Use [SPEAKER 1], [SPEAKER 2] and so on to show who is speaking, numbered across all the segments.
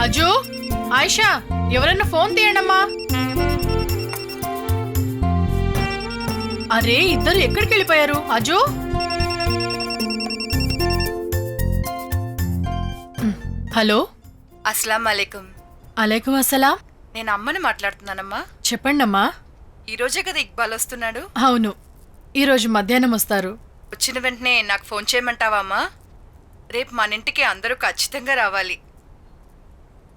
[SPEAKER 1] అజు, ఆయిషా, ఎవరైనా ఫోన్ తీయండమ్మా. అరే, ఇద్దరు ఎక్కడికి వెళ్ళిపోయారు? అజు, హలో.
[SPEAKER 2] అస్సలాం అలైకుం.
[SPEAKER 1] అలైకుం అస్సలాం.
[SPEAKER 2] నేను అమ్మని మాట్లాడుతున్నానమ్మా.
[SPEAKER 1] చెప్పండమ్మా.
[SPEAKER 2] ఈరోజే కదా ఇక్బాల్ వస్తున్నాడు?
[SPEAKER 1] అవును, ఈరోజు మధ్యాహ్నం వస్తారు.
[SPEAKER 2] వచ్చిన వెంటనే నాకు ఫోన్ చేయమంటావా అమ్మా? రేపు మన ఇంటికి అందరూ ఖచ్చితంగా రావాలి.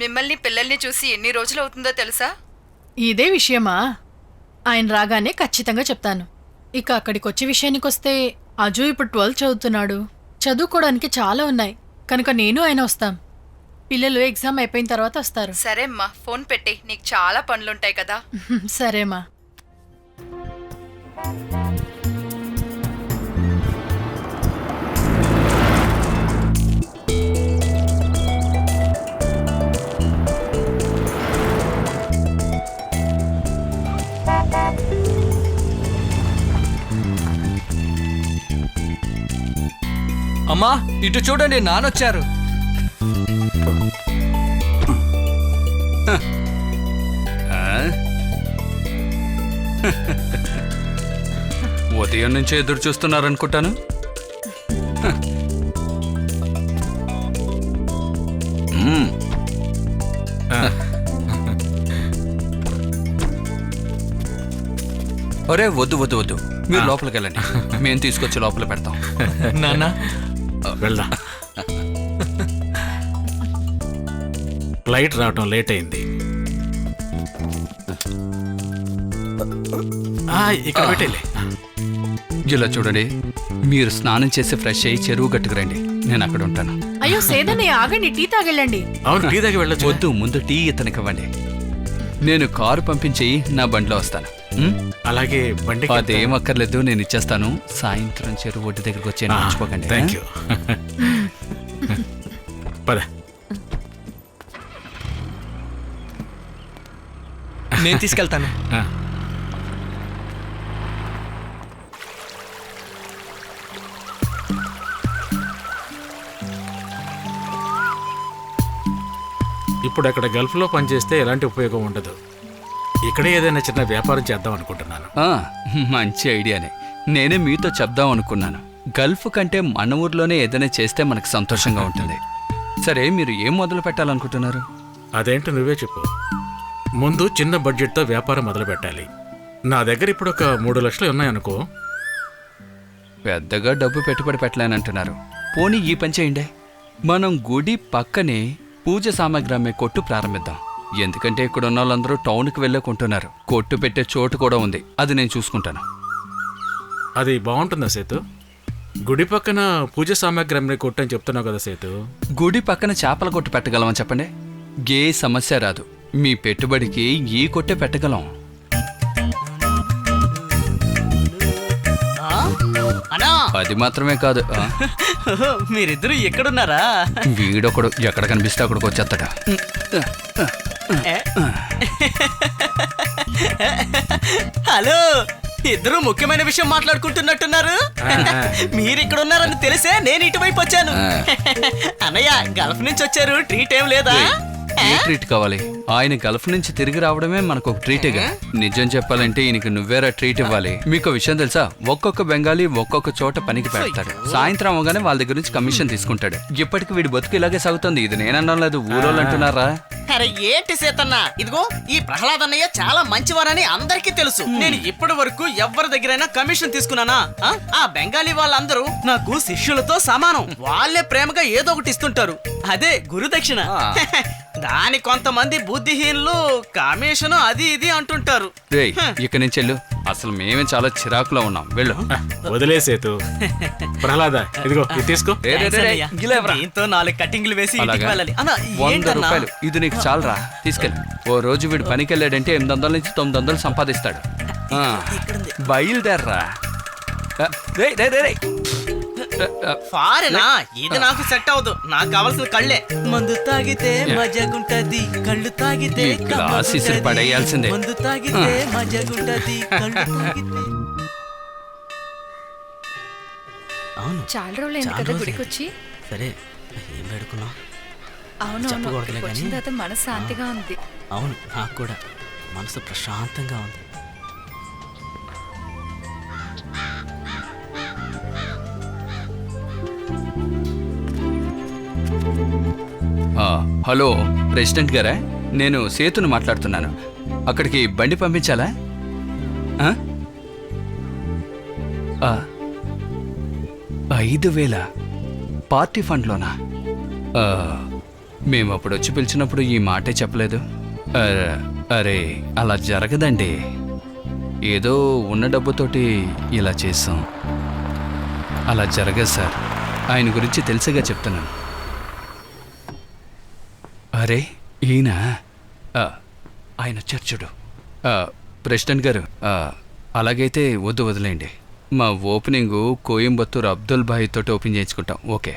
[SPEAKER 2] మిమ్మల్ని పిల్లల్ని చూసి ఎన్ని రోజులు అవుతుందో తెలుసా?
[SPEAKER 1] ఇదే విషయమా? ఆయన రాగానే ఖచ్చితంగా చెప్తాను. ఇక అక్కడికి వచ్చే విషయానికి వస్తే, అజు ఇప్పుడు 12th చదువుతున్నాడు. చదువుకోవడానికి చాలా ఉన్నాయి కనుక నేను ఆయన వస్తాం. పిల్లలు ఎగ్జామ్ అయిపోయిన తర్వాత వస్తారు.
[SPEAKER 2] సరే అమ్మా, ఫోన్ పెట్టి, నీకు చాలా పనులుంటాయి కదా.
[SPEAKER 1] సరేమ్మా.
[SPEAKER 3] అమ్మా, ఇటు చూడండి, నానొచ్చారు. ఉదయం నుంచి ఎదురు చూస్తున్నారనుకుంటాను. ఒరే, వద్దు వద్దు వద్దు, మీరు లోపలికి వెళ్ళండి, మేము తీసుకొచ్చి లోపల పెడతాం.
[SPEAKER 4] నాన్న వెళ్దాం. ఫ్లైట్ రావటం లేట్ అయింది. ఇక్కడ పెట్టేలే.
[SPEAKER 3] ఇలా చూడండి, మీరు స్నానం చేసి ఫ్రెష్ అయ్యి చెరువు గట్టుకురండి, నేను అక్కడ ఉంటాను.
[SPEAKER 1] అయ్యో సేదన్నయ్య, ఆగండి, టీ తాగెళ్ళండి.
[SPEAKER 4] అవును, టీ దగ్గర వెళ్ళొచ్చు.
[SPEAKER 3] వద్దు, ముందు టీ ఇతనికి ఇవ్వండి. నేను కారు పంపించి నా బండిలో వస్తాను.
[SPEAKER 4] అలాగే బండి
[SPEAKER 3] అదేం అక్కర్లేదు, నేను ఇచ్చేస్తాను. సాయంత్రం చెరువు ఒడ్డు దగ్గరకు వచ్చి మర్చిపోకండి.
[SPEAKER 4] Thank you. పద.
[SPEAKER 5] నేను తీసుకెళ్తాను.
[SPEAKER 4] ఇప్పుడు అక్కడ గల్ఫ్లో పనిచేస్తే ఎలాంటి ఉపయోగం ఉండదు. ఇక్కడే ఏదైనా చిన్న వ్యాపారం చేద్దాం అనుకుంటున్నాను.
[SPEAKER 3] మంచి ఐడియానే. నేనే మీతో చెప్దాం అనుకున్నాను. గల్ఫ్ కంటే మన ఊర్లోనే ఏదైనా చేస్తే మనకు సంతోషంగా ఉంటుంది. సరే, మీరు ఏం మొదలు పెట్టాలనుకుంటున్నారు?
[SPEAKER 4] అదేంటో నువ్వే చెప్పు. ముందు చిన్న బడ్జెట్తో వ్యాపారం మొదలు పెట్టాలి. నా దగ్గర ఇప్పుడు ఒక 3 లక్షలు ఉన్నాయనుకో.
[SPEAKER 3] పెద్దగా డబ్బు పెట్టుబడి పెట్టలేనంటున్నారు. పోనీ ఈ పని చేయండి, మనం గుడి పక్కనే పూజ సామాగ్రి అమ్మే కొట్టు ప్రారంభిద్దాం. ఎందుకంటే ఇక్కడ ఉన్న వాళ్ళందరూ టౌన్కి వెళ్ళే కొంటున్నారు. కొట్టు పెట్టే చోటు కూడా ఉంది, అది నేను చూసుకుంటాను.
[SPEAKER 4] అది బాగుంటుందా సేతు? గుడి పక్కన పూజ సామాగ్రి అమ్మే కొట్టు అని చెప్తున్నావు కదా సేతు.
[SPEAKER 3] గుడి పక్కన చేపల కొట్టు పెట్టగలమని చెప్పండి, ఏ సమస్య రాదు. మీ పెట్టుబడికి ఈ కొట్టే పెట్టగలం. అది మాత్రమే కాదు,
[SPEAKER 5] మీరిద్దరు ఎక్కడున్నారా?
[SPEAKER 3] వీడొకడు ఎక్కడ కనిపిస్తే అక్కడికి వచ్చేస్తాడ.
[SPEAKER 5] హలో, ఇద్దరు ముఖ్యమైన విషయం మాట్లాడుకుంటున్నట్టున్నారు. మీరిక్కడున్నారని తెలిసే నేను ఇటువైపు వచ్చాను. అన్నయ్య, గల్ఫ్ నుంచి వచ్చారు, ట్రీట్ ఏం లేదా?
[SPEAKER 3] ఏ ట్రీట్ కావాలి? ఆయన గల్ఫ్ నుంచి తిరిగి రావడమే మనకు ఒక ట్రీటేగా. నిజం చెప్పాలంటే ఈయనకి నువ్వేరా ట్రీట్ ఇవ్వాలి. మీకు విషయం తెలుసా, ఒక్కొక్క బెంగాలీ ఒక్కొక్క చోట పనికి పెడతాడు. సాయంత్రం అవగానే వాళ్ళ దగ్గర నుంచి కమిషన్ తీసుకుంటాడు. ఇప్పటికి వీడి బతుకు ఇలాగే సాగుతుంది. ఇది నేనన్నా లేదు, ఊరోళ్ళు అంటున్నారా?
[SPEAKER 5] అరే ఏంటి సీతన్న, ఇదిగో ఈ ప్రహ్లాద్ అన్నయ్య చాలా మంచివారని అందరికీ తెలుసు. నేను ఇప్పటి వరకు ఎవరి దగ్గరైనా కమిషన్ తీసుకున్నానా? ఆ బెంగాలీ వాళ్ళందరూ నాకు శిష్యులతో సమానం. వాళ్ళే ప్రేమగా ఏదో ఒకటి ఇస్తుంటారు, అదే గురుదక్షిణ. దాని కొంతమంది బుద్ధిహీనులు కమిషన్ అది ఇది అంటుంటారు.
[SPEAKER 3] రేయ్, ఇక్కడి నుంచి వెళ్ళు. అసలు మేమే చాలా చిరాకులో ఉన్నాం. వెళ్ళు.
[SPEAKER 4] వదిలేసేతు. ప్రహ్లాద, ఇదిగో ఇది తీసుకో.
[SPEAKER 3] రే, రే, రే, రే, ఇలా ఇవ్వరా?
[SPEAKER 5] దీంతో 4 కటింగ్లు వేసి ఇంటికి
[SPEAKER 3] అలాగా?
[SPEAKER 5] వెళ్ళాలి. అన్న
[SPEAKER 3] 100
[SPEAKER 5] ఏంటన్నా?
[SPEAKER 3] రూపాయలు ఇది నీకు చాలరా, తీసుకెళ్ళి. ఓ రోజు వీడు పనికి వెళ్ళాడంటే 800 నుంచి 900 సంపాదిస్తాడు. ఆ, బయలుదేర్రా. రేయ్, రేయ్, రేయ్, రేయ్.
[SPEAKER 5] ఫారెనా? ఇది నాకు సెట్ అవ్వదు. నాకు కావాల్సిన కళ్ళే. మందు తాగితే మజాగుంటది, కళ్ళు తాగితే
[SPEAKER 3] ఈ గ్లాస్ ఇసిరి పడేయాల్సిందే.
[SPEAKER 5] మందు తాగితే మజాగుంటది, కళ్ళు తాగితే. అవును,
[SPEAKER 2] చాలా రోజులైంది
[SPEAKER 5] చాలా
[SPEAKER 2] కదా
[SPEAKER 5] రోజులైంది.
[SPEAKER 2] గుడికి వచ్చి.
[SPEAKER 5] సరే ఏం పెడుకున్నావు?
[SPEAKER 2] అవును
[SPEAKER 5] చెప్పకూడదులే
[SPEAKER 2] వచ్చిన
[SPEAKER 5] కానీ.
[SPEAKER 2] తర్వాత మనసు శాంతిగా ఉంది.
[SPEAKER 5] అవును, నాకు కూడా మనసు ప్రశాంతంగా ఉంది.
[SPEAKER 3] హలో, ప్రెసిడెంట్ గారా? నేను సేతును మాట్లాడుతున్నాను. అక్కడికి బండి పంపించాలా? ఆ? 5,000 పార్టీ ఫండ్లోనా? మేము అప్పుడు వచ్చి పిలిచినప్పుడు ఈ మాటే చెప్పలేదు. అరే, అలా జరగదండి. ఏదో ఉన్న డబ్బుతోటి ఇలా చేసాం. అలా జరగదు సార్. ఆయన గురించి తెలిసేగా చెప్తున్నాను. అరే, ఈయన ఆయన వచ్చారు చూడు. ప్రెసిడెంట్ గారు, అలాగైతే వదిలేయండి. మా ఓపెనింగ్ కోయంబత్తూర్ అబ్దుల్ భాయ్ తోటి ఓపెన్ చేయించుకుంటాం. ఓకే.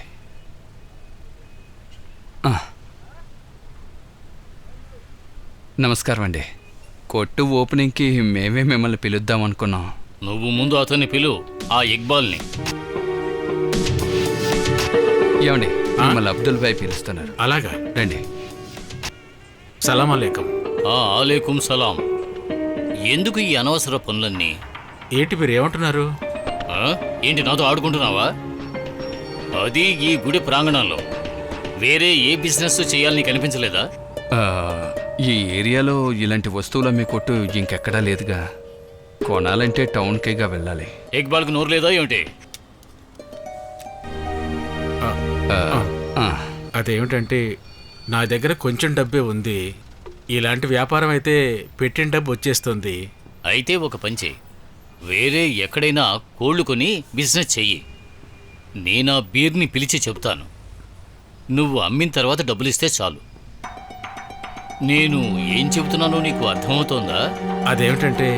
[SPEAKER 3] నమస్కారం అండి. కొట్టు ఓపెనింగ్కి మేమే మిమ్మల్ని పిలుద్దాం అనుకున్నాం.
[SPEAKER 6] నువ్వు ముందు అతన్ని పిలు, ఆ ఇక్బాల్ని.
[SPEAKER 3] ఏమండి, మిమ్మల్ని అబ్దుల్ భాయ్ పిలుస్తున్నారు.
[SPEAKER 4] అలాగా,
[SPEAKER 3] రండి.
[SPEAKER 4] సలాం అలైకుం.
[SPEAKER 6] ఆలేకుం సలాం. ఎందుకు ఈ అనవసర పనులన్నీ?
[SPEAKER 4] ఏంటి మీరు ఏమంటున్నారు?
[SPEAKER 6] ఆ? ఏంటి నాతో ఆడుకుంటున్నావా? అది ఈ గుడి ప్రాంగణంలో. వేరే ఏ బిజినెస్ చేయాలని కనిపించలేదా?
[SPEAKER 3] ఈ ఏరియాలో ఇలాంటి వస్తువులు అమ్మే కొట్టు ఇంకెక్కడా లేదుగా. కొనాలంటే టౌన్కేగా వెళ్ళాలి.
[SPEAKER 6] ఇక్బాల్కి నోరు లేదా ఏమిటి?
[SPEAKER 4] అదేమిటంటే నా దగ్గర కొంచెం డబ్బే ఉంది. ఇలాంటి వ్యాపారం అయితే పెట్టిన డబ్బు వచ్చేస్తుంది.
[SPEAKER 6] అయితే ఒక పని చెయ్యి, వేరే ఎక్కడైనా కోళ్ళు కొని బిజినెస్ చెయ్యి. నేనా బీర్ని పిలిచి చెప్తాను. నువ్వు అమ్మిన తర్వాత డబ్బులు ఇస్తే చాలు. నేను ఏం చెబుతున్నానో నీకు అర్థమవుతోందా?
[SPEAKER 4] అదేమిటంటే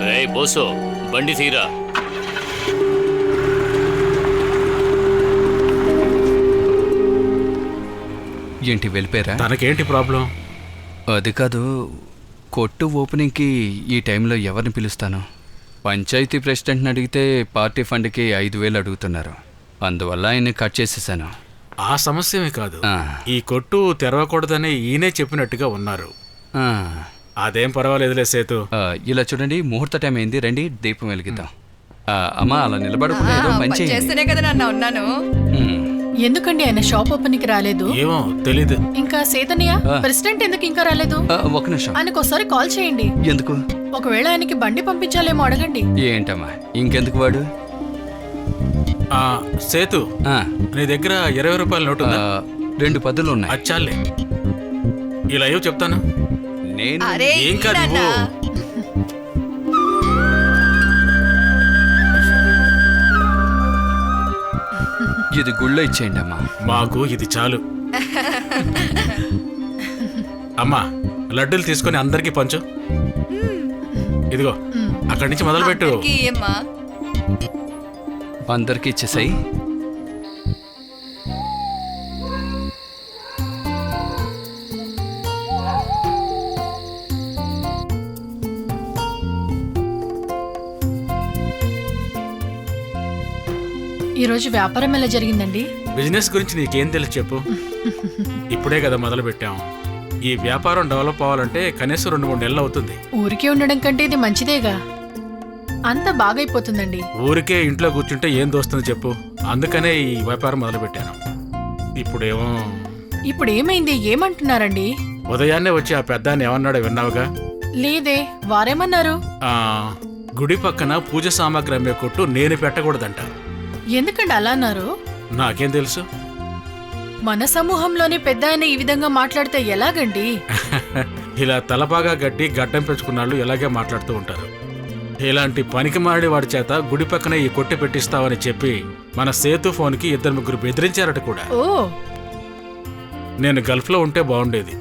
[SPEAKER 6] రేయ్ బోసో, బండి తీరా.
[SPEAKER 3] ఏంటి వెళ్ళిపోయారా?
[SPEAKER 4] తనకేంటి ప్రాబ్లం?
[SPEAKER 3] అది కాదు, కొట్టు ఓపెనింగ్కి ఈ టైంలో ఎవరిని పిలుస్తాను? పంచాయతీ ప్రెసిడెంట్ని అడిగితే పార్టీ ఫండ్కి 5,000 అడుగుతున్నారు. అందువల్ల ఆయన్ని కట్ చేసేసాను.
[SPEAKER 4] ఆ సమస్యమే కాదు,
[SPEAKER 3] ఆ.
[SPEAKER 4] ఈ కొట్టు తెరవకూడదని ఈయనే చెప్పినట్టుగా ఉన్నారు.
[SPEAKER 3] ఆ,
[SPEAKER 4] అదేం పర్వాలేదులే సేతు.
[SPEAKER 3] ఇలా చూడండి, ముహూర్త టైం అయింది. రండి, దీపం వెలిగిద్దాం. అమ్మా, అలా నిలబడకుండా ఏదో
[SPEAKER 2] పని
[SPEAKER 3] మంచి
[SPEAKER 2] చేస్తేనే కదా నాన్న ఉన్నాను.
[SPEAKER 1] ఎందుకండి ఆయన షాప్ ఓపెన్కి రాలేదు?
[SPEAKER 4] ఏమో తెలీదు.
[SPEAKER 1] ఇంకా సేతన్నయ్య ప్రెసిడెంట్ ఎందుకు ఇంకా రాలేదు?
[SPEAKER 3] ఒక నిమిషం.
[SPEAKER 1] ఆయనకు ఒకసారి కాల్ చేయండి.
[SPEAKER 3] ఎందుకు?
[SPEAKER 1] ఒకవేళ ఆయనకి బండి పంపించాలేమో అడగండి.
[SPEAKER 3] ఏంటమ్మా, ఇంకెందుకు వాడు?
[SPEAKER 4] సేతు,
[SPEAKER 3] ఆ,
[SPEAKER 4] నీ దగ్గర 20 రూపాయల నోటు ఉందా?
[SPEAKER 3] 2 పదులు ఉన్నాయి.
[SPEAKER 4] అచ్చాలే, ఇలా ఏవో చెప్తాను.
[SPEAKER 3] నేను
[SPEAKER 2] అరే
[SPEAKER 4] ఏం కాదు,
[SPEAKER 2] నాన్న.
[SPEAKER 4] ఇవ్వు.
[SPEAKER 3] ఇది గుళ్ళో ఇచ్చేయండి అమ్మా.
[SPEAKER 4] మాకు ఇది చాలు. అమ్మా, లడ్డూలు తీసుకొని అందరికీ పంచు. ఇదిగో, అక్కడి నుంచి మొదలుపెట్టు.
[SPEAKER 2] అందరికీ ఇయ్యమ్మా.
[SPEAKER 3] అందరికీ ఇచ్చేసాయి.
[SPEAKER 1] ఈ రోజు వ్యాపారం ఎలా జరిగిందండి?
[SPEAKER 4] బిజినెస్ గురించి నీకేం తెలుసు చెప్పు. ఇప్పుడే కదా మొదలు పెట్టాం. ఈ వ్యాపారం డెవలప్ అవ్వాలంటే కనీసం 2-3 నెలలు అవుతుంది.
[SPEAKER 1] ఊరికే ఉండడం కంటే ఇది మంచిదేగా. అంత బాగైపోతుందండి.
[SPEAKER 4] ఊరికే ఇంట్లో కూర్చుంటే ఏం దోస్తుంది చెప్పు. అందుకనే ఈ వ్యాపారం మొదలు పెట్టాను. ఇప్పుడేమో
[SPEAKER 1] ఇప్పుడు ఏమైంది? ఏమంటున్నారండి?
[SPEAKER 4] ఉదయాన్నే వచ్చి ఆ పెద్దాన్ని ఏమన్నాడో విన్నావుగా?
[SPEAKER 1] లేదే, వారేమన్నారు?
[SPEAKER 4] ఆ, గుడి పక్కన పూజ సామాగ్రి అమ్మే కొట్టు నేను పెట్టకూడదంట.
[SPEAKER 1] ఎందుకండి అలా అన్నారు?
[SPEAKER 4] నాకేం తెలుసు.
[SPEAKER 1] మన సమూహంలోని పెద్ద ఆయన ఈ విధంగా మాట్లాడితే ఎలాగండి?
[SPEAKER 4] ఇలా తలబాగా గడ్డి గడ్డం పెంచుకున్నాళ్ళు ఇలాగే మాట్లాడుతూ ఉంటారు. ఇలాంటి పనికి మాడి వాడి చేత గుడి పక్కన ఈ కొట్టి పెట్టిస్తావని చెప్పి మన సేతు ఫోన్కి 2-3 బెదిరించారట కూడా.
[SPEAKER 1] ఓ,
[SPEAKER 4] నేను గల్ఫ్లో ఉంటే బాగుండేది,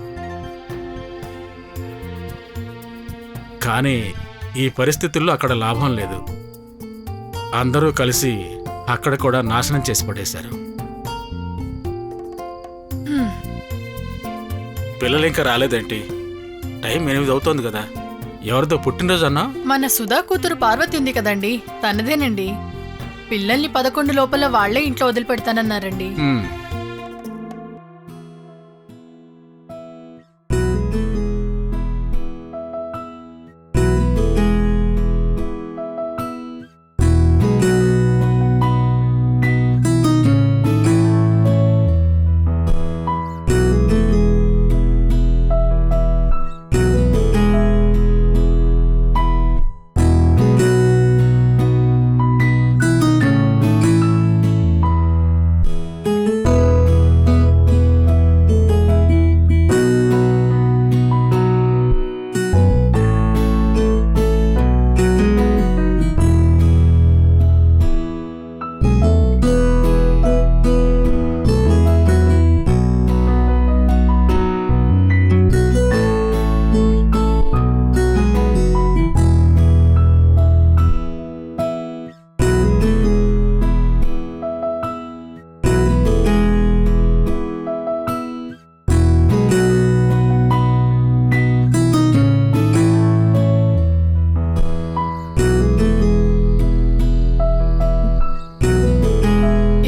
[SPEAKER 4] కానీ ఈ పరిస్థితుల్లో అక్కడ లాభం లేదు. అందరూ కలిసి అక్కడ కూడా నాశనం చేసి పడేశారు. పిల్లలు ఇంకా రాలేదేంటి? టైం 8 అవుతోంది కదా. ఎవరిదో పుట్టినరోజు అన్నా?
[SPEAKER 1] మన సుధా కూతురు పార్వతి ఉంది కదండి, తనదేనండి. పిల్లల్ని 11 లోపల వాళ్లే ఇంట్లో వదిలిపెడతానన్నారండి.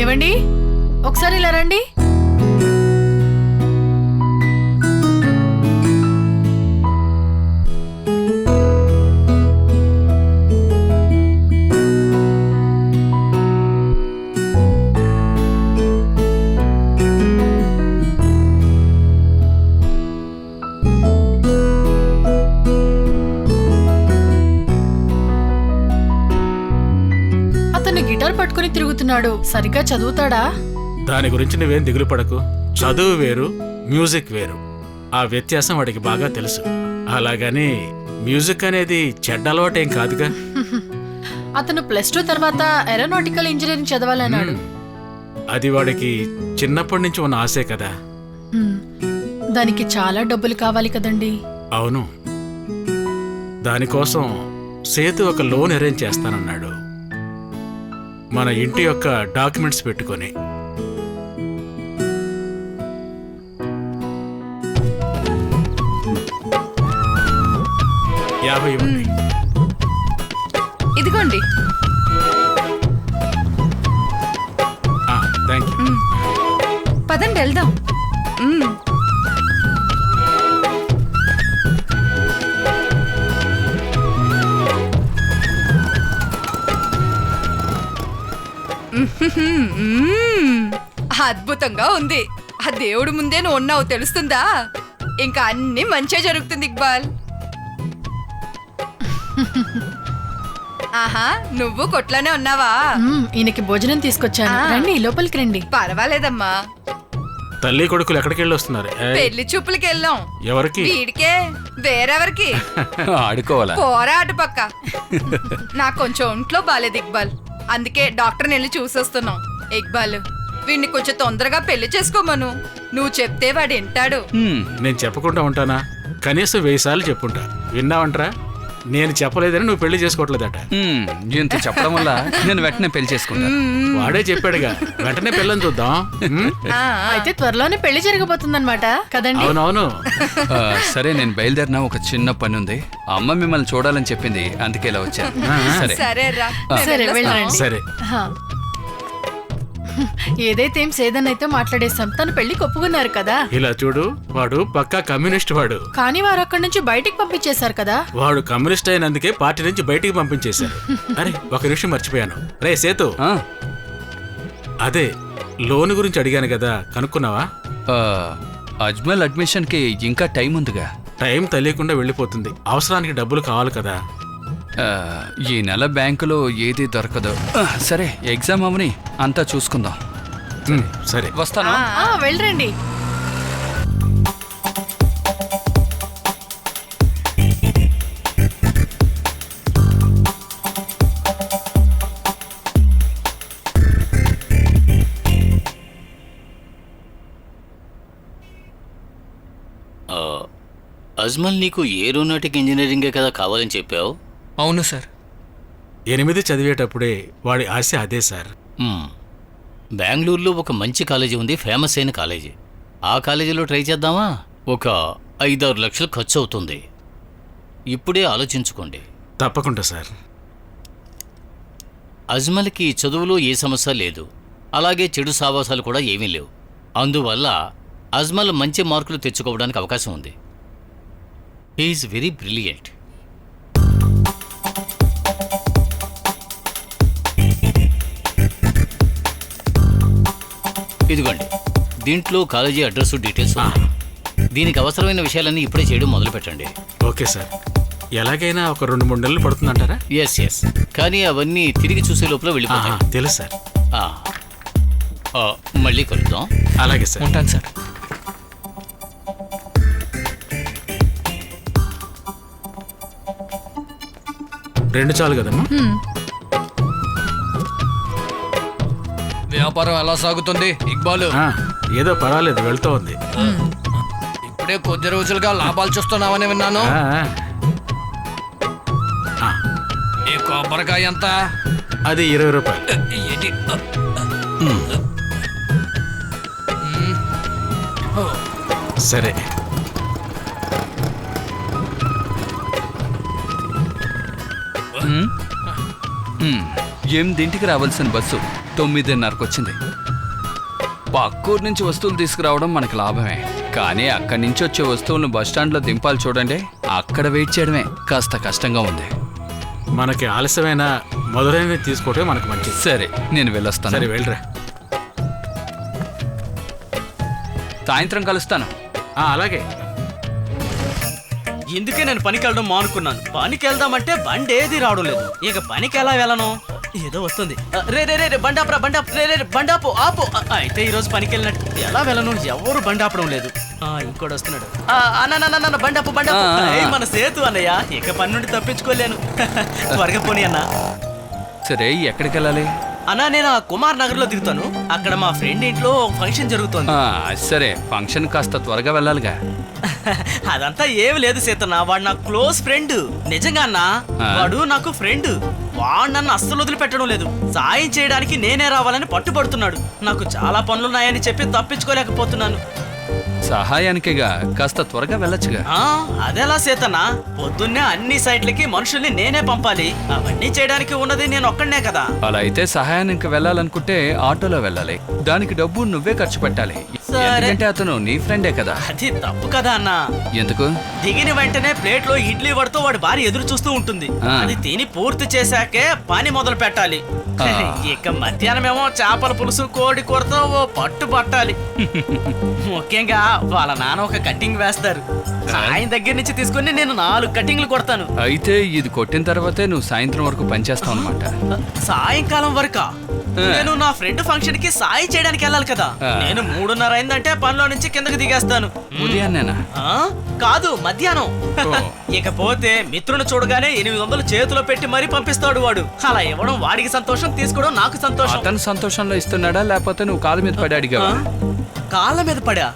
[SPEAKER 1] ఏవండి, ఒకసారి ఇలా రండి. అతను గిటార్ పట్టుకుని తిరుగుతున్నాడు. సరిగ్గా చదువుతాడా?
[SPEAKER 4] దాని గురించి నువ్వేం దిగులు పడకు. చదువు వేరు, మ్యూజిక్ వేరు. ఆ వ్యత్యాసం వాడికి బాగా తెలుసు. అలాగని మ్యూజిక్ అనేది చెడ్డ అలవాటేం కాదుగా.
[SPEAKER 1] అతను +2 తర్వాత ఏరోనాటికల్ ఇంజనీరింగ్ చదవాలన్నాడు.
[SPEAKER 4] అది వాడికి చిన్నప్పటి నుంచి ఉన్న ఆశే కదా.
[SPEAKER 1] దానికి చాలా డబ్బులు కావాలి కదండి.
[SPEAKER 4] అవును, దానికోసం సేతు ఒక లోన్ అరేంజ్ చేస్తానన్నాడు. మన ఇంటి యొక్క డాక్యుమెంట్స్ పెట్టుకొని. యాభై ఇవ్వండి.
[SPEAKER 2] ఇదిగోండి.
[SPEAKER 4] Thank you.
[SPEAKER 2] పదండి వెళ్దాం. అద్భుతంగా ఉంది. ఆ దేవుడు ముందే నువ్వు ఉన్నావు తెలుస్తుందా? ఇంకా అన్ని మంచిగా జరుగుతుంది ఇక్బాల్. ఆహా, నువ్వు కొట్లోనే ఉన్నావా?
[SPEAKER 1] ఈయనకి భోజనం తీసుకొచ్చాను. రండి, లోపలికి రండి.
[SPEAKER 2] పర్వాలేదమ్మా.
[SPEAKER 4] తల్లి కొడుకులు ఎక్కడికి వెళ్ళి వస్తున్నారు?
[SPEAKER 2] పెళ్లి చూపులకి వెళ్ళాం.
[SPEAKER 4] ఎవరికి?
[SPEAKER 2] వీడికే. వేరెవరికి?
[SPEAKER 3] ఆడుకోవాలా?
[SPEAKER 2] పోరా అటు పక్క. నాకు కొంచెం ఒంట్లో బాలేదు ఇక్బాల్, అందుకే డాక్టర్ని వెళ్ళి చూసొస్తున్నాం. ఇక్బాల్, వీడిని కొంచెం తొందరగా పెళ్లి చేసుకోమను. నువ్వు చెప్తే వాడు వింటాడు.
[SPEAKER 4] నేను చెప్పకుండా ఉంటానా? కనీసం 1000 సార్లు చెప్పుంటా. విన్నావంటరా? నేను చెప్పలేదని నువ్వు పెళ్లి చేసుకోవట్లేదట.
[SPEAKER 3] ఇంత చెప్పడం వల్ల నేను వెంటనే పెళ్లి చేసుకుంటా.
[SPEAKER 4] వాడే చెప్పాడుగా, వెంటనే పెళ్ళని చూద్దాం.
[SPEAKER 1] అయితే త్వరలోనే పెళ్లి జరగబోతుందన్నమాట కదండి?
[SPEAKER 4] అవునవును.
[SPEAKER 3] సరే, నేను బయలుదేరినా. ఒక చిన్న పని ఉంది. అమ్మ మిమ్మల్ని చూడాలని చెప్పింది, అందుకే ఇలా వచ్చాను. సరే
[SPEAKER 2] సరే రా.
[SPEAKER 1] సరే, వెళ్ళండి.
[SPEAKER 4] సరే.
[SPEAKER 1] హా. ఏదైతే ఏం సేదనైతే మాట్లాడేశాం, తను పెళ్లికి ఒప్పుకున్నారు కదా.
[SPEAKER 4] ఇలా చూడు, వాడు పక్కా కమ్యూనిస్ట్ వాడు.
[SPEAKER 1] కానీ వారు అక్కడి నుంచి బయటికి పంపించేశారు కదా.
[SPEAKER 4] వాడు కమ్యూనిస్ట్ అయినందుకే పార్టీ నుంచి బయటికి పంపించేశారు. అరే ఒక విషయం మర్చిపోయాను. రే సేతు,
[SPEAKER 3] ఆ,
[SPEAKER 4] అదే లోన్ గురించి అడిగాను కదా, కనుక్కున్నావా?
[SPEAKER 3] ఆ, అజ్మల్ అడ్మిషన్కి ఇంకా టైం ఉందిగా.
[SPEAKER 4] టైం తెలియకుండా వెళ్ళిపోతుంది. అవసరానికి డబ్బులు కావాలి కదా.
[SPEAKER 3] ఆ, ఈ నెల బ్యాంకులో ఏది దొరకదు. సరే ఎగ్జామ్ అవని అంతా చూసుకుందాం.
[SPEAKER 4] సరే
[SPEAKER 3] వస్తాను.
[SPEAKER 1] వెళ్ళరండి.
[SPEAKER 6] అజ్మల్, నీకు ఏరోనాటిక్ ఇంజనీరింగే కదా కావాలని చెప్పావు?
[SPEAKER 3] అవును సార్.
[SPEAKER 4] 8 చదివేటప్పుడే వాడి ఆశ అదే సార్.
[SPEAKER 6] బెంగళూరులో ఒక మంచి కాలేజీ ఉంది, ఫేమస్ అయిన కాలేజీ. ఆ కాలేజీలో ట్రై చేద్దామా? ఒక 5-6 లక్షలు ఖర్చు అవుతుంది. ఇప్పుడే ఆలోచించుకోండి.
[SPEAKER 4] తప్పకుండా సార్.
[SPEAKER 6] అజ్మల్కి చదువులో ఏ సమస్య లేదు, అలాగే చెడు సావాసాలు కూడా ఏమీ లేవు. అందువల్ల అజ్మల్ మంచి మార్కులు తెచ్చుకోవడానికి అవకాశం ఉంది. He is very brilliant. ఇదిగోండి, దీంట్లో కాలేజీ అడ్రస్ డీటెయిల్స్ ఉన్నాయి. దీనికి అవసరమైన విషయాలన్నీ ఇప్పుడే చేయడం మొదలు పెట్టండి.
[SPEAKER 4] Okay sir. ఎలాగైనా ఒక 2-3 నెలలు పడుతుందంటారా?
[SPEAKER 6] ఎస్, కానీ అవన్నీ తిరిగి చూసే లోపల వెళ్ళిపోతాయి.
[SPEAKER 4] తెలుసు సార్.
[SPEAKER 6] ఆ, మళ్ళీ కలుద్దాం.
[SPEAKER 4] అలాగే సార్.
[SPEAKER 3] ఉంటాను సార్.
[SPEAKER 4] రెండు చాలు కదమ్మా.
[SPEAKER 3] వ్యాపారం ఎలా సాగుతుంది ఇక్బాలు?
[SPEAKER 4] ఏదో పర్వాలేదు, వెళ్తూ ఉంది.
[SPEAKER 3] ఇప్పుడే కొద్ది రోజులుగా లాభాలు చూస్తున్నావని విన్నాను. ఈ కొబ్బరికాయ ఎంత?
[SPEAKER 4] అది 20 రూపాయలు.
[SPEAKER 3] ఏంటి?
[SPEAKER 4] సరే.
[SPEAKER 3] ఇంటికి రావాల్సిన బస్సు 9:30కు వచ్చింది. పక్కూరు నుంచి వస్తువులు తీసుకురావడం మనకి లాభమే, కానీ అక్కడి నుంచి వచ్చే వస్తువులను బస్టాండ్లో దింపాలి చూడండి, అక్కడ వెయిట్ చేయడమే కాస్త కష్టంగా ఉంది.
[SPEAKER 4] మనకి ఆలస్యమైన మొదలైనవి తీసుకోవటమే మనకు మంచిది.
[SPEAKER 3] సరే నేను వెళ్ళొస్తాను.
[SPEAKER 4] సరే వెళ్ళరా.
[SPEAKER 3] సాయంత్రం కలుస్తాను.
[SPEAKER 4] అలాగే.
[SPEAKER 5] ఎందుకే నేను పనికి వెళ్ళడం మానుకున్నాను. పనికి వెళ్దామంటే బండి ఏది రావడం లేదు. ఇక పనికి ఎలా వెళ్ళను? ఏదో వస్తుంది. రే రే రే బండాపురా, బండాపు, రే రే బండాపు, ఆపు. అయితే ఈ రోజు పనికి వెళ్ళినట్టు ఎలా వెళ్ళను? ఎవరు బండి ఆపడం లేదు. ఇంకోటి వస్తున్నాడు. అన్న బండాపు, బండాపు. మన సేతు అన్నయ్య, ఇక పని నుండి తప్పించుకోలేను. త్వరగా పోనీ అన్న.
[SPEAKER 3] సరే ఎక్కడికి వెళ్ళాలి?
[SPEAKER 5] అన్నా నేను కుమార్ నగర్ లో దిగుతాను. అక్కడ మా ఫ్రెండ్ ఇంట్లో ఫంక్షన్ జరుగుతుంది.
[SPEAKER 3] సరే ఫంక్షన్ కాస్త త్వరగా వెళ్ళాలిగా.
[SPEAKER 5] అదంతా ఏమి లేదు సీతన్న, వాడు నాకు క్లోజ్ ఫ్రెండ్. నిజంగా అన్నా, వాడు నాకు ఫ్రెండ్. వాడు నన్ను అస్సలు వదిలిపెట్టడం లేదు. సాయం చేయడానికి నేనే రావాలని పట్టుబడుతున్నాడు. నాకు చాలా పనులున్నాయని చెప్పి తప్పించుకోలేకపోతున్నాను.
[SPEAKER 3] సహాయానికిగా కాస్త త్వరగా వెళ్ళొచ్చుగా.
[SPEAKER 5] అదెలా సీతన్న? పొద్దున్నే అన్ని సైట్లకి మనుషుల్ని నేనే పంపాలి. అవన్నీ చేయడానికి ఉన్నది నేను ఒక్కడనే కదా.
[SPEAKER 3] అలా అయితే సహాయానికి వెళ్ళాలనుకుంటే ఆటోలో వెళ్ళాలి. దానికి డబ్బు నువ్వే ఖర్చు పెట్టాలి, ఎందుకంటే అతను నీ ఫ్రెండే కదా.
[SPEAKER 5] అది తప్పు కదా అన్న.
[SPEAKER 3] ఎందుకు?
[SPEAKER 5] దిగిన వెంటనే ప్లేట్ లో ఇడ్లీ పడుతూ వాడి భార్య ఎదురు చూస్తూ ఉంటుంది. అది తిని పూర్తి చేశాకే పని మొదలు పెట్టాలి. ఇక మధ్యాహ్నమేమో చేపల పులుసు, కోడి కూరతో ఓ పట్టు పట్టాలి. ముఖ్యంగా వాళ్ళ నాన్న ఒక కటింగ్ వేస్తారు. ఆయన దగ్గర నుంచి తీసుకుని నేను 4 కటింగ్లు కొడతాను.
[SPEAKER 3] అయితే ఇది కొట్టిన తర్వాతే నువ్వు సాయంత్రం వరకు పనిచేస్తావు అనమాట.
[SPEAKER 5] సాయంకాలం వరకా? నేను నా ఫ్రెండ్ ఫంక్షన్ కి సాయం చేయడానికి వెళ్ళాలి కదా. నేను 3:30 అయిందంటే పనిలో నుంచి కిందకి దిగేస్తాను.
[SPEAKER 3] ఉదయాన్నేనా?
[SPEAKER 5] కాదు, మధ్యాహ్నం. ఇకపోతే మిత్రుని చూడగానే 800 చేతిలో పెట్టి మరీ పంపిస్తాడు వాడు. అలా ఇవ్వడం వాడికి సంతోషం, తీసుకోవడం నాకు సంతోషం.
[SPEAKER 3] అతను సంతోషంలో ఇస్తున్నాడా లేకపోతే నువ్వు కాలు మీద పడి అడిగావా?
[SPEAKER 5] కాళ్ళ మీద పడా?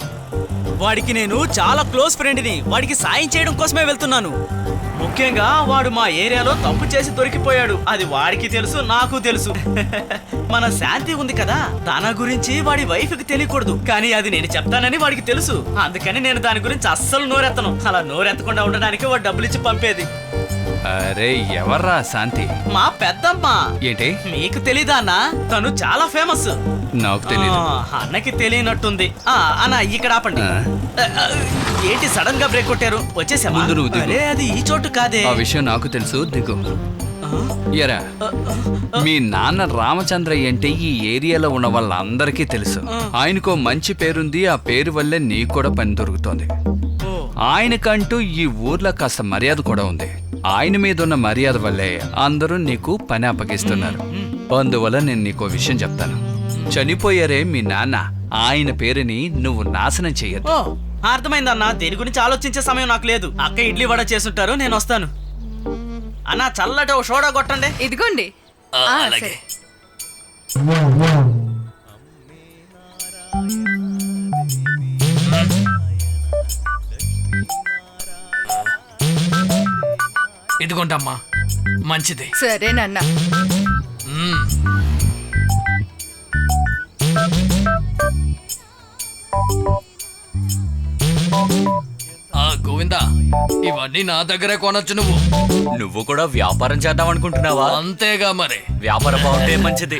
[SPEAKER 5] వాడికి నేను చాలా క్లోజ్ ఫ్రెండ్ని. వాడికి సాయం చేయడం కోసమే వెళ్తున్నాను. ముఖ్యంగా వాడు మా ఏరియాలో తప్పు చేసి దొరికిపోయాడు. అది వాడికి తెలుసు, నాకు తెలుసు. మన శాంతి ఉంది కదా, తన గురించి వాడి వైఫ్ కి తెలియకూడదు. కానీ అది నేను చెప్తానని వాడికి తెలుసు. అందుకని నేను దాని గురించి అస్సలు నోరెత్తను. అలా నోరెత్తకుండా ఉండడానికి వాడు డబ్బులు ఇచ్చి పంపేది.
[SPEAKER 3] అరే ఎవర్రా శాంతి?
[SPEAKER 5] మా పెద్దమ్మ.
[SPEAKER 3] ఏంటి?
[SPEAKER 5] మీకు తెలీదా అన్న? తను చాలా ఫేమస్.
[SPEAKER 3] నాకు తెలియదు.
[SPEAKER 5] అన్నకి తెలియనట్టుంది. అన్న ఇక్కడ ఆపండి. ఏంటి సడన్ గా బ్రేక్ కొట్టారు? వచ్చేసావా?
[SPEAKER 3] ముందు నువ్వు దిగు.
[SPEAKER 5] అరే, అది ఈ చోటు కాదే.
[SPEAKER 3] ఆ విషయం నాకు తెలుసు, దిగు. ఎరా, మీ నాన్న రామచంద్రయ్య అంటే ఈ ఏరియాలో ఉన్న వాళ్ళందరికీ తెలుసు. ఆయనకో మంచి పేరుంది, ఆ పేరు వల్లే నీకు కూడా పని దొరుకుతోంది. ఆయనకంటూ ఈ ఊర్లో కాస్త మర్యాద కూడా ఉంది. ఆయన మీద ఉన్న మర్యాద వల్లే అందరూ నీకు పని అప్పగిస్తున్నారు. అందువల్ల నేను నీకో విషయం చెప్తాను. చనిపోయారే మీ నాన్న, ఆయన పేరుని నువ్వు నాశనం చెయ్యొద్దు.
[SPEAKER 5] అర్థమైందన్నా. దేని గురించి ఆలోచించే సమయం నాకు లేదు. అక్క ఇడ్లీ వడ చేసుంటారు, నేను వస్తాను. అన్నా చల్లటి ఓ సోడా కొట్టండి.
[SPEAKER 2] ఇదిగోండి.
[SPEAKER 6] అలాగే.
[SPEAKER 2] సరే.
[SPEAKER 7] ఇదిగోండమ్మా, మంచిది.
[SPEAKER 2] సరేనన్నా.
[SPEAKER 7] గోవిందా, ఇవన్నీ నా దగ్గరే కొనొచ్చు.
[SPEAKER 8] నువ్వు కూడా వ్యాపారం చేద్దాం అనుకుంటున్నావా?
[SPEAKER 7] అంతేగా మరి.
[SPEAKER 8] వ్యాపారం బాగుంటే మంచిది.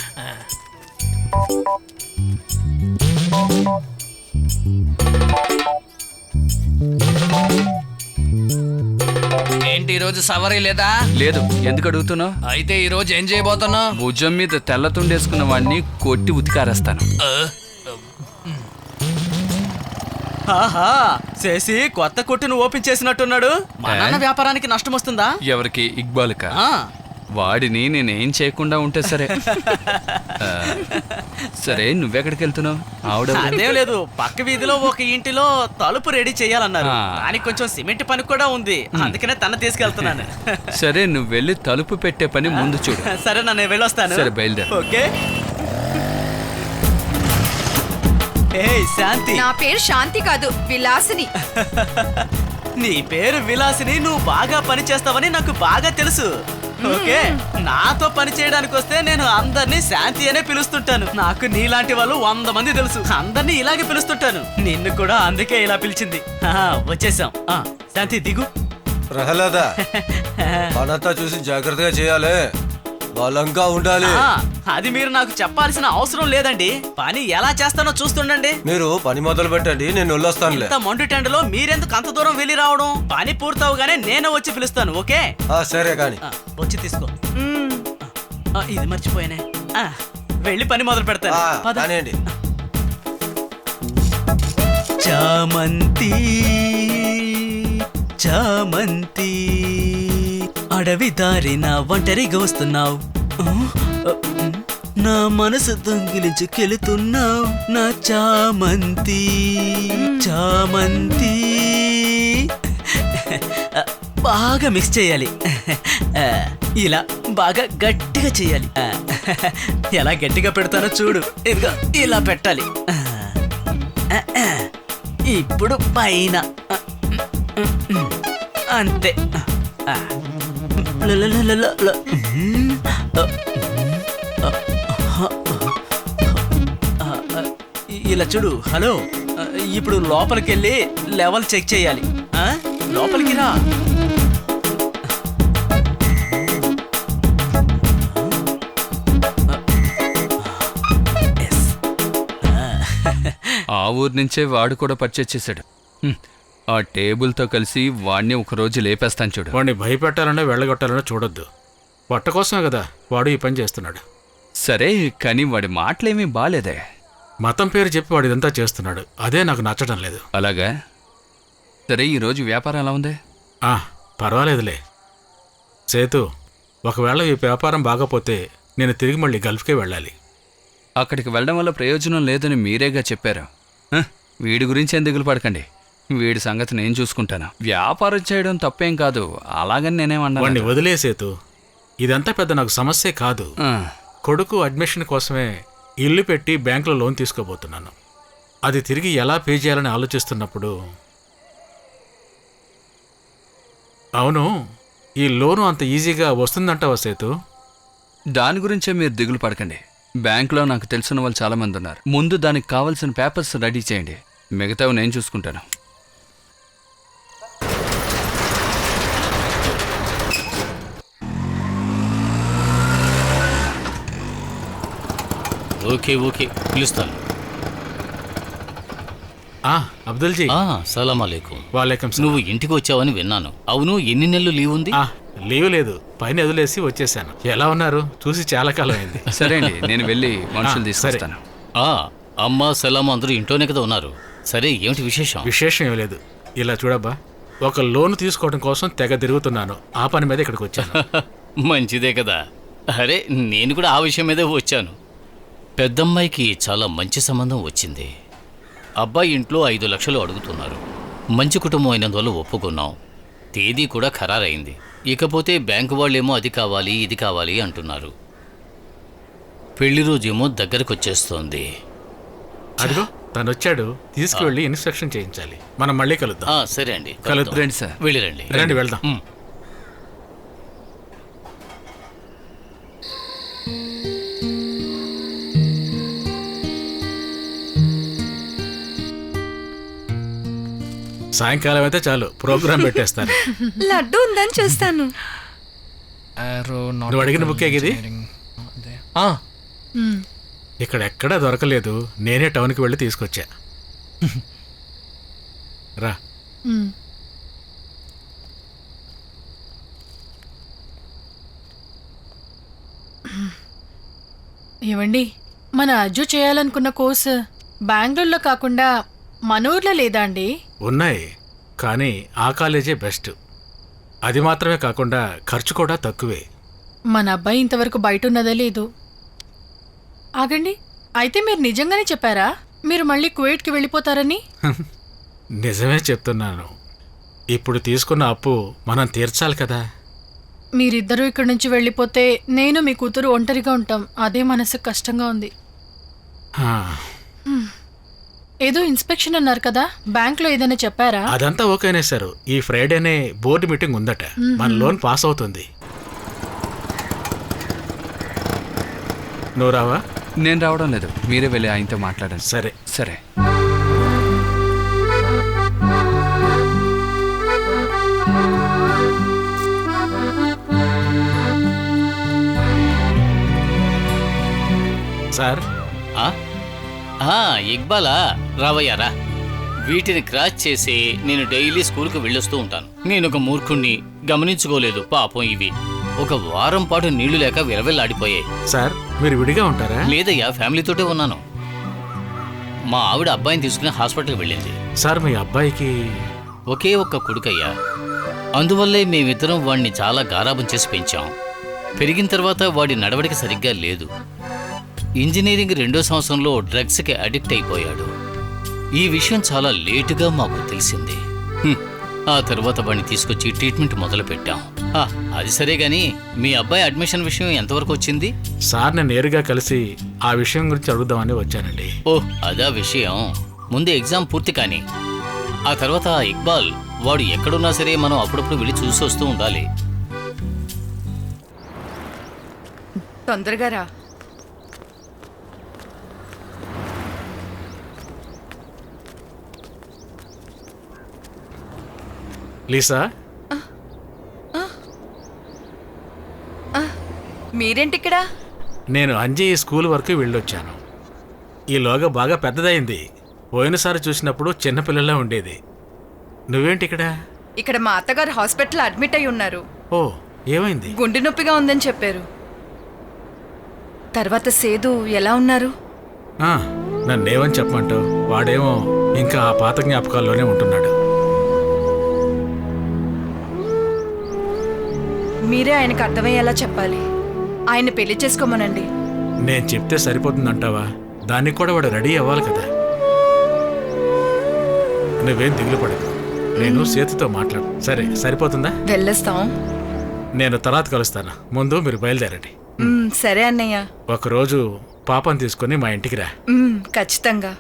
[SPEAKER 7] ఏంటి ఈరోజు సవరీ లేదా?
[SPEAKER 3] లేదు. ఎందుకు అడుగుతున్నావు?
[SPEAKER 7] అయితే ఈరోజు ఏం చేయబోతున్నా?
[SPEAKER 3] భుజం మీద తెల్లతుండేసుకున్న వాడిని కొట్టి ఉతికారేస్తాను.
[SPEAKER 5] ఆహా, చేసి కొత్త కొట్టును ఓపెన్ చేసినట్టున్నాడు. మా నాన్న వ్యాపారానికి నష్టం వస్తుందా?
[SPEAKER 3] ఎవరికి? ఇక్బాల్కా?
[SPEAKER 5] ఆ,
[SPEAKER 3] వాడిని నేనేం చేయకుండా ఉంటే సరే. సరే, నువ్వెక్కడికి వెళ్తున్నావు? ఆవిడ
[SPEAKER 5] అదేం లేదు. పక్క వీధిలో ఒక ఇంటిలో తలుపు రెడీ చేయాలన్నారు.
[SPEAKER 3] ఆ.
[SPEAKER 5] దానికి కొంచెం సిమెంట్ పని కూడా ఉంది. అందుకనే తన తీసుకెళ్తున్నాను.
[SPEAKER 3] సరే, నువ్వు వెళ్ళి తలుపు పెట్టే పని ముందు చూడు.
[SPEAKER 5] సరే, నన్ను వెళ్ళొస్తాను.
[SPEAKER 3] సరే, బయలుదేరు.
[SPEAKER 5] ఓకే. ఏయ్ శాంతి,
[SPEAKER 2] నా పేరు శాంతి కాదు, విలాసిని.
[SPEAKER 5] నీ పేరు విలాసిని. నువ్వు బాగా పని చేస్తావని నాకు బాగా తెలుసు. ఓకే, నాతో పని చేయడానికి వస్తే నేను అందరినీ శాంతి అనే పిలుస్తుంటాను. నాకు నీలాంటి వాళ్ళు 100 మంది తెలుసు. అందరినీ ఇలాగే పిలుస్తుంటాను. నిన్ను కూడా అందుకే ఇలా పిలిచింది. వచ్చేసాం. శాంతి దిగు.
[SPEAKER 9] ప్రహ్లాద, పనంతా చూసి జాగ్రత్తగా చేయాలి, బలంగా ఉండాలి.
[SPEAKER 5] అది మీరు నాకు చెప్పాల్సిన అవసరం లేదండి. పని ఎలా చేస్తానో చూస్తుండండి.
[SPEAKER 9] మీరు పని మొదలు పెట్టండి, నేను వెళ్ళొస్తానులే.
[SPEAKER 5] ఇంత మొండి టెండలో మీరెందుకు అంత దూరం వెళ్ళి రావడం? పని పూర్తవగానే నేను వచ్చి పిలుస్తాను. ఓకే,
[SPEAKER 9] సరే కాని.
[SPEAKER 5] వచ్చి తీసుకో. ఇది మర్చిపోయానే. వెళ్ళి పని మొదలు పెడతాను. పద.
[SPEAKER 9] కానివ్వండి.
[SPEAKER 5] చామంతి చామంతి, అడవి దారిన ఒంటరిగా వస్తున్నావు. నా మనసు దొంగిలించుకెళుతున్నావు. నా చామంతి చామంతి. బాగా మిక్స్ చేయాలి. ఇలా బాగా గట్టిగా చేయాలి. ఎలా గట్టిగా పెడతానో చూడు. ఇదిగో ఇలా పెట్టాలి. ఇప్పుడు పైన అంతే. ఇలా చూడు. హలో, ఇప్పుడు లోపలికి వెళ్ళి లెవెల్ చెక్ చేయాలి. లోపలికి రా.
[SPEAKER 3] ఆ ఊరు నుంచే వాడు కూడా పర్చేజ్ చేశాడు. ఆ టేబుల్తో కలిసి వాడిని ఒకరోజు లేపేస్తాను చూడు.
[SPEAKER 4] వాడిని భయపెట్టాలనో వెళ్ళగొట్టాలనో చూడొద్దు. పొట్ట కోసమే కదా వాడు ఈ పని చేస్తున్నాడు.
[SPEAKER 3] సరే, కానీ వాడి మాటలేమీ బాలేదే.
[SPEAKER 4] మతం పేరు చెప్పి వాడు ఇదంతా చేస్తున్నాడు. అదే నాకు నచ్చడం లేదు.
[SPEAKER 3] అలాగా? సరే, ఈరోజు వ్యాపారం ఎలా ఉంది?
[SPEAKER 4] పర్వాలేదులే. సేతు, ఒకవేళ ఈ వ్యాపారం బాగపోతే నేను తిరిగి మళ్ళీ గల్ఫ్కే వెళ్ళాలి.
[SPEAKER 3] అక్కడికి వెళ్ళడం వల్ల ప్రయోజనం లేదని మీరేగా చెప్పారు. వీడి గురించి ఏం దిగులు పడకండి. వీడి సంగతి నేను చూసుకుంటాను. వ్యాపారం చేయడం తప్పేం కాదు, అలాగని నేనేమన్నా.
[SPEAKER 4] వాడిని వదిలేసేతు. ఇదంతా పెద్ద నాకు సమస్యే కాదు. కొడుకు అడ్మిషన్ కోసమే ఇల్లు పెట్టి బ్యాంకులో లోన్ తీసుకోబోతున్నాను. అది తిరిగి ఎలా పే చేయాలని ఆలోచిస్తున్నప్పుడు, అవును, ఈ లోను అంత ఈజీగా వస్తుందంటావా సేతు?
[SPEAKER 3] దాని గురించే మీరు దిగులు పడకండి. బ్యాంకులో నాకు తెలిసిన వాళ్ళు చాలామంది ఉన్నారు. ముందు దానికి కావాల్సిన పేపర్స్ రెడీ చేయండి, మిగతావి నేను చూసుకుంటాను.
[SPEAKER 6] ఓకే ఓకే పిలుస్తాను.
[SPEAKER 4] అబ్దుల్జీ.
[SPEAKER 6] సలాం అలైకుం.
[SPEAKER 4] వాలేకం సలాం.
[SPEAKER 6] నువ్వు ఇంటికి వచ్చావని విన్నాను. అవును, ఎన్ని నెలలు లీవ్ ఉంది?
[SPEAKER 4] లీవ్ లేదు, పైన వదిలేసి వచ్చేసాను. ఎలా ఉన్నారు? చూసి చాలా కాలం అయింది.
[SPEAKER 3] సరే అండి, నేను వెళ్ళి మనుషులు తీసుకొస్తాను.
[SPEAKER 6] అమ్మ సలాం అందరూ ఇంట్లోనే కదా ఉన్నారు. సరే, ఏమిటి విశేషం?
[SPEAKER 4] విశేషం ఏం లేదు. ఇలా చూడబ్బా, ఒక లోన్ తీసుకోవడం కోసం తెగ తిరుగుతున్నాను. ఆ పని మీద ఇక్కడికి వచ్చాను.
[SPEAKER 6] మంచిదే కదా. అరే, నేను కూడా ఆ విషయం మీదే వచ్చాను. పెద్దమ్మాయికి చాలా మంచి సంబంధం వచ్చింది. అబ్బాయి ఇంట్లో 5 లక్షలు అడుగుతున్నారు. మంచి కుటుంబం అయినందువల్ల ఒప్పుకున్నాం. తేదీ కూడా ఖరారైంది. ఇకపోతే బ్యాంకు వాళ్ళేమో అది కావాలి ఇది కావాలి అంటున్నారు. పెళ్లి రోజేమో దగ్గరకు వచ్చేస్తోంది.
[SPEAKER 4] అదిగో తను వచ్చాడు. తీసుకువెళ్ళి ఇన్స్ట్రక్షన్ చేయించాలి. మనం మళ్ళీ కలుద్దాం.
[SPEAKER 6] సరే అండి,
[SPEAKER 3] రండి సార్.
[SPEAKER 6] వెళ్ళిరండి.
[SPEAKER 4] రండి వెళ్దాం. సాయంకాలం అయితే చాలు, ప్రోగ్రాం పెట్టేస్తాను.
[SPEAKER 2] లడ్డు ఉందని చూస్తాను.
[SPEAKER 4] నువ్వు అడిగిన బుక్కే ఇది.
[SPEAKER 1] మ్మ్.
[SPEAKER 4] ఇక్కడ ఎక్కడా దొరకలేదు. నేనే టౌన్కి వెళ్ళి తీసుకొచ్చా. రా.
[SPEAKER 1] మ్మ్. ఏవండి, మన అజ్జు చేయాలనుకున్న కోర్సు బెంగళూరులో కాకుండా మన ఊర్లో లేదా అండి?
[SPEAKER 4] ఉన్నాయి, కానీ ఆ కాలేజే బెస్ట్. అది మాత్రమే కాకుండా ఖర్చు కూడా తక్కువే.
[SPEAKER 1] మన అబ్బాయి ఇంతవరకు బయట ఉన్నదే లేదు. ఆగండి, అయితే మీరు నిజంగానే చెప్పారా మీరు మళ్ళీ కువైట్కి వెళ్ళిపోతారని?
[SPEAKER 4] నిజమే చెప్తున్నాను. ఇప్పుడు తీసుకున్న అప్పు మనం తీర్చాలి కదా.
[SPEAKER 1] మీరిద్దరూ ఇక్కడి నుంచి వెళ్ళిపోతే నేను మీ కూతురు ఒంటరిగా ఉంటాం. అదే మనసుకు కష్టంగా ఉంది.
[SPEAKER 4] హా,
[SPEAKER 1] ఏదో ఇన్స్పెక్షన్ అన్నారు కదా, బ్యాంక్లో ఏదైనా చెప్పారా?
[SPEAKER 4] అదంతా ఓకేనే సార్. ఈ ఫ్రైడేనే బోర్డు మీటింగ్ ఉందట. మన లోన్ పాస్ అవుతుంది. నువ్వు రావా?
[SPEAKER 3] నేను రావడం లేదు, మీరే వెళ్ళి ఆయనతో మాట్లాడండి.
[SPEAKER 4] సరే
[SPEAKER 3] సరే.
[SPEAKER 4] సార్.
[SPEAKER 6] ఇక్బాలా, రావయ్యారా. వీటిని క్రాచ్ చేసి నేను డైలీ స్కూల్కి వెళ్ళొస్తూ ఉంటాను. నేను ఒక మూర్ఖుణ్ణి, గమనించుకోలేదు పాపం. ఇవి ఒక వారం పాటు నీళ్లు లేక విలవిల్లాడిపోయాయి.
[SPEAKER 4] సార్, మీరు విడిగా ఉంటారా?
[SPEAKER 6] లేదయ్యా, ఫ్యామిలీతోటే ఉన్నాను. మా ఆవిడ అబ్బాయిని తీసుకుని హాస్పిటల్కి వెళ్ళింది.
[SPEAKER 4] సార్, మీ అబ్బాయికి
[SPEAKER 6] ఒకే ఒక్క కొడుకయ్యా. అందువల్లే మేమిద్దరం వాడిని చాలా గారాబం చేసి పెంచాం. పెరిగిన తర్వాత వాడి నడవడిక సరిగ్గా లేదు. ఇంజనీరింగ్ 2వ సంవత్సరంలో డ్రగ్స్కి అడిక్ట్ అయిపోయాడు. ఈ విషయం చాలా లేటుగా మాకు తెలిసింది. ఆ తర్వాత వాడిని తీసుకొచ్చి ట్రీట్మెంట్ మొదలు పెట్టాం. అది సరే గాని, మీ అబ్బాయి అడ్మిషన్ విషయం ఎంతవరకు వచ్చింది?
[SPEAKER 4] సార్ని నేరుగా కలిసి ఆ విషయం గురించి అడుగుదామని వచ్చానండి.
[SPEAKER 6] అదా విషయం. ముందు ఎగ్జామ్ పూర్తి కాని, ఆ తర్వాత ఇక్బాల్ వాడు ఎక్కడున్నా సరే మనం అప్పుడప్పుడు వెళ్ళి చూసి వస్తూ ఉండాలి.
[SPEAKER 2] తొందరగా రా.
[SPEAKER 4] లీసా,
[SPEAKER 2] మీరేంటిక్కడ?
[SPEAKER 4] నేను అంజీ స్కూల్ వరకు వెళ్ళొచ్చాను. ఈలోగా బాగా పెద్దదైంది. పోయినసారి చూసినప్పుడు చిన్నపిల్లలా ఉండేది. నువ్వేంటి ఇక్కడ?
[SPEAKER 2] ఇక్కడ మా అత్తగారు హాస్పిటల్ అడ్మిట్ అయి ఉన్నారు.
[SPEAKER 4] ఓ, ఏమైంది?
[SPEAKER 2] గుండె నొప్పిగా ఉందని చెప్పారు. తర్వాత సేదు ఎలా ఉన్నారు?
[SPEAKER 4] నన్నేమని చెప్పమంటావు? వాడేమో ఇంకా ఆ పాత జ్ఞాపకాల్లోనే ఉంటున్నాడు.
[SPEAKER 2] మీరే ఆయనకు అర్థమయ్యేలా చెప్పాలి. ఆయన పెళ్లి చేసుకోమనండి.
[SPEAKER 4] నేను చెప్తే సరిపోతుందంటావా? దానికి కూడా వాడు రెడీ అవ్వాలి కదా. నువ్వేం దిగులు పడకు, నేను సేతుతో మాట్లాడు. సరే, సరిపోతుందా?
[SPEAKER 2] వెళ్ళొస్తాం.
[SPEAKER 4] నేను తర్వాత కలుస్తాను. ముందు మీరు బయలుదేరండి.
[SPEAKER 2] సరే అన్నయ్య.
[SPEAKER 4] ఒకరోజు పాపని తీసుకుని మా ఇంటికి రా.
[SPEAKER 2] ఖచ్చితంగా.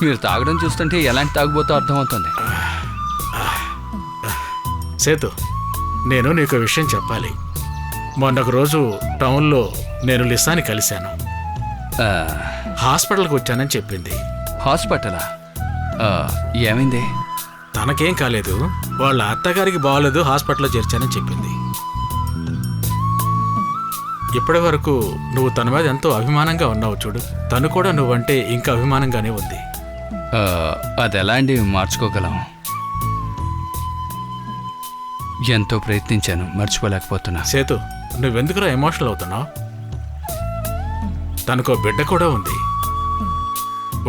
[SPEAKER 3] మీరు తాగడం చూస్తుంటే ఎలాంటి తాగుబోతో అర్థమవుతుంది.
[SPEAKER 4] సేతు, నేను నీకు విషయం చెప్పాలి. మొన్నొక రోజు టౌన్లో నేను లిసాని కలిశాను. హాస్పిటల్కి వచ్చానని చెప్పింది.
[SPEAKER 3] హాస్పిటలా? ఏమైంది?
[SPEAKER 4] తనకేం కాలేదు. వాళ్ళ అత్తగారికి బాగోలేదు, హాస్పిటల్లో చేర్చానని చెప్పింది. ఇప్పటి వరకు నువ్వు తన మీద ఎంతో అభిమానంగా ఉన్నావు చూడు, తను కూడా నువ్వంటే ఇంకా అభిమానంగానే ఉంది.
[SPEAKER 3] అది ఎలాంటివి మార్చుకోగలం? ఎంతో ప్రయత్నించాను, మర్చిపోలేకపోతున్నా.
[SPEAKER 4] సేతు, నువ్వెందుకురా ఎమోషనల్ అవుతున్నావు? తనకో బిడ్డ కూడా ఉంది.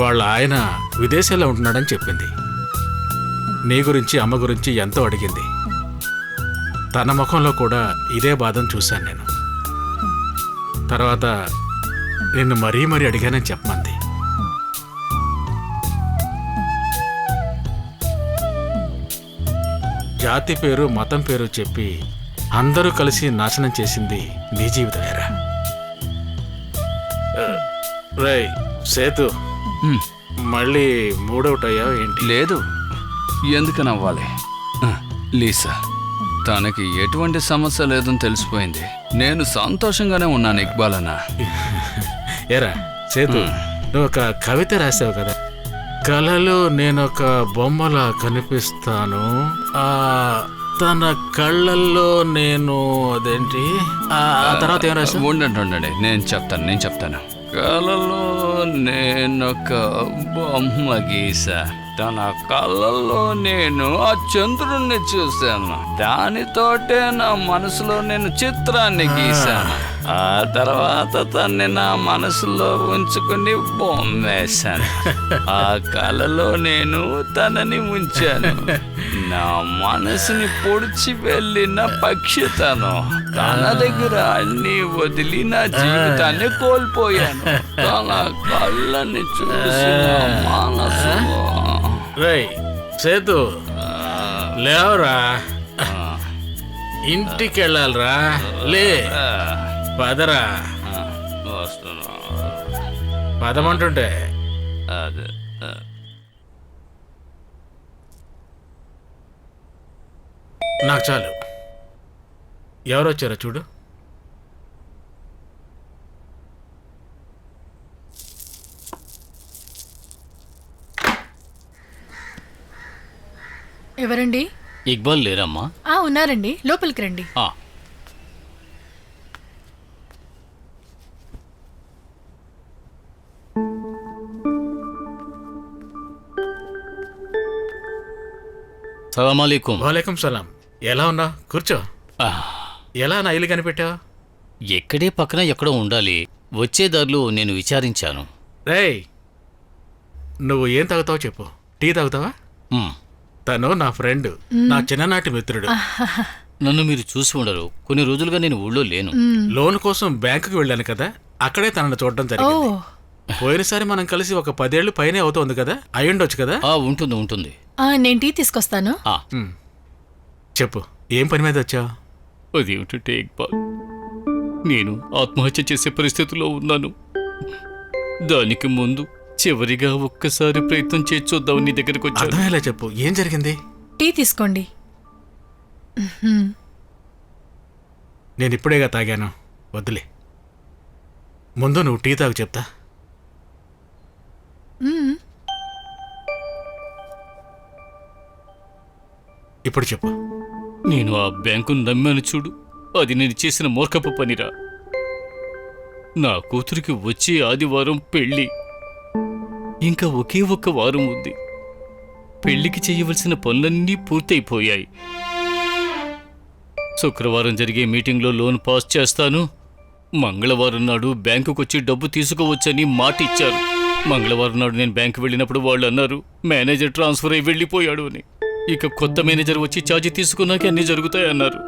[SPEAKER 4] వాళ్ళ ఆయన విదేశాల్లో ఉంటున్నాడని చెప్పింది. నీ గురించి అమ్మ గురించి ఎంతో అడిగింది. తన ముఖంలో కూడా ఇదే బాధను చూశాను నేను. తర్వాత నిన్ను మరీ మరీ అడిగానని చెప్పమంది. జాతి పేరు మతం పేరు చెప్పి అందరూ కలిసి నాశనం చేసింది నీ జీవితమేరా. రేయ్ సేతు, మళ్ళీ మూడవుట్ అయ్యావు ఏంటి?
[SPEAKER 3] లేదు, ఎందుకని అవ్వాలి? లీసా, తనకి ఎటువంటి సమస్య లేదని తెలిసిపోయింది. నేను సంతోషంగానే ఉన్నాను ఇక్బాల్ అన్న.
[SPEAKER 4] ఏరా సేతు, నువ్వు ఒక కవిత రాసావు కదా, కళలో నేనొక బొమ్మలా కనిపిస్తాను, తన కళ్ళల్లో నేను అదేంటి ఆ తర్వాత ఏం రాసావు?
[SPEAKER 3] ఉండండి, నేను చెప్తాను. కళలో నేనొక బొమ్మ గీసా, తన కళ్ళల్లో నేను ఆ చంద్రుణ్ణి చూశాను, దానితోటే నా మనసులో నేను చిత్రాన్ని గీశాను, ఆ తర్వాత తన్ని నా మనసులో ఉంచుకుని బొమ్మేశాను, ఆ కళలో నేను తనని ఉంచాను, నా మనసుని పొడిచి వెళ్ళిన పక్షి తన దగ్గర అన్ని వదిలి నా జీవితాన్ని కోల్పోయాను, తన కళ్ళని చూసి నా మనసులో.
[SPEAKER 4] రేయ్ సేతు, లేవరా, ఇంటికి వెళ్ళాలరా, లే పదరా,
[SPEAKER 3] వస్తున్నా.
[SPEAKER 4] పదమంటుంటే
[SPEAKER 3] అదే
[SPEAKER 4] నాకు చాలు. ఎవరొచ్చారో చూడు.
[SPEAKER 1] ఎవరండి?
[SPEAKER 6] ఇక్బాల్ లేరమ్మా?
[SPEAKER 1] ఉన్నారండి, లోపలికి రండి.
[SPEAKER 6] ఆ, సలామలేకుం.
[SPEAKER 4] వాలేకం సలాం. ఎలా ఉన్నా? కూర్చో. ఎలా నా ఇల్లు కనిపెట్టావు?
[SPEAKER 6] ఎక్కడే పక్కన ఎక్కడో ఉండాలి, వచ్చే దారిలో నేను విచారించాను.
[SPEAKER 4] రేయ్, నువ్వు ఏం తాగుతావో చెప్పు. టీ తాగుతావా? తను నా ఫ్రెండ్, నా చిన్ననాటి మిత్రుడు.
[SPEAKER 6] నన్ను మీరు చూసి ఉండరు, కొన్ని రోజులుగా నేను ఊళ్ళో లేను.
[SPEAKER 4] లోన్ కోసం బ్యాంకుకి వెళ్ళాను కదా, అక్కడే తనను చూడడం జరిగింది. పోయినసారి మనం కలిసి ఒక 10 ఏళ్ళు పైనే అవుతోంది కదా, అయ్యుండొచ్చు కదా?
[SPEAKER 6] ఉంటుంది.
[SPEAKER 1] నేను టీ తీసుకొస్తాను.
[SPEAKER 4] చెప్పు, ఏం పని మీద వచ్చావు?
[SPEAKER 6] అదేమిటంటే ఇక్బాల్, నేను ఆత్మహత్య చేసే పరిస్థితిలో ఉన్నాను. దానికి ముందు చివరిగా ఒక్కసారి ప్రయత్నం చేసి చూద్దాం నీ దగ్గరకు వచ్చాను.
[SPEAKER 4] అర్థమయ్యేలా చెప్పు, ఏం జరిగింది?
[SPEAKER 1] టీ తీసుకోండి.
[SPEAKER 4] నేను ఇప్పుడేగా తాగాను, వద్దులే. ముందు నువ్వు టీ తాగు చెప్తా. ఇప్పుడు చెప్పు.
[SPEAKER 6] నేను ఆ బ్యాంకును నమ్మాను చూడు, అది నేను చేసిన మూర్ఖపు పనిరా. నా కూతురికి వచ్చే ఆదివారం పెళ్ళి, ఇంకా ఒకే ఒక్క వారం ఉంది. పెళ్లికి చేయవలసిన పనులన్నీ పూర్తయిపోయాయి. శుక్రవారం జరిగే మీటింగ్లో లోన్ పాస్ చేస్తాను, మంగళవారం నాడు బ్యాంకుకొచ్చి డబ్బు తీసుకోవచ్చని మాట ఇచ్చారు. మంగళవారం నాడు నేను బ్యాంకు వెళ్ళినప్పుడు వాళ్ళు అన్నారు మేనేజర్ ట్రాన్స్ఫర్ అయి వెళ్ళిపోయాడు అని. ఇక కొత్త మేనేజర్ వచ్చి ఛార్జీ తీసుకున్నాక అన్నీ జరుగుతాయన్నారు.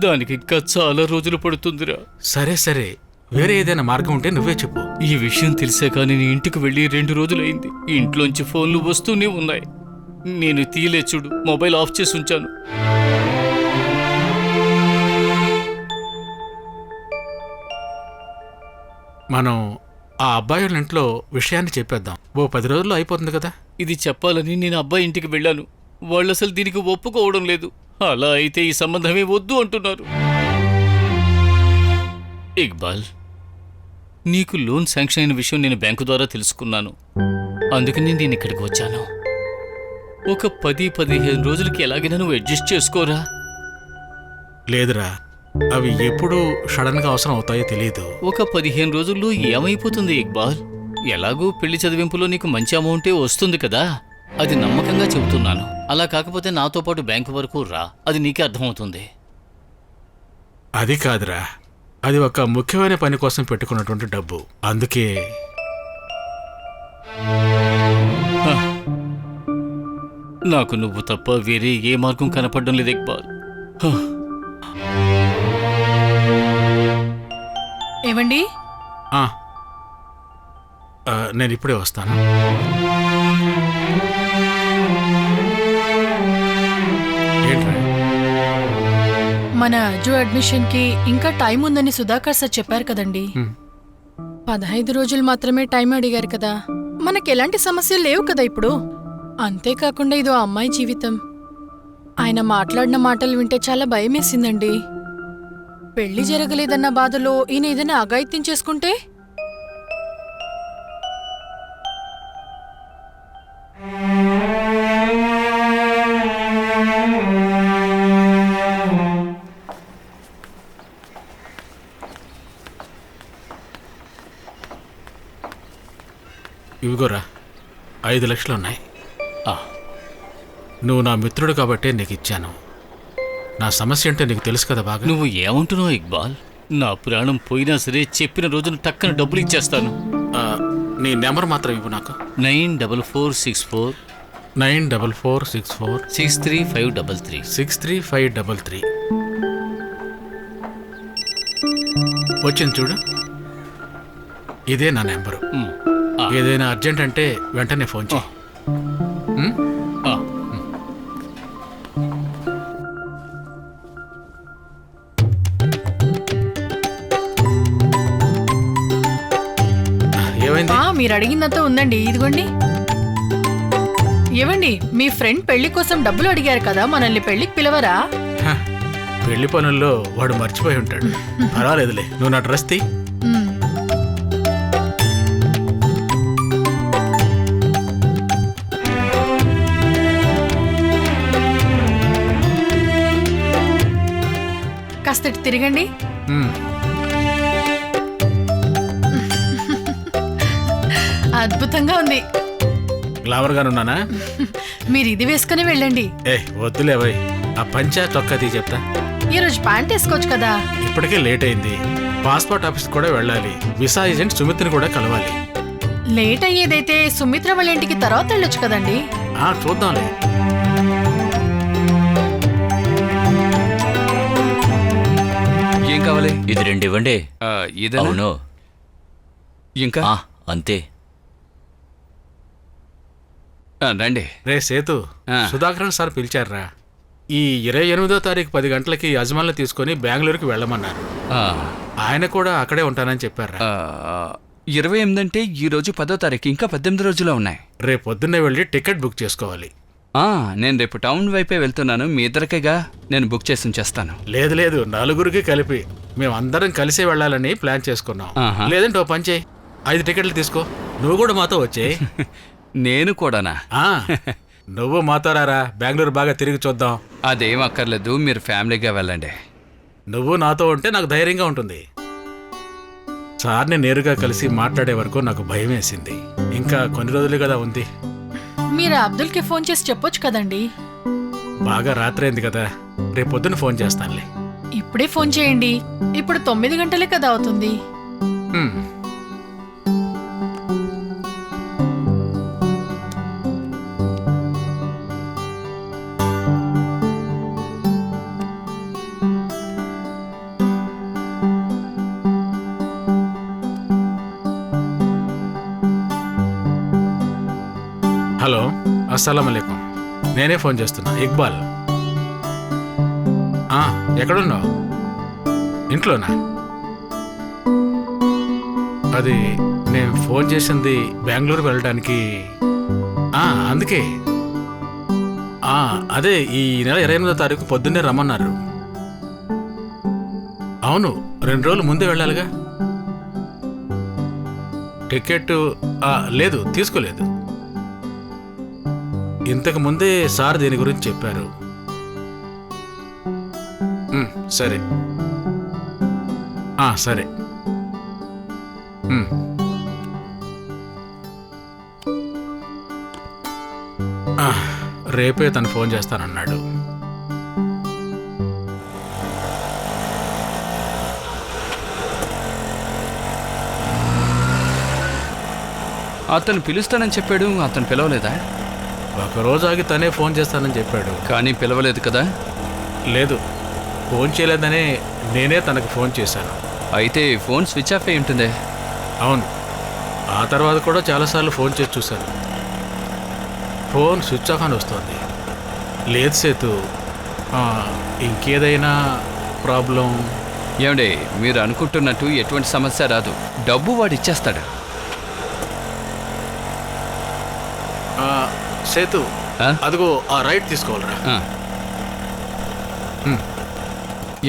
[SPEAKER 6] దానికి ఇంకా చాలా రోజులు పడుతుందిరా.
[SPEAKER 4] సరే, వేరే ఏదైనా మార్గం ఉంటే నువ్వే చెప్పు.
[SPEAKER 6] ఈ విషయం తెలిసాక నేను ఇంటికి వెళ్ళి 2 రోజులైంది. ఇంట్లోంచి ఫోన్లు వస్తూనే ఉన్నాయి. నేను తీయలే చూడు, మొబైల్ ఆఫ్ చేసి ఉంచాను.
[SPEAKER 4] మనం ఆ అబ్బాయి వాళ్ళ ఇంట్లో విషయాన్ని చెప్పేద్దాం. 10 రోజుల్లో అయిపోతుంది కదా.
[SPEAKER 6] ఇది చెప్పాలని నేను అబ్బాయి ఇంటికి వెళ్ళాను. వాళ్ళు అసలు దీనికి ఒప్పుకోవడం లేదు. అలా అయితే ఈ సంబంధమే వద్దు అంటున్నారు. ఇక్బాల్, నీకు లోన్ శాంక్షన్ అయిన విషయం నేను బ్యాంకు ద్వారా తెలుసుకున్నాను. అందుకని నేను ఇక్కడికి వచ్చాను. ఒక 10-15 రోజులకి ఎలాగైనా నువ్వు అడ్జస్ట్ చేసుకోరా.
[SPEAKER 4] లేదురా, అవి ఎప్పుడు సడన్ గా అవసరం అవుతాయో తెలియదు.
[SPEAKER 6] ఒక 15 రోజుల్లో ఏమైపోతుంది ఇక్బాల్? ఎలాగూ పెళ్లి చదివింపులో నీకు మంచి అమౌంటే వస్తుంది కదా, అది నమ్మకంగా చెబుతున్నాను. అలా కాకపోతే నాతో పాటు బ్యాంకు వరకు రా, అది నీకే అర్థమవుతుంది.
[SPEAKER 4] అది కాదురా, అది ఒక ముఖ్యమైన పని కోసం పెట్టుకున్నటువంటి డబ్బు, అందుకే.
[SPEAKER 6] నాకు నువ్వు తప్ప వేరే ఏ మార్గం కనపడడం లేదు ఇక్బాల్.
[SPEAKER 1] ఏవండి?
[SPEAKER 4] ఆ, నేను ఇప్పుడే వస్తాను. ఏంట్రా?
[SPEAKER 1] మన అజు అడ్మిషన్ కి ఇంకా టైం ఉందని సుధాకర్ సార్ చెప్పారు కదండి. 15 రోజులు మాత్రమే టైం అడిగారు కదా, మనకి ఎలాంటి సమస్యలు లేవు కదా ఇప్పుడు. అంతేకాకుండా ఇదో అమ్మాయి జీవితం. ఆయన మాట్లాడిన మాటలు వింటే చాలా భయమేసిందండి. పెళ్లి జరగలేదన్న బాధలో ఈయన ఏదైనా అఘాయిత్యం చేసుకుంటే?
[SPEAKER 4] ఇవిగోరా 5 లక్షలు ఉన్నాయి. నువ్వు నా మిత్రుడు కాబట్టే నీకు ఇచ్చాను. నా సమస్య అంటే నీకు తెలుసు కదా బాగా.
[SPEAKER 6] నువ్వు ఏమంటున్నావు ఇక్బాల్? నా ప్రాణం పోయినా సరే చెప్పిన రోజున టక్కన డబ్బులు ఇచ్చేస్తాను.
[SPEAKER 4] నీ నెంబర్ మాత్రం ఇవ్వు నాకు.
[SPEAKER 6] 94464
[SPEAKER 4] 94464
[SPEAKER 6] 63533
[SPEAKER 4] 63533. వచ్చింది చూడు, ఇదే నా నెంబరు. ఏదైనా అర్జెంట్ అంటే వెంటనే ఫోన్ చేయి. ఏమైంది?
[SPEAKER 1] మీరు అడిగిందంతా ఉందండి, ఇదిగోండి. ఏవండి, మీ ఫ్రెండ్ పెళ్లి కోసం డబ్బులు అడిగారు కదా, మనల్ని పెళ్లికి పిలవరా?
[SPEAKER 4] పెళ్లి పనుల్లో వాడు మర్చిపోయి ఉంటాడు. పర్వాలేదులే, నువ్వు నా డ్రెస్ తీ.
[SPEAKER 1] కాస్త తిరగండి. అద్భుతంగా ఉంది.
[SPEAKER 4] గ్లామర్ గానున్నానా?
[SPEAKER 1] మీరు ఇది వేసుకుని వెళ్ళండి.
[SPEAKER 4] వద్దులేవై, ఆ పంచా చొక్కా తీ చెప్తా.
[SPEAKER 1] ఈరోజు ప్యాంట్ వేసుకోవచ్చు కదా.
[SPEAKER 4] ఇప్పటికే లేట్ అయింది, పాస్పోర్ట్ ఆఫీస్ కూడా వెళ్ళాలి, వీసా ఏజెంట్ సుమిత్రని కూడా కలవాలి.
[SPEAKER 1] లేట్ అయ్యేదైతే సుమిత్ర వాళ్ళ ఇంటికి తర్వాత వెళ్ళొచ్చు కదండి.
[SPEAKER 4] చూద్దాంలే.
[SPEAKER 3] ఏం కావాలి?
[SPEAKER 8] ఇది 2 ఇవ్వండి.
[SPEAKER 3] ఇదే.
[SPEAKER 8] అవును,
[SPEAKER 3] ఇంకా
[SPEAKER 8] అంతే.
[SPEAKER 3] రండి.
[SPEAKER 4] రే సేతు, సుధాకరన్ సార్ పిలిచారా? ఈ 28వ తారీఖు 10 గంటలకి యజమానులు తీసుకుని బెంగళూరుకి వెళ్ళమన్నారు. ఆయన కూడా అక్కడే ఉంటానని చెప్పారా?
[SPEAKER 3] 28 అంటే ఈ రోజు 10వ తారీఖు, ఇంకా 18 రోజులు ఉన్నాయి.
[SPEAKER 4] రేపు పొద్దున్నే వెళ్ళి టికెట్ బుక్ చేసుకోవాలి.
[SPEAKER 3] నేను రేపు టౌన్ వైపే వెళ్తున్నాను, మీ ఇద్దరికేగా నేను బుక్ చేసి ఉంచేస్తాను.
[SPEAKER 4] లేదు, నలుగురికి కలిపి మేమందరం కలిసే వెళ్ళాలని ప్లాన్ చేసుకున్నాం. లేదంటే ఓ పని చేయి, 5 టికెట్లు తీసుకో, నువ్వు కూడా మాతో వచ్చే.
[SPEAKER 3] నేను కూడానా?
[SPEAKER 4] నువ్వు మాతో రారా, బెంగళూరు బాగా తిరిగి చూద్దాం.
[SPEAKER 3] అదేం అక్కర్లేదు, మీరు ఫ్యామిలీగా వెళ్ళండి.
[SPEAKER 4] నువ్వు నాతో ఉంటే నాకు ధైర్యంగా ఉంటుంది. సార్ని నేరుగా కలిసి మాట్లాడే వరకు నాకు భయం వేసింది. ఇంకా కొన్ని రోజులు కదా ఉంది.
[SPEAKER 1] మీరు అబ్దుల్కి ఫోన్ చేసి చెప్పొచ్చు కదండి.
[SPEAKER 4] బాగా రాత్రి అయింది కదా, రేపు పొద్దున ఫోన్ చేస్తానులే.
[SPEAKER 1] ఇప్పుడే ఫోన్ చేయండి, ఇప్పుడు 9 గంటలే కదా అవుతుంది.
[SPEAKER 4] హలో, అస్సలం అలైకుం. నేనే ఫోన్ చేస్తున్నా, ఇక్బాల్. ఎక్కడున్నావు? ఇంట్లోనా? అది నేను ఫోన్ చేసింది బెంగళూరు వెళ్ళడానికి. అందుకే అదే ఈ నెల 28వ తారీఖు పొద్దున్నే రమ్మన్నారు. అవును, 2 రోజులు ముందే వెళ్ళాలిగా. టికెట్ లేదు, తీసుకోలేదు. ఇంతకు ముందే సార్ దీని గురించి చెప్పారు. సరే, సరే. రేపే తను ఫోన్ చేస్తానన్నాడు.
[SPEAKER 3] అతను పిలుస్తానని చెప్పాడు, అతను పిలవలేదా?
[SPEAKER 4] ఒకరోజు ఆగి తనే ఫోన్ చేస్తానని చెప్పాడు.
[SPEAKER 3] కానీ పిలవలేదు కదా?
[SPEAKER 4] లేదు, ఫోన్ చేయలేదనే నేనే తనకు ఫోన్ చేశాను.
[SPEAKER 3] అయితే ఫోన్ స్విచ్ ఆఫ్ అయి ఉంటుంది.
[SPEAKER 4] అవును, ఆ తర్వాత కూడా చాలాసార్లు ఫోన్ చేసి చూశాను. ఫోన్ స్విచ్ ఆఫ్ అని వస్తుంది. లేదు సేతు, ఇంకేదైనా ప్రాబ్లం?
[SPEAKER 3] ఏమండి, మీరు అనుకుంటున్నట్టు ఎటువంటి సమస్య రాదు. డబ్బు వాడు ఇచ్చేస్తాడు.
[SPEAKER 4] సేతు,
[SPEAKER 3] ఆ?
[SPEAKER 4] అదిగో ఆ రైట్ తీసుకోవాలరా.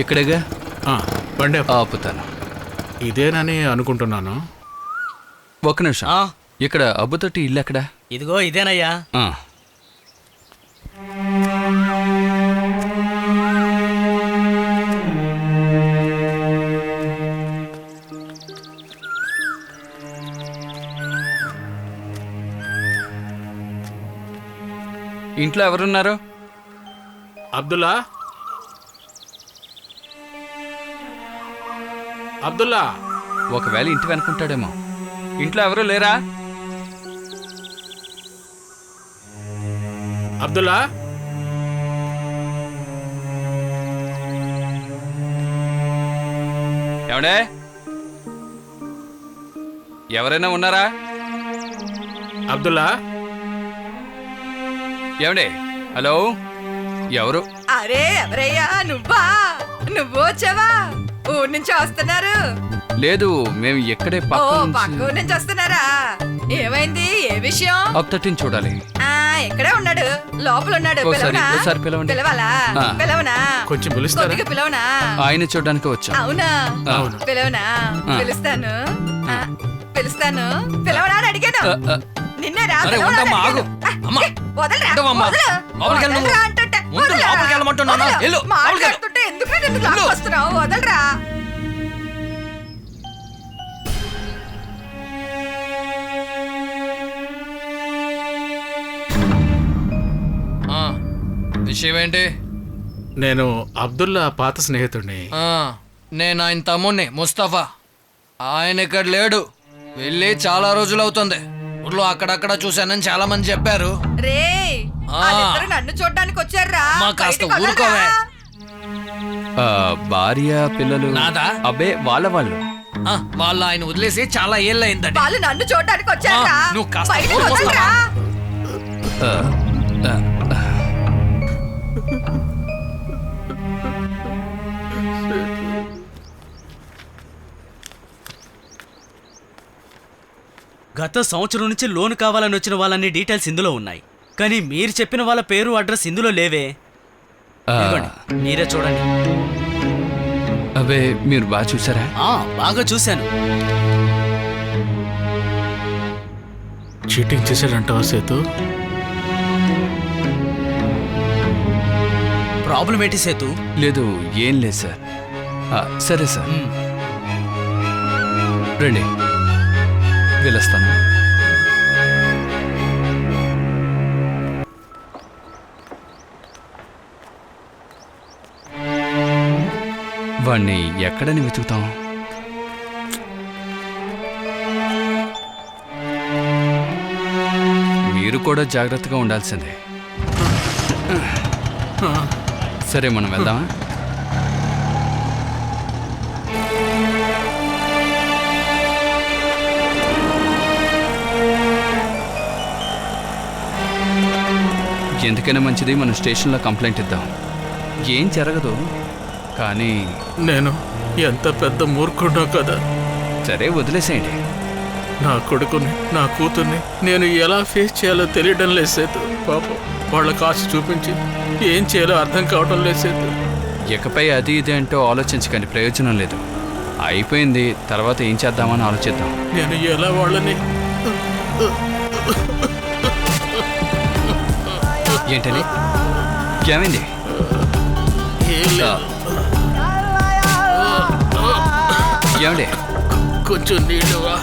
[SPEAKER 3] ఇక్కడేగా
[SPEAKER 4] బండి
[SPEAKER 3] ఆపుతాను.
[SPEAKER 4] ఇదేనని అనుకుంటున్నాను.
[SPEAKER 3] ఒక్క నిమిషం. ఇక్కడ అబ్బుతోటి ఇల్లు ఎక్కడా?
[SPEAKER 5] ఇదిగో ఇదేనయ్యా.
[SPEAKER 3] ఇంట్లో ఎవరున్నారు?
[SPEAKER 4] అబ్దుల్లా, అబ్దుల్లా.
[SPEAKER 3] ఒకవేళ ఇంటి వెనుకుంటాడేమో. ఇంట్లో ఎవరు లేరా?
[SPEAKER 4] అబ్దుల్లా,
[SPEAKER 3] ఏమండే, ఎవరైనా ఉన్నారా?
[SPEAKER 4] అబ్దుల్లా.
[SPEAKER 3] ఏమండే, హలో, ఎవరు?
[SPEAKER 2] అరే ఎవరయ్యా, నువ్వా? నువ్వు వచ్చావా? ఊరి నుంచి వస్తున్నారు.
[SPEAKER 3] లేదు, మేము ఎక్కడే
[SPEAKER 2] ఓ, పక్క ఊరి నుంచి వస్తున్నారా? ఏమైంది? ఏ విషయం?
[SPEAKER 3] అప్తటిని చూడాలి.
[SPEAKER 2] ఇక్కడే ఉన్నాడు, లోపల ఉన్నాడు.
[SPEAKER 3] ఒకసారి పిలవండి.
[SPEAKER 2] పిలవాలా? పిలవనా?
[SPEAKER 4] కొంచెం పిలుస్తారా?
[SPEAKER 2] కొద్దిగా పిలవనా?
[SPEAKER 3] ఆయన చూడడానికి వచ్చా.
[SPEAKER 2] అవునా?
[SPEAKER 4] అవును.
[SPEAKER 2] పిలవనా? పిలుస్తాను, పిలుస్తాను. పిలవనా అని అడిగాను. నిన్నే రా.
[SPEAKER 7] అరే,
[SPEAKER 2] పిలవనా అని
[SPEAKER 7] ఉండమ్మా, ఆగు.
[SPEAKER 2] అడిగాను.
[SPEAKER 7] అమ్మా,
[SPEAKER 2] వదలరా,
[SPEAKER 7] ఉండమ్మా.
[SPEAKER 2] వదలు.
[SPEAKER 7] లోపలికి వెళ్ళు నువ్వు.
[SPEAKER 2] వదలరా అంటుంటే.
[SPEAKER 7] ముందు
[SPEAKER 2] వదలరా.
[SPEAKER 7] లోపలికి వెళ్ళమంటున్నానా?
[SPEAKER 2] వదలు.
[SPEAKER 7] వెళ్ళు, లోపలికి వెళ్ళు.
[SPEAKER 2] మాట్లాడుతుంటే ఎందుకు నిన్ను లాక్కొస్తున్నావు? వదలరా.
[SPEAKER 7] విషయం ఏంటి?
[SPEAKER 4] నేను అబ్దుల్లా పాత స్నేహితుడిని.
[SPEAKER 7] నేను ఆయన తమ్ముడిని, ముస్తఫా. ఆయన ఇక్కడ లేడు, వెళ్ళి చాలా రోజులు అవుతుంది. ఊర్లో అక్కడక్కడ చూశానని చాలా మంది చెప్పారు.
[SPEAKER 2] రే, వాళ్ళిద్దరూ నన్ను చూడ్డానికి వచ్చారా?
[SPEAKER 7] అమ్మా, కాస్త ఊరుకోవే.
[SPEAKER 3] భార్య పిల్లలు
[SPEAKER 7] నాదా?
[SPEAKER 3] అబ్బే, వాళ్ళు
[SPEAKER 7] వాళ్ళు ఆయన వదిలేసి చాలా ఏళ్ళయిందండి.
[SPEAKER 2] వాళ్ళు నన్ను చూడడానికి వచ్చారా?
[SPEAKER 7] నువ్వు కాస్త
[SPEAKER 2] బయటికి
[SPEAKER 7] ఊరు
[SPEAKER 2] వదలరా.
[SPEAKER 5] గత సంవత్సరం నుంచి లోన్ కావాలని వచ్చిన వాళ్ళన్ని డీటెయిల్స్ ఇందులో ఉన్నాయి, కానీ మీరు చెప్పిన వాళ్ళ పేరు అడ్రస్ ఇందులో లేవే. ఇదిగోండి, మీరే చూడండి.
[SPEAKER 3] అవే మీరు బాగా చూసారా?
[SPEAKER 5] బాగా చూశాను.
[SPEAKER 4] చీటింగ్ చేశాడంటావా సేతు?
[SPEAKER 5] ప్రాబ్లం ఏంటి సేతు?
[SPEAKER 3] లేదు, ఏం లేదు సార్. సరే సార్, రండి, వెళ్ళొస్తాను. వాణ్ణి ఎక్కడని వెతుకుతాం? మీరు కూడా జాగ్రత్తగా ఉండాల్సిందే. సరే, మనం వెళ్దామా? ఎందుకైనా మంచిది మనం స్టేషన్లో కంప్లైంట్ ఇద్దాం. ఏం జరగదు, కానీ
[SPEAKER 4] నేను ఎంత పెద్ద మూర్ఖుడో కదా.
[SPEAKER 3] సరే, వదిలేసేయండి.
[SPEAKER 4] నా కొడుకుని, నా కూతుర్ని నేను ఎలా ఫేస్ చేయాలో తెలియడం లేదు సేతు. పాపం వాళ్ళ కాసు చూపించి ఏం చేయాలో అర్థం కావడం లేదు సేతు.
[SPEAKER 3] ఇకపై అది ఇది అంటూ ఆలోచించకండి, ప్రయోజనం లేదు. అయిపోయింది, తర్వాత ఏం చేద్దామని ఆలోచిద్దాం.
[SPEAKER 4] నేను ఎలా వాళ్ళని...
[SPEAKER 3] ఏంటని? ఏమైంది?
[SPEAKER 4] ఏం లేదు.
[SPEAKER 3] ఏమండి
[SPEAKER 4] కొంచెం నీళ్ళువా.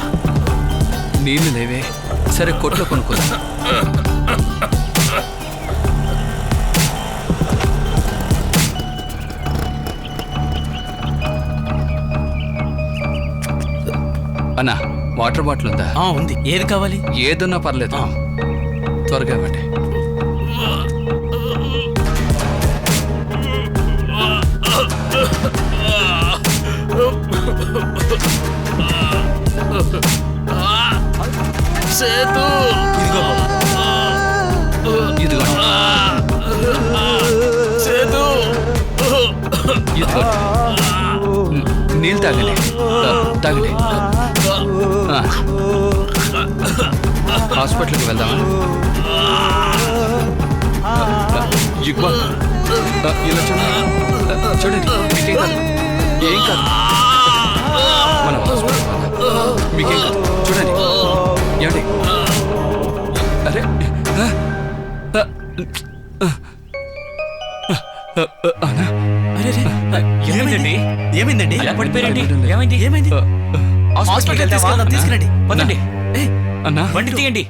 [SPEAKER 3] నీళ్లు లేవే. సరే కొట్లో కొనుక్కుందాం. అన్నా వాటర్ బాటిల్ ఉందా?
[SPEAKER 5] ఉంది. ఏది కావాలి?
[SPEAKER 3] ఏదున్నా పర్లేదు, త్వరగా ఇవ్వండి.
[SPEAKER 4] సేతు
[SPEAKER 3] ఇదిగో
[SPEAKER 4] సేతు
[SPEAKER 3] ఇదిగో నీళ్ళు తాగండి, తాగండి. హాస్పిటల్కి వెళ్దామా? ఇక్బాల్ ఇలా చూడండి, చూడండి, మీకేం కాదు, ఏం కాదు. మన హాస్పిటల్ మీకేం కాదు, చూడండి. ఏమండి? అరే అన్నా,
[SPEAKER 5] ఏమైందండి? ఏమైందండి?
[SPEAKER 8] ఎలా పడిపోయారండి? ఏమైంది?
[SPEAKER 5] ఏమైంది? హాస్పిటల్ తీసుకెళ్దాం, తీసుకురండి.
[SPEAKER 8] పదండి.
[SPEAKER 3] అన్నా
[SPEAKER 8] బండి తీయండి.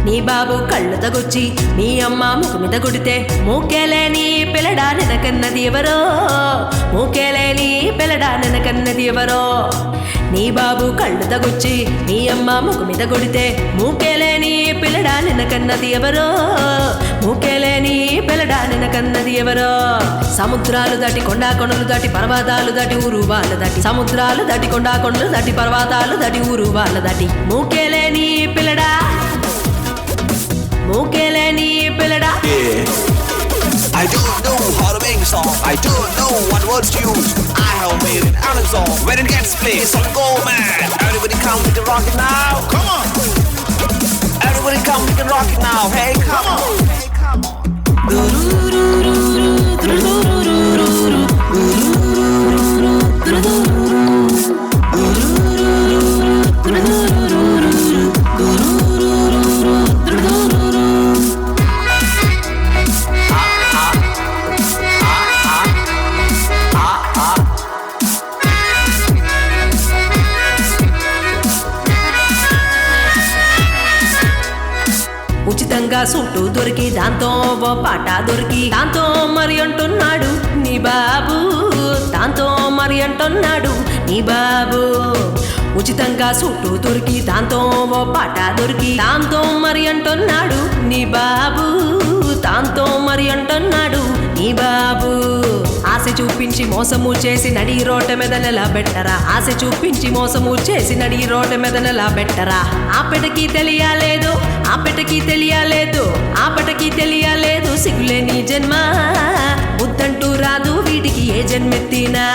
[SPEAKER 10] నీ బాబు కళ్ళు తగొచ్చి మీ అమ్మ ముఖ మీద కొడితే మూకేలేని పిల్లడా నినకన్నది ఎవరో, మూకేలేని పిల్లడా నినకన్నది ఎవరో. నీ బాబు కళ్ళు తగొచ్చి మీ అమ్మ ముఖ మీద కొడితే మూకేలేని పిల్లడా నినకన్నది ఎవరో, మూకేలేని పిల్లడా నినకన్నది ఎవరో. సముద్రాలు దాటి కొండా కొండలు దాటి పర్వతాలు దాటి ఊరు వాళ్ళ దాటి, సముద్రాలు దాటి కొండా కొండలు దాటి పర్వతాలు దాటి ఊరు వాళ్ళ దాటి మూకేలేని పిల్లడా, మూకేలేని పిల్లడా.
[SPEAKER 11] I don't know how to make a song. I don't know what words to use. I have made it on a song. When it gets played, some go mad. Everybody come, we can rock it now. Come on. Everybody come, we can rock it now. Hey, come on. Hey, come on.
[SPEAKER 10] ఉచితంగా suit దొరికి దాంతో ఓ పాట దొరికి దాంతో మరి అంటున్నాడు నీ బాబు, దాంతో మరి అంటున్నాడు నీ బాబు. ఉచితంగా సూటు దొరికి దాంతో ఓ పాట దొరికి దాంతో మరి అంటున్నాడు నీ బాబు, దాంతో మరి అంటున్నాడు నీ బాబు. ఆశ చూపించి మోసము చేసి నడి రోడ్డ మీద నిలబెట్టరా, ఆశ చూపించి మోసము చేసి నడి రోడ్డ మీద నిలబెట్టరా. ఆపటికి తెలియలేదు, ఆపటికి తెలియలేదు, ఆపటికి తెలియలేదు సిగ్గులేని జన్మ. బుద్ధంటూ రాదు వీటికి ఏ జన్మెత్తినా.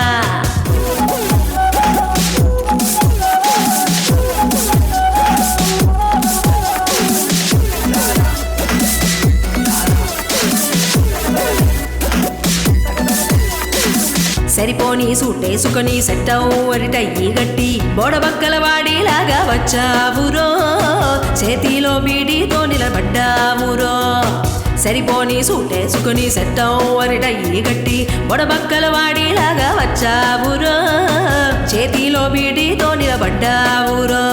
[SPEAKER 10] సరిపోని సూటేసుకొని సెట్టవురిటయ్యి గట్టి బోడబక్కల వాడిలాగా వచ్చావురో, చేతిలో బీడీతో నిలబడ్డావురో. సరిపోని సూటేసుకొని సెట్టవురిటయ్యి గట్టి బోడబక్కల వాడిలాగా వచ్చావురో, చేతిలో బీడీతో నిలబడ్డావురో.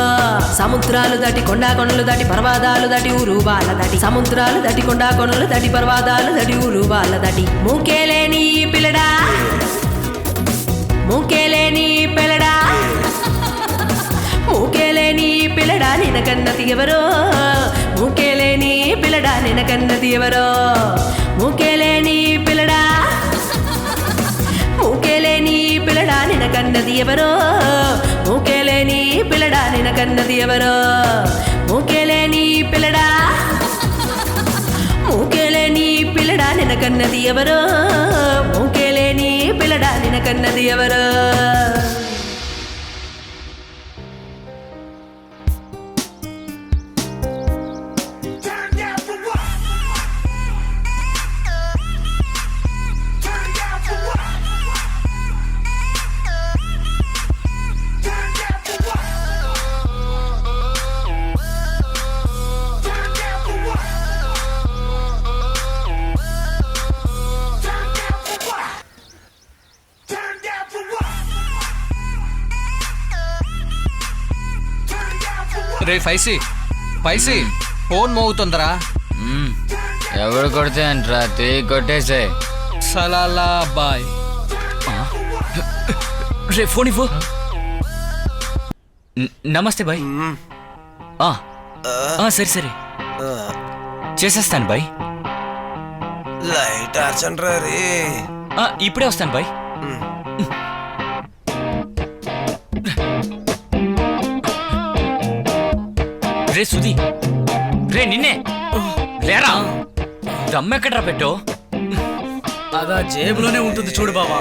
[SPEAKER 10] సముద్రాలు దాటి కొండా కొండలు దాటి పర్వతాలు దాటి ఊరు వాళ్ళ దాటి, సముద్రాలు దాటి కొండా కొండలు దాటి పర్వతాలు దాటి ఊరు వాళ్ళ దాటి మూకేలేని పిల్లడా, మూకేలేని పిల్లడా, మూకేలేని పిల్లడా నినకన్నది ఎవరో, మూకేలేని పిల్లడా నినకన్నది ఎవరో. మూకేలేని పిల్లడా, మూకేలేని పిల్లడా నినకన్నది ఎవరో, మూకేలేని పిల్లడా నినకన్నది ఎవరో. మూకేలేని పిల్లడా, మూకే నినకన్నది ఎవరో మూకేలేని పిల్లడా నినకన్నది ఎవరో
[SPEAKER 7] రే ఫైసి ఫైసి ఫోన్ మోగుతుందరా.
[SPEAKER 8] ఎవరు కొడితే అంటరా తిరిగి కొట్టేసే.
[SPEAKER 7] సలాలా బాయ్.
[SPEAKER 8] రే ఫోన్ ఇవ్వు. నమస్తే బాయ్. సరే సరే చేసేస్తాను బాయ్.
[SPEAKER 9] లైట్ అర్చండ్రా రే.
[SPEAKER 8] ఇప్పుడే వస్తాను బాయ్. రే సుధీ, రే నిన్నే లేరా. దమ్మెక్కడ్రా పెట్టో.
[SPEAKER 5] అదా జేబులోనే ఉంటుంది చూడు బావా.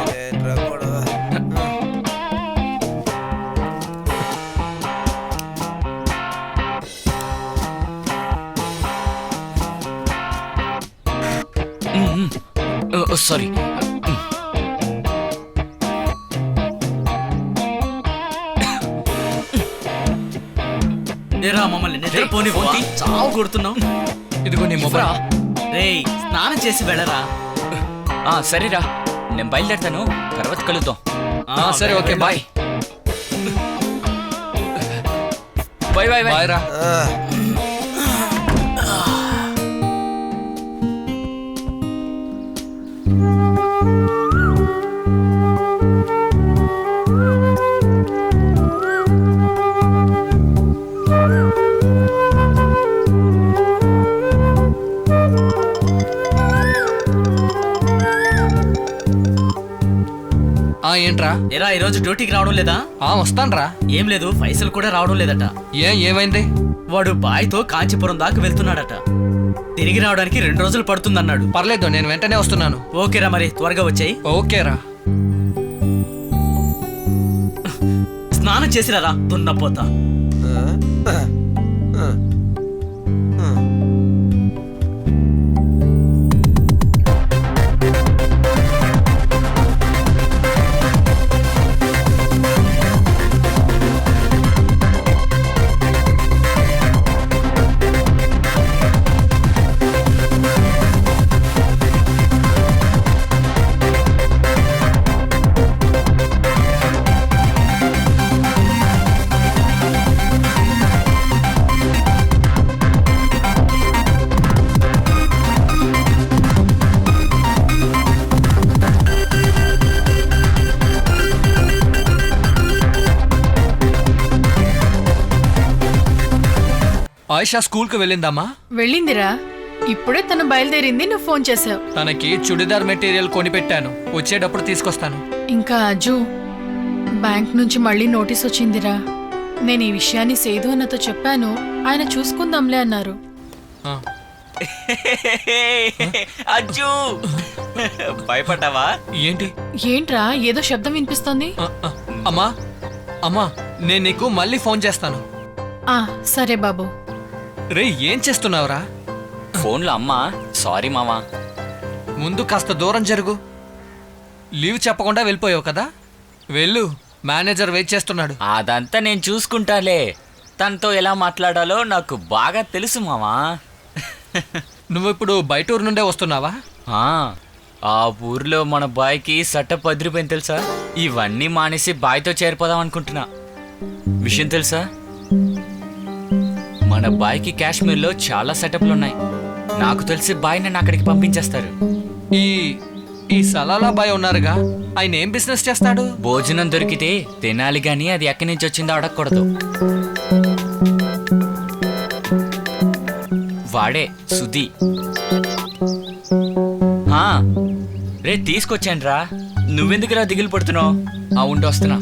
[SPEAKER 8] సారీ.
[SPEAKER 5] ఏరా మమ్మల్ని నిద్రపోని పోతి చావు కొడుతున్నావు.
[SPEAKER 7] ఇదిగో నీ మొబైల్.
[SPEAKER 5] రేయ్ స్నానం చేసి వెళ్ళరా.
[SPEAKER 8] సరేరా నేను బయలుదేరుతాను, తర్వాత కలుద్దాం.
[SPEAKER 7] సరే okay bye.
[SPEAKER 8] Bye bye
[SPEAKER 7] bye రా. ఏంట్రా?
[SPEAKER 5] ఏరా ఈరోజు డ్యూటీకి రావడం లేదా?
[SPEAKER 7] వస్తాన్రా.
[SPEAKER 5] ఏం లేదు, పైసలు కూడా రావడం లేదట.
[SPEAKER 7] ఏమైంది?
[SPEAKER 5] వాడు బాయ్తో కాంచీపురం దాకా వెళ్తున్నాడట. తిరిగి రావడానికి 2 రోజులు పడుతుందన్నాడు.
[SPEAKER 7] పర్లేదు, నేను వెంటనే వస్తున్నాను.
[SPEAKER 5] ఓకేరా, మరి త్వరగా వచ్చాయి.
[SPEAKER 7] ఓకేరా.
[SPEAKER 5] స్నానం చేసిరారా దున్నపోతా.
[SPEAKER 7] ఆయిషా స్కూల్కి వెళ్ళిందమ్మా?
[SPEAKER 1] వెళ్ళిందిరా, ఇప్పుడే తను బయలుదేరింది, నువ్వు ఫోన్ చేసావు.
[SPEAKER 7] తనకి చుడిదార్ మెటీరియల్ కొనిపెట్టాను, వచ్చేటప్పుడు తీసుకొస్తాను.
[SPEAKER 1] ఇంకా అజు, బ్యాంక్ నుంచి మళ్ళీ నోటీస్ వచ్చిందిరా. నేను ఈ విషయాన్ని సేదు అన్నతో చెప్పాను, ఆయన చూసుకుందాంలే అన్నారు.
[SPEAKER 8] అజ్జు భయపడ్డావా
[SPEAKER 7] ఏంటి?
[SPEAKER 1] ఏంట్రా ఏదో శబ్దం వినిపిస్తోంది?
[SPEAKER 7] అమ్మా అమ్మా, నేను నీకు మళ్ళీ ఫోన్ చేస్తాను.
[SPEAKER 1] సరే బాబు.
[SPEAKER 7] రే ఏం చేస్తున్నావురా?
[SPEAKER 8] ఫోన్లో అమ్మా. సారీ మామా.
[SPEAKER 7] ముందు కాస్త దూరం జరుగు. లీవ్ చెప్పకుండా వెళ్ళిపోయావు కదా, వెళ్ళు, మేనేజర్ వెయిట్ చేస్తున్నాడు.
[SPEAKER 8] అదంతా నేను చూసుకుంటాలే. తనతో ఎలా మాట్లాడాలో నాకు బాగా తెలుసు మామా.
[SPEAKER 7] నువ్వు ఇప్పుడు బయట ఊరు నుండే వస్తున్నావా?
[SPEAKER 8] ఆ ఊర్లో మన బాయ్కి సెటప్ అదిరిపోయింది తెలుసా. ఇవన్నీ మానేసి బాయ్తో చేరిపోదాం అనుకుంటున్నా. విషయం తెలుసా, మన బాయ్కి కాశ్మీర్లో చాలా సెటప్లు ఉన్నాయి. నాకు తెలిసి బాయ్ నన్ను అక్కడికి పంపించేస్తారు.
[SPEAKER 7] ఈ సలాలా బాయ్ ఉన్నారుగా, ఆయన ఏం బిజినెస్ చేస్తాడు?
[SPEAKER 8] భోజనం దొరికితే తినాలి గాని అది ఎక్కడి నుంచి వచ్చిందో అడగకూడదు. వాడే సుధీ. రే తీసుకొచ్చాను రా. నువ్వెందుకురా దిగులు పడుతున్నావు? ఉండి వస్తున్నా.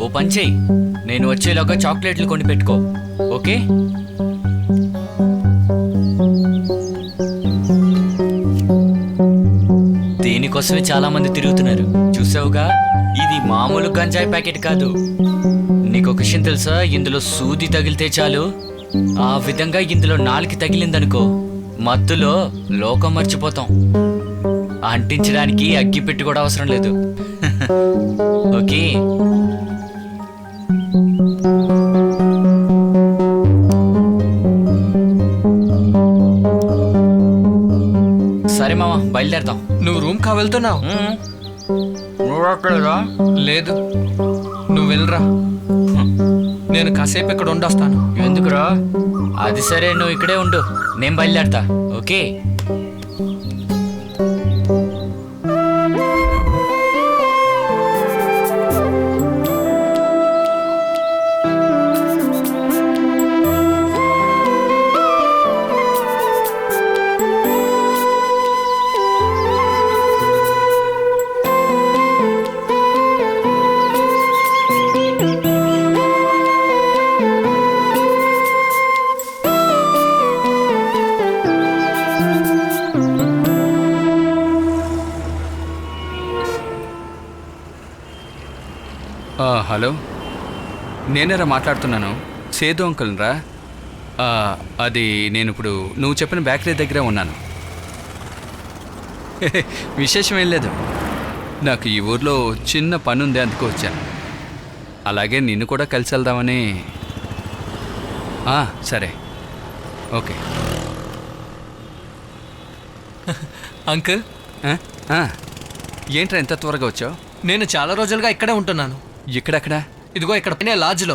[SPEAKER 8] ఓ పని చెయ్యి, నేను వచ్చేలోగా చాక్లెట్లు కొని పెట్టుకో, ఓకే? దీనికోసమే చాలా మంది తిరుగుతున్నారు. చూసావుగా, ఇది మామూలు గంజాయి ప్యాకెట్ కాదు. నీకు ఒక విషయం తెలుసా? ఇందులో సూది తగిలితే చాలు, ఆ విధంగా ఇందులో నాలుగు తగిలిందనుకో, మత్తులో లోకం మర్చిపోతాం. అంటించడానికి అగ్గి పెట్టి కూడా అవసరం లేదు. ఓకే. సరే మామ, బయలుదేరతాం.
[SPEAKER 7] నువ్వు రూమ్ కా వెళ్తున్నావు? లేదు, నువ్వు వెళ్ళరా. నేను కాసేపు ఇక్కడ ఉండొస్తాను.
[SPEAKER 8] ఎందుకురా? అది సరే, నువ్వు ఇక్కడే ఉండు, నేను బయలుదేరతా. ఓకే.
[SPEAKER 3] హలో, నేనేరా మాట్లాడుతున్నాను. సేదు అంకుల్ రా. అది నేను ఇప్పుడు నువ్వు చెప్పిన బేకరీ దగ్గరే ఉన్నాను. విశేషం ఏం లేదు, నాకు ఈ ఊర్లో చిన్న పని ఉంది, అందుకు వచ్చాను. అలాగే నిన్ను కూడా కలిసి వెళ్దామని. సరే, ఓకే.
[SPEAKER 7] అంకుల్,
[SPEAKER 3] ఏంట్రా ఎంత త్వరగా వచ్చావు?
[SPEAKER 7] నేను చాలా రోజులుగా ఇక్కడే ఉంటున్నాను.
[SPEAKER 3] ఇక్కడెక్కడా?
[SPEAKER 7] ఇదిగో ఇక్కడ పైన లాడ్జ్లో.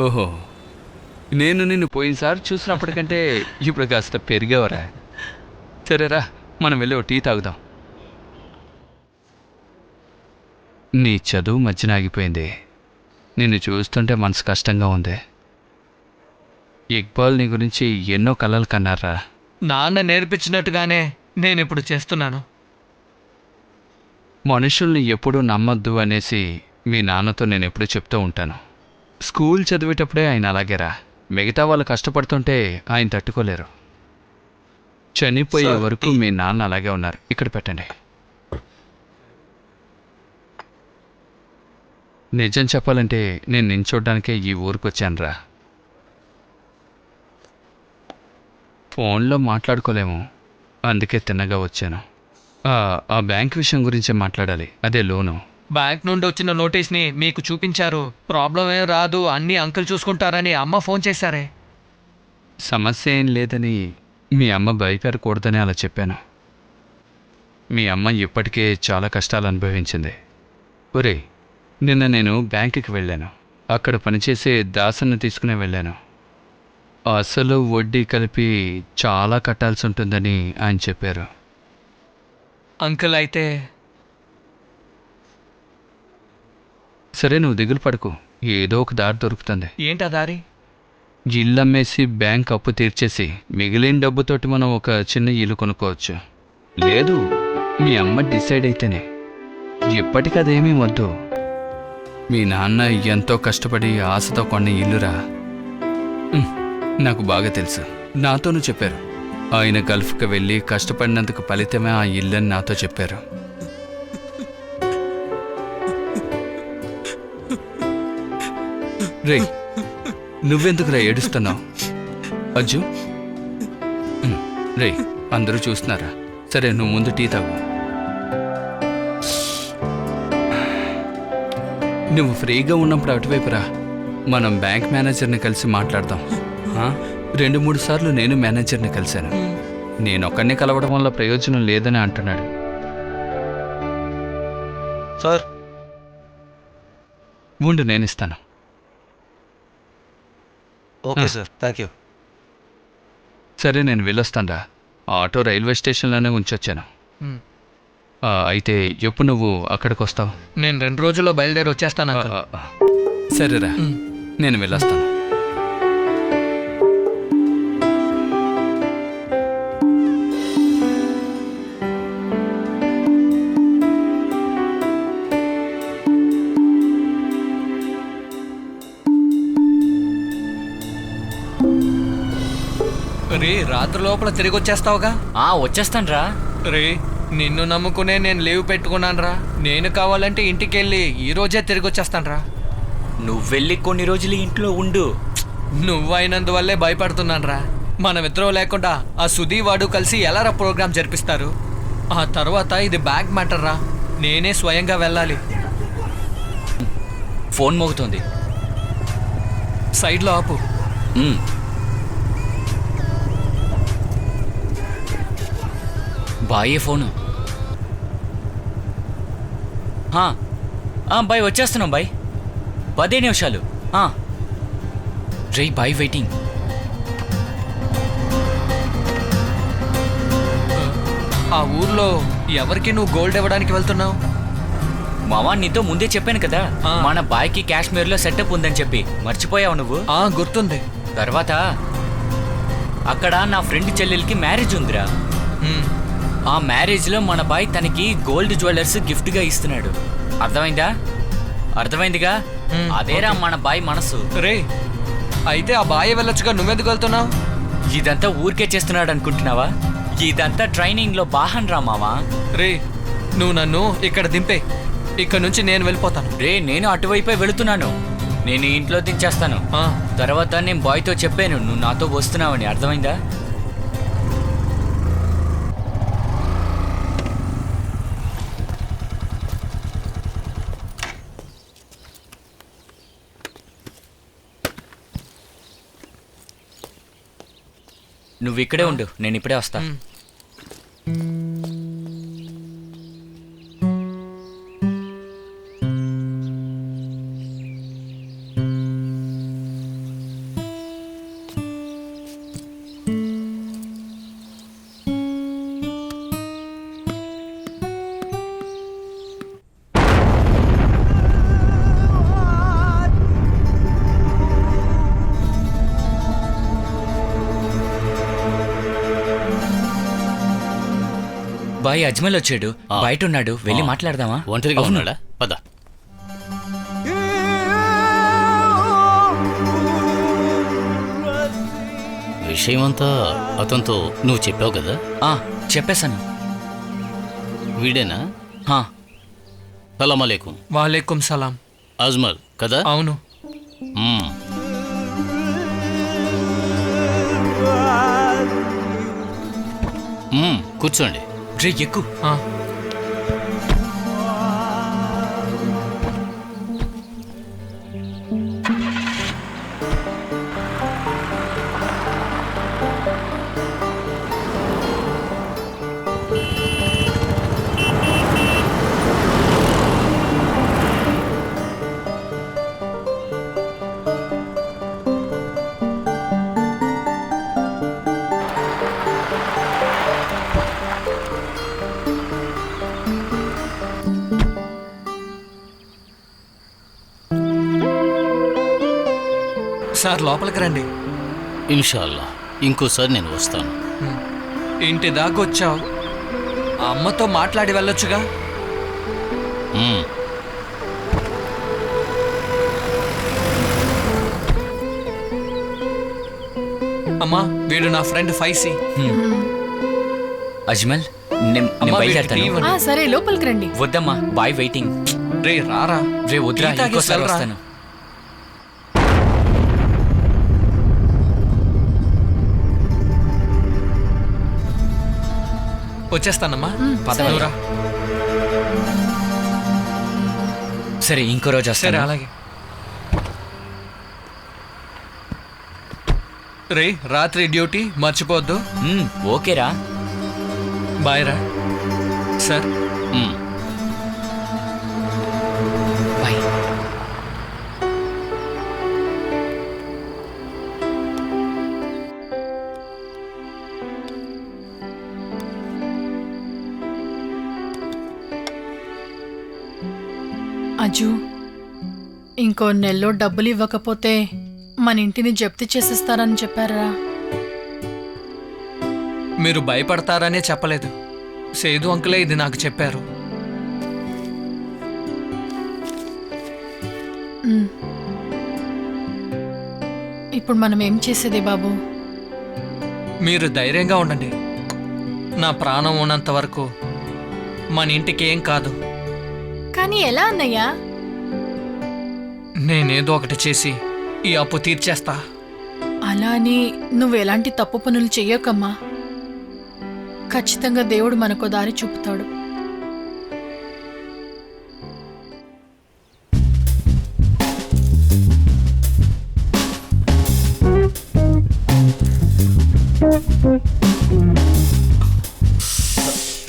[SPEAKER 3] ఓహో, నేను నిన్ను పోయినసారి చూసినప్పటికంటే ఇప్పుడు కాస్త పెరిగావరా. సరేరా, మనం వెళ్ళి ఓ టీ తాగుదాం. నీ చదువు మధ్యన ఆగిపోయింది. నిన్ను చూస్తుంటే మనసు కష్టంగా ఉంది. ఇక్బాల్ నీ గురించి ఎన్నో కలలు కన్నారా.
[SPEAKER 7] నాన్న నేర్పించినట్టుగానే నేను ఇప్పుడు చేస్తున్నాను.
[SPEAKER 3] మనుషుల్ని ఎప్పుడూ నమ్మొద్దు అనేసి మీ నాన్నతో నేను ఎప్పుడూ చెప్తూ ఉంటాను. స్కూల్ చదివేటప్పుడే ఆయన అలాగేరా. మిగతా వాళ్ళు కష్టపడుతుంటే ఆయన తట్టుకోలేరు. చనిపోయే వరకు మీ నాన్న అలాగే ఉన్నారు. ఇక్కడ పెట్టండి. నిజం చెప్పాలంటే నేను నిన్ను చూడ్డానికే ఈ ఊరికి వచ్చానురా. ఫోన్లో మాట్లాడుకోలేము, అందుకే తిన్నగా వచ్చాను. ఆ బ్యాంక్ విషయం గురించే మాట్లాడాలి, అదే లోను.
[SPEAKER 7] బ్యాంక్ నుండి వచ్చిన నోటీస్ని మీకు చూపించారు. ప్రాబ్లం ఏం రాదు, అన్నీ అంకుల్ చూసుకుంటారని అమ్మ ఫోన్ చేశారే.
[SPEAKER 3] సమస్య ఏం లేదని మీ అమ్మ భయపడకూడదని అలా చెప్పాను. మీ అమ్మ ఇప్పటికే చాలా కష్టాలు అనుభవించింది. ఒరేయ్, నిన్న నేను బ్యాంకుకి వెళ్ళాను. అక్కడ పనిచేసే దాసన్ని తీసుకునే వెళ్ళాను. అసలు వడ్డీ కలిపి చాలా కట్టాల్సి ఉంటుందని ఆయన చెప్పారు.
[SPEAKER 7] అంకుల్ అయితే
[SPEAKER 3] సరే, నువ్వు దిగులు పడకు, ఏదో ఒక దారి దొరుకుతుంది.
[SPEAKER 7] ఏంటా దారి?
[SPEAKER 3] ఇల్లు అమ్మేసి బ్యాంక్ అప్పు తీర్చేసి మిగిలిన డబ్బుతోటి మనం ఒక చిన్న ఇల్లు కొనుక్కోవచ్చు. లేదు, మీ అమ్మ డిసైడ్ అయితేనే. ఇప్పటికదేమీ వద్దు. మీ నాన్న ఎంతో కష్టపడి ఆశతో కొన్న ఇల్లురా. నాకు బాగా తెలుసు, నాతోనూ చెప్పారు. ఆయన గల్ఫ్కి వెళ్ళి కష్టపడినందుకు ఫలితమే ఆ ఇల్లని నాతో చెప్పారు. రే, నువ్వెందుకురా ఏడుస్తున్నావు? అజ్జు, రే, అందరూ చూస్తున్నారా? సరే, నువ్వు ముందు టీ తాగు. నువ్వు ఫ్రీగా ఉన్నప్పుడు అటువైపు రా, మనం బ్యాంక్ మేనేజర్ని కలిసి మాట్లాడదాం. 2-3 సార్లు నేను మేనేజర్ని కలిశాను. నేనొక్కడిని కలవడం వల్ల ప్రయోజనం లేదని అంటున్నాడు.
[SPEAKER 9] సార్,
[SPEAKER 3] ఉండు, నేను ఇస్తాను.
[SPEAKER 9] Okay sir, thank you.
[SPEAKER 3] సరే, నేను వెళ్ళొస్తాను. ఆటో రైల్వే స్టేషన్లోనే ఉంచొచ్చాను. అయితే ఎప్పుడు నువ్వు అక్కడికి వస్తావు?
[SPEAKER 7] నేను 2 రోజుల్లో బయలుదేరి వచ్చేస్తాను.
[SPEAKER 3] సరేరా, నేను వెళ్ళొస్తాను.
[SPEAKER 7] రే, రాత్రి లోపల తిరిగి వచ్చేస్తావుగా?
[SPEAKER 8] వచ్చేస్తాను రా.
[SPEAKER 7] రే, నిన్ను నమ్ముకునే నేను లీవ్ పెట్టుకున్నానురా. నేను కావాలంటే ఇంటికి వెళ్ళి ఈ రోజే తిరిగి వచ్చేస్తానురా.
[SPEAKER 8] నువ్వెళ్ళి కొన్ని రోజులు ఇంట్లో ఉండు.
[SPEAKER 7] నువ్వైనందువల్లే భయపడుతున్నానురా. మనమిద్దరం లేకుండా ఆ సుధీ వాడు కలిసి ఎలారా ప్రోగ్రామ్ జరిపిస్తారు? ఆ తర్వాత ఇది బ్యాంక్ మ్యాటర్ రా. నేనే స్వయంగా వెళ్ళాలి.
[SPEAKER 8] ఫోన్ మోగుతోంది.
[SPEAKER 7] సైడ్లో ఆపు.
[SPEAKER 8] బాయే ఫోను. బాయ్ వచ్చేస్తున్నాం బాయ్. 10 నిమిషాలు. రే బాయ్ వెయిటింగ్.
[SPEAKER 7] ఆ ఊర్లో ఎవరికి నువ్వు గోల్డ్ ఇవ్వడానికి వెళ్తున్నావు?
[SPEAKER 8] మావా నీతో ముందే చెప్పాను కదా, మన బాయ్కి కాశ్మీర్లో సెటప్ ఉందని చెప్పి. మర్చిపోయావు నువ్వు?
[SPEAKER 7] గుర్తుంది.
[SPEAKER 8] తర్వాత అక్కడ నా ఫ్రెండ్ చెల్లెలకి మ్యారేజ్ ఉందిరా. ఆ మ్యారేజ్లో మన బాయ్ తనకి గోల్డ్ జ్యువెలర్స్ గిఫ్ట్గా ఇస్తున్నాడు. అర్థమైందిగా? అదేరా మన బాయ్ మనసు.
[SPEAKER 7] రే అయితే ఆ బాయ్ వెళ్ళొచ్చుగా, నువ్వెందుకు వెళ్తున్నావు?
[SPEAKER 8] ఇదంతా ఊరికే చేస్తున్నాడు అనుకుంటున్నావా? ఇదంతా ట్రైనింగ్లో బాహన్ రా మావా.
[SPEAKER 7] రే నువ్వు నన్ను ఇక్కడ దింపే. ఇక్కడ నుంచి నేను వెళ్ళిపోతాను.
[SPEAKER 8] రే నేను అటువైపే వెళుతున్నాను. నేను ఇంట్లో దించేస్తాను. తర్వాత నేను బాయ్తో చెప్పాను నువ్వు నాతో వస్తున్నావని. అర్థమైందా? నువ్వు ఇక్కడే ఉండు, నేను ఇప్పుడే వస్తా. బాయ్ అజ్మల్ వచ్చాడు, బయట ఉన్నాడు. వెళ్ళి మాట్లాడదామా?
[SPEAKER 6] ఒంటరిగా ఉన్నాడా? పద. విషయమంతా అతనితో నువ్వు చెప్పావు కదా?
[SPEAKER 8] చెప్పేశాను.
[SPEAKER 6] వీడేనా? సలాం అలైకుం.
[SPEAKER 7] వాలేకుం సలాం.
[SPEAKER 6] అజ్మల్ కదా?
[SPEAKER 7] అవును.
[SPEAKER 6] కూర్చోండి.
[SPEAKER 8] రే ఎక్కు.
[SPEAKER 7] సార్ లోపలికి రండి.
[SPEAKER 6] ఇన్షాల్లా ఇంకోసారి నేను వస్తాను.
[SPEAKER 7] ఇంటి దాకా వచ్చావు, అమ్మతో మాట్లాడి వెళ్ళొచ్చుగా. అమ్మా వీడు నా ఫ్రెండ్ ఫైసీ.
[SPEAKER 8] అజ్మల్ బయలుదేరుతాను.
[SPEAKER 1] సరే లోపలికి రండి.
[SPEAKER 8] వద్దమ్మా బాయ్ వెయిటింగ్.
[SPEAKER 7] రే రారా.
[SPEAKER 8] రే వద్దురా, ఇంకోసారి వస్తాను.
[SPEAKER 7] వచ్చేస్తానమ్మా.
[SPEAKER 8] పదవరా. సరే ఇంకో రోజు వస్తాను.
[SPEAKER 7] సరే అలాగే. రే రాత్రి డ్యూటీ మర్చిపోవద్దు.
[SPEAKER 8] ఓకేరా.
[SPEAKER 7] బాయ్ రా. Sir
[SPEAKER 8] bye.
[SPEAKER 1] అజు, ఇంకో నెలలో డబ్బులు ఇవ్వకపోతే మన ఇంటిని జప్తు చేసేస్తారని చెప్పారా?
[SPEAKER 7] మీరు భయపడతారనే చెప్పలేదు. సేదు అంకులే ఇది నాకు చెప్పారు.
[SPEAKER 1] ఇప్పుడు మనం ఏం చేసేది బాబు?
[SPEAKER 7] మీరు ధైర్యంగా ఉండండి. నా ప్రాణం ఉన్నంత వరకు మన ఇంటికి ఏం కాదు.
[SPEAKER 1] కానీ ఎలా అన్నయ్యా?
[SPEAKER 7] నేనేదో ఒకటి చేసి ఈ అప్పు తీర్చేస్తా.
[SPEAKER 1] అలా అని నువ్వు ఎలాంటి తప్పు పనులు చెయ్యకమ్మా. ఖచ్చితంగా దేవుడు మనకో దారి చూపుతాడు.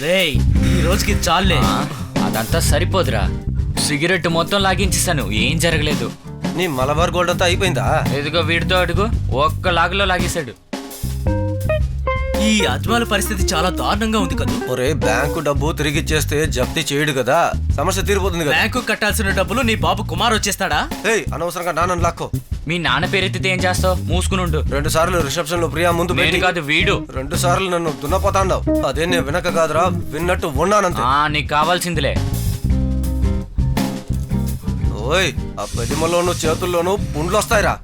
[SPEAKER 5] రేయ్, ఈ రోజుకి చాలే.
[SPEAKER 8] అదంతా సరిపోదురా. సిగరెట్ మొత్తం లాగించేసాను, ఏం జరగలేదు.
[SPEAKER 9] నీ మలబార్ గోల్డ్ అంతా అయిపోయిందా?
[SPEAKER 8] ఎదుగో వీడితో అడుగు, ఒక్క లాగులో లాగేశాడు.
[SPEAKER 5] ఈ అజ్మాల పరిస్థితి చాలా దారుణంగా ఉంది కదా.
[SPEAKER 9] ఒరే, బ్యాంకు డబ్బు తిరిగి ఇచ్చేస్తే జప్తి చేయడు కదా, సమస్య తీరిపోతుంది కదా.
[SPEAKER 5] బ్యాంకు కట్టాల్సిన డబ్బులు నీ బాబు కుమార్ వచ్చేస్తాడా?
[SPEAKER 9] ఏయ్, అనవసరంగా నాన్నని లాక్కో.
[SPEAKER 8] మీ నాన్న పేరెత్తితే ఏం చేస్తావు? మూసుకునుండు.
[SPEAKER 9] 2 సార్లు రిసెప్షన్ లో ప్రియా ముందు
[SPEAKER 8] నేను
[SPEAKER 9] పెట్టి
[SPEAKER 8] కాదు, వీడు.
[SPEAKER 9] 2 సార్లు నన్ను దున్నపోతాండావు. అదే నేను వినక కాదురా, విన్నట్టు ఉన్నానంతే.
[SPEAKER 8] నీకు కావాల్సిందిలే.
[SPEAKER 9] ఓయ్, ఆ పెదిమలోను చేతుల్లోనూ పుండ్లు వస్తాయిరా.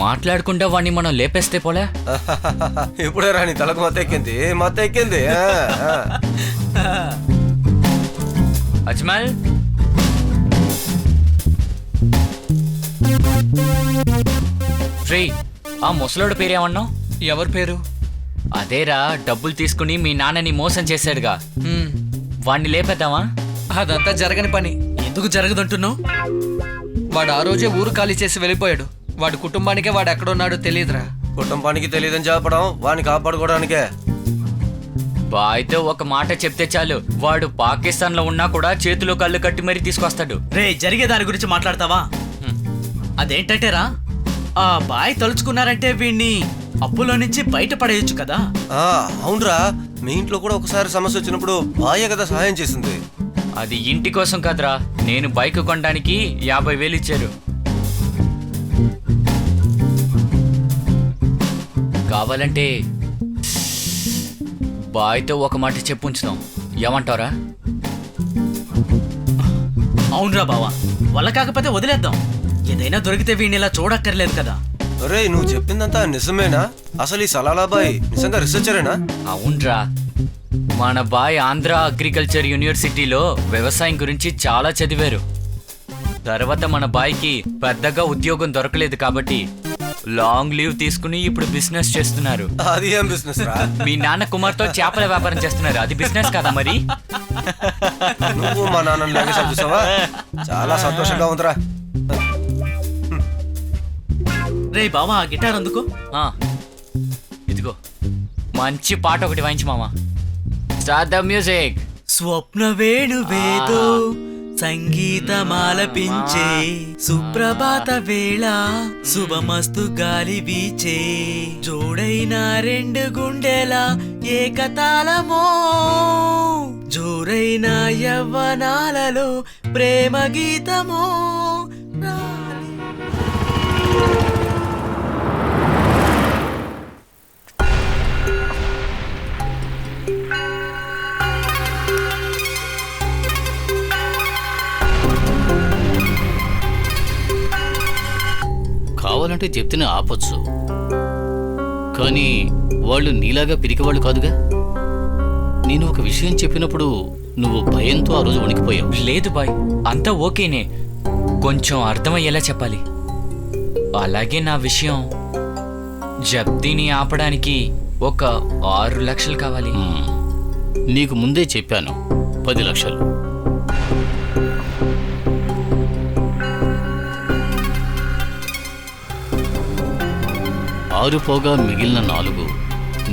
[SPEAKER 8] మాట్లాడకుండా వాడిని మనం లేపేస్తే పోలే.
[SPEAKER 9] ఇప్పుడే రాని తలకు మత్తెక్కింది, మత్తెక్కింది.
[SPEAKER 8] అజ్మల్, రే, ఆ ముసలోడు పేరేమన్నావు?
[SPEAKER 7] ఎవరి పేరు?
[SPEAKER 8] అదేరా, డబ్బులు తీసుకుని మీ నాన్నని మోసం చేశాడుగా,
[SPEAKER 7] హ్మ్,
[SPEAKER 8] వాణ్ణి లేపేద్దామా?
[SPEAKER 7] అదంతా జరగని పని.
[SPEAKER 5] ఎందుకు జరగదంటున్నావు?
[SPEAKER 7] వాడు ఆ రోజే ఊరు ఖాళీ చేసి వెళ్ళిపోయాడు. వాడి కుటుంబానికే వాడు ఎక్కడున్నాడో తెలియదురా.
[SPEAKER 9] కుటుంబానికి తెలియదని చెప్పడం వాడిని కాపాడుకోవడానికే.
[SPEAKER 8] బాయ్తో ఒక మాట చెప్తే చాలు, వాడు పాకిస్తాన్ లో ఉన్నా కూడా చేతిలో కళ్ళు కట్టి మరీ తీసుకొస్తాడు.
[SPEAKER 5] రే, జరిగే దాని గురించి మాట్లాడతావా? అదేంటంటేరా, ఆ బాయ్ తలుచుకున్నారంటే వీణ్ణి అప్పులో నుంచి బయటపడేయచ్చు కదా.
[SPEAKER 9] అవునరా, మీ ఇంట్లో కూడా ఒకసారి సమస్య వచ్చినప్పుడు బాయే కదా సహాయం చేసింది.
[SPEAKER 8] అది ఇంటి కోసం కదరా, నేను బైక్ కొనడానికి 50,000 ఇచ్చారు. కావాలంటే బాయ్తో ఒక మాట చెప్పుంచుదాం, ఏమంటారా?
[SPEAKER 5] అవునరా బావా, వల్ల కాకపోతే వదిలేద్దాం. ఏదైనా దొరికితే వీణ్ణి ఇలా చూడక్కర్లేదు కదా.
[SPEAKER 9] అరే, నువ్వు చెప్పిందంతా నిజమేనా? అసలు ఈ సలాలాబాయ్ నిజంగా రీసెర్చరేనా?
[SPEAKER 8] అవునరా, మన బాయ్ ఆంధ్ర అగ్రికల్చర్ యూనివర్సిటీలో వ్యవసాయం గురించి చాలా చదివారు. తర్వాత మన బాయ్కి పెద్దగా ఉద్యోగం దొరకలేదు కాబట్టి లాంగ్ లీవ్ తీసుకుని ఇప్పుడు బిజినెస్ చేస్తున్నారు.
[SPEAKER 9] అది ఏం బిజినెస్ రా?
[SPEAKER 8] మీ నాన్న కుమార్తో చేపల వ్యాపారం చేస్తున్నారు, అది బిజినెస్ కదా మరి?
[SPEAKER 9] నువ్వు మా నాన్నని లాగేసావు చూసావా? చాలా సంతోషంగా ఉందిరా.
[SPEAKER 5] రే బావా, ఆ గిటార్ అందుకో.
[SPEAKER 8] ఇదిగో, మంచి పాట ఒకటి వాయించు మామ. Start the music.
[SPEAKER 5] స్వప్న వేణువేదో సంగీతమాలపించే, సుప్రభాత వేళ శుభమస్తు గాలి వీచే, జోడైన 2 గుండెల ఏకతాళమో, జోరైన యవ్వనాలలో ప్రేమ గీతమో.
[SPEAKER 6] కావాలంటే చెప్తేనే ఆపొచ్చు, కానీ వాళ్ళు నీలాగా పిరికివాళ్ళు కాదుగా. నేను ఒక విషయం చెప్పినప్పుడు నువ్వు భయంతో ఆ రోజు వణికిపోయావు.
[SPEAKER 8] లేదు బాయ్, అంతా ఓకేనే, కొంచెం అర్థమయ్యేలా చెప్పాలి. అలాగే నా విషయం, జప్తిని ఆపడానికి ఒక 6 లక్షలు కావాలి.
[SPEAKER 6] నీకు ముందే చెప్పాను, 10 లక్షలు. ఆరు పోగా మిగిలిన 4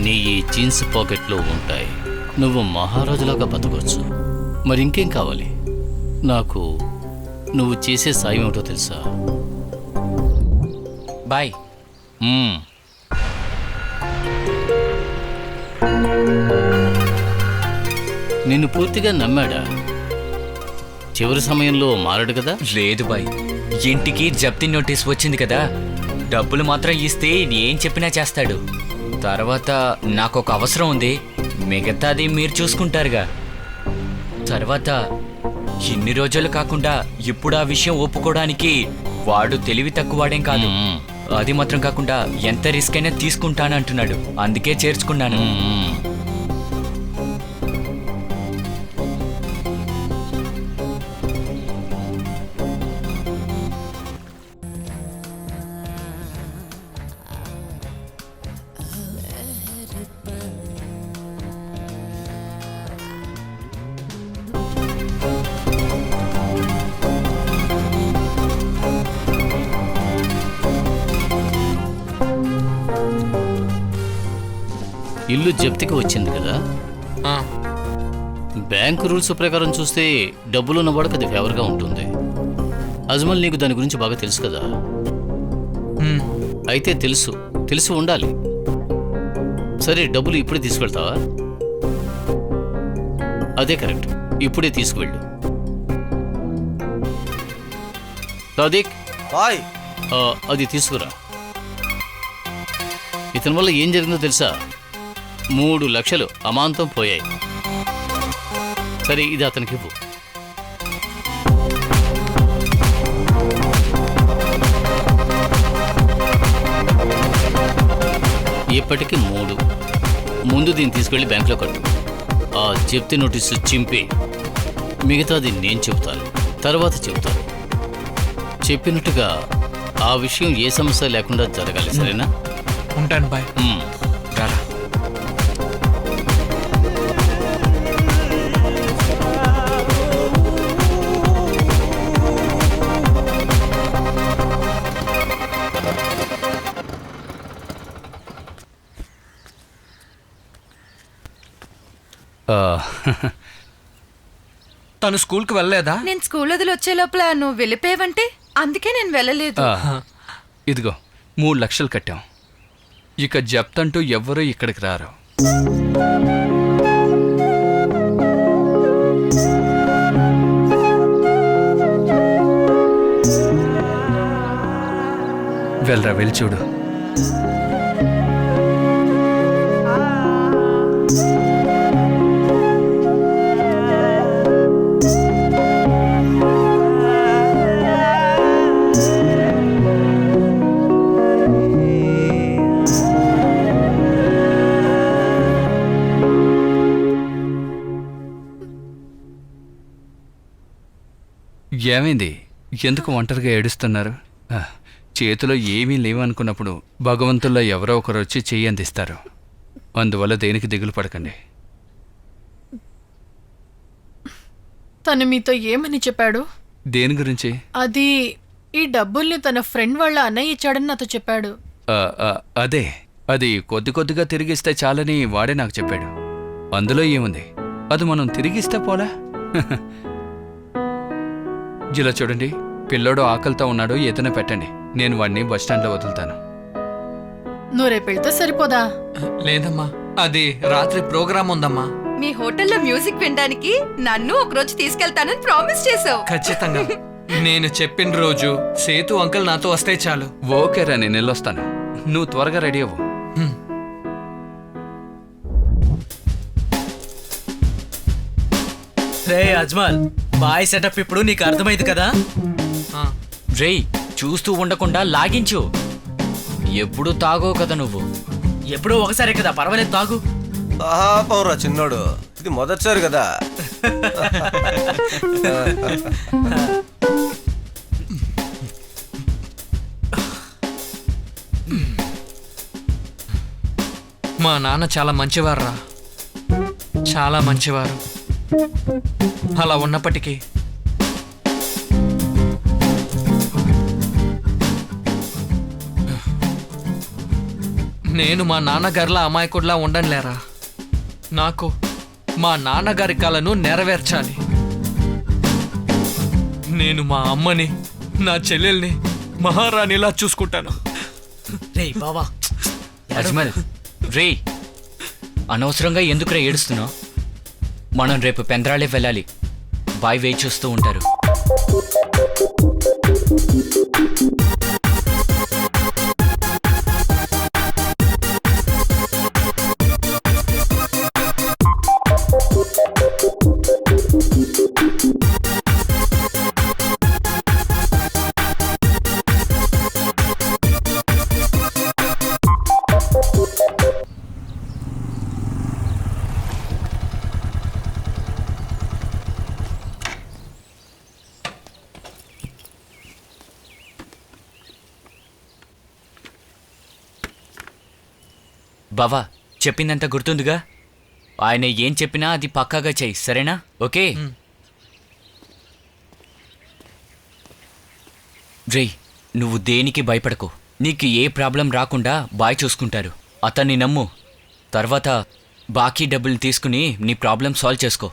[SPEAKER 6] నీ ఈ జీన్స్ పాకెట్లో ఉంటాయి. నువ్వు మహారాజులాగా బతకొచ్చు. మరి ఇంకేం కావాలి? నాకు నువ్వు చేసే సాయం ఏమిటో తెలుసా?
[SPEAKER 8] బాయ్.
[SPEAKER 6] నిన్ను పూర్తిగా నమ్మాడా? చివరి సమయంలో మారాడు కదా?
[SPEAKER 8] లేదు బాయ్, ఇంటికి జప్తి నోటీస్ వచ్చింది కదా, డబ్బులు మాత్రం ఇస్తే ఏం చెప్పినా చేస్తాడు. తర్వాత నాకొక అవసరం ఉంది, మిగతాది మీరు చూసుకుంటారుగా. తర్వాత ఇన్ని రోజులు కాకుండా ఇప్పుడు ఆ విషయం ఒప్పుకోవడానికి వాడు తెలివి తక్కువవాడేం కాదు. అది మాత్రం కాకుండా ఎంత రిస్క్ అయినా తీసుకుంటాను అంటున్నాడు, అందుకే చేర్చుకున్నాను.
[SPEAKER 6] ఇల్లు జప్తికి వచ్చింది కదా,
[SPEAKER 7] ఆ,
[SPEAKER 6] బ్యాంకు రూల్స్ ప్రకారం చూస్తే డబ్బులు ఉన్నవాడికి అది ఫేవర్గా ఉంటుంది. అజ్మల్, నీకు దాని గురించి బాగా తెలుసు కదా.
[SPEAKER 7] హ్మ్.
[SPEAKER 6] అయితే తెలిసి ఉండాలి. సరే, డబ్బులు ఇప్పుడే తీసుకెళ్తావా? అదే కరెక్ట్, ఇప్పుడే తీసుకువెళ్ళు. సాదిక్,
[SPEAKER 9] బాయ్.
[SPEAKER 6] అది తీసుకురా. ఇతని వల్ల ఏం జరిగిందో తెలుసా? 3 లక్షలు అమాంతం పోయాయి. సరే, ఇది అతనికి ఇవ్వు. ఇప్పటికి 3. ముందు దీన్ని తీసుకెళ్లి బ్యాంకులో కట్టు. ఆ జప్తి నోటీసు చింపి మిగతాది నేను చెబుతాను, తర్వాత చెబుతాను. చెప్పినట్టుగా ఆ విషయం ఏ సమస్య లేకుండా జరగాలి, సరేనా?
[SPEAKER 7] ఉంటాను బాయ్. రారా. తను స్కూల్కి వెళ్ళలేదా?
[SPEAKER 2] నేను స్కూల్ వదిలి వచ్చే లోపల నువ్వు వెళ్ళిపోయావంటే అందుకే నేను వెళ్ళలేదు.
[SPEAKER 3] ఇదిగో 3 లక్షలు కట్టాం. ఇక జప్తంటూ ఎవ్వరూ ఇక్కడికి రారు. వెళ్ళరా, వెళ్ళి చూడు. ఏమైంది? ఎందుకు ఒంటరిగా ఏడుస్తున్నారు? చేతిలో ఏమీ లేవనుకున్నప్పుడు భగవంతుల్లో ఎవరో ఒకరు వచ్చి చెయ్యి అందిస్తారు. అందువల్ల దేనికి దిగులు పడకండి.
[SPEAKER 1] తను మీతో ఏమని చెప్పాడు?
[SPEAKER 3] దేని గురించి?
[SPEAKER 1] అది ఈ డబ్బుల్ని తన ఫ్రెండ్ వాళ్ళ అన్నయ్య ఇచ్చాడని నాతో చెప్పాడు.
[SPEAKER 3] అదే, అది కొద్దిగా తిరిగిస్తే చాలని వాడే నాకు చెప్పాడు. అందులో ఏముంది, అది మనం తిరిగిస్తే పోలా. ఇలా చూడండి, పిల్లోడు ఆకలితో ఉన్నాడు, ఏదైనా పెట్టండి. నేను వాడిని బస్టాండ్లో వదులుతాను.
[SPEAKER 1] నువ్వు రేపు వెళ్తే సరిపోదా?
[SPEAKER 7] లేదమ్మా, అది రాత్రి ప్రోగ్రామ్ ఉందమ్మా.
[SPEAKER 2] మీ హోటల్లో మ్యూజిక్ వినడానికి నన్ను ఒకరోజు తీసుకెళ్తానని ప్రామిస్ చేసావు.
[SPEAKER 7] ఖచ్చితంగా. నేను చెప్పిన రోజు సేతు అంకుల్ నాతో వస్తే చాలు.
[SPEAKER 3] ఓకేరా, నేను వెళ్ళొస్తాను. నువ్వు త్వరగా రెడీ అవ్వు.
[SPEAKER 5] రే అజ్మల్, బాయ్ సెటప్ ఇప్పుడు నీకు అర్థమైంది కదా?
[SPEAKER 8] రేయ్, చూస్తూ ఉండకుండా లాగించు. ఎప్పుడు తాగో కదా నువ్వు.
[SPEAKER 5] ఎప్పుడో ఒకసారి కదా, పర్వాలేదు, తాగు.
[SPEAKER 9] పౌరా చిన్నోడు, ఇది మొదటిసారి కదా.
[SPEAKER 7] మా నాన్న చాలా మంచివారురా, చాలా మంచివారు. అలా ఉన్నప్పటికీ నేను మా నాన్నగారిలా అమాయకుడిలా ఉండనులేరా. నాకు మా నాన్నగారి కలను నెరవేర్చాలి. నేను మా అమ్మని, నా చెల్లెల్ని మహారాణిలా చూసుకుంటాను.
[SPEAKER 5] రే బావా,
[SPEAKER 8] అజ్మల్, రే అనవసరంగా ఎందుకురా ఏడుస్తున్నావు? మనం రేపు పెందరాళే వెళ్ళాలి. బాయ్ వెయిట్ చూస్తూ ఉంటారు. బావా చెప్పిందంతా గుర్తుందిగా? ఆయన ఏం చెప్పినా అది పక్కాగా చెయ్యి, సరేనా? ఓకే రేయ్, నువ్వు దేనికి భయపడకు. నీకు ఏ ప్రాబ్లం రాకుండా బాయ్ చూసుకుంటారు. అతన్ని నమ్ము. తర్వాత బాకీ డబ్బులు తీసుకుని నీ ప్రాబ్లం సాల్వ్ చేసుకో.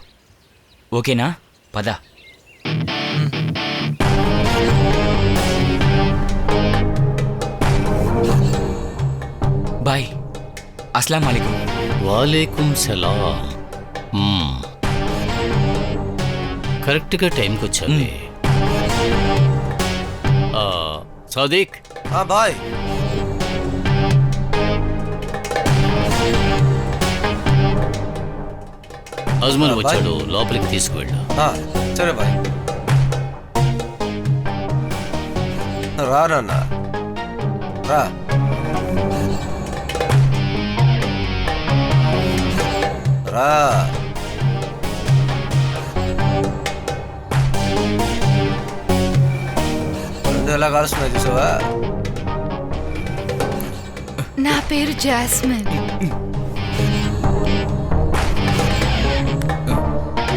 [SPEAKER 8] ఓకేనా? పద. బాయ్. అస్సలాం వాలేకుం.
[SPEAKER 6] వాలేకుం సలాం. కరెక్ట్గా టైంకి వచ్చావే. సాదిక్,
[SPEAKER 9] బాయ్.
[SPEAKER 6] అజ్మల్ వచ్చాడు, లోపలికి తీసుకువెళ్ళు.
[SPEAKER 9] సరే బాయ్. రా నాన్న, రా. రా. ఎలా కాలుస్తున్నాయి చూసావా?
[SPEAKER 2] నా పేరు జాస్మిన్.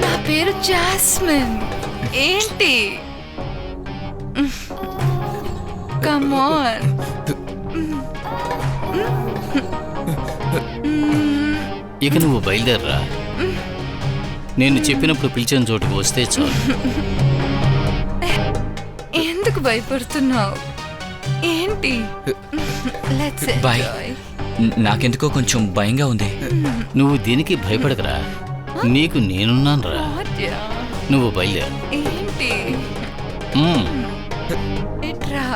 [SPEAKER 2] నా పేరు జాస్మిన్. ఏంటి? Come on.
[SPEAKER 6] ఇక నువ్వు బయలుదేరరా. నేను చెప్పినప్పుడు పిలిచిన చోటుకు వస్తే చాలు.
[SPEAKER 2] ఎందుకు భయపడుతున్నావు? ఏంటి?
[SPEAKER 8] బాయ్. నాకెందుకో కొంచెం భయంగా ఉంది.
[SPEAKER 6] నువ్వు దీనికి భయపడకరా, నీకు నేనున్నానురా. నువ్వు బయలుదేరు.
[SPEAKER 2] ఏంటి? ఎట్రా?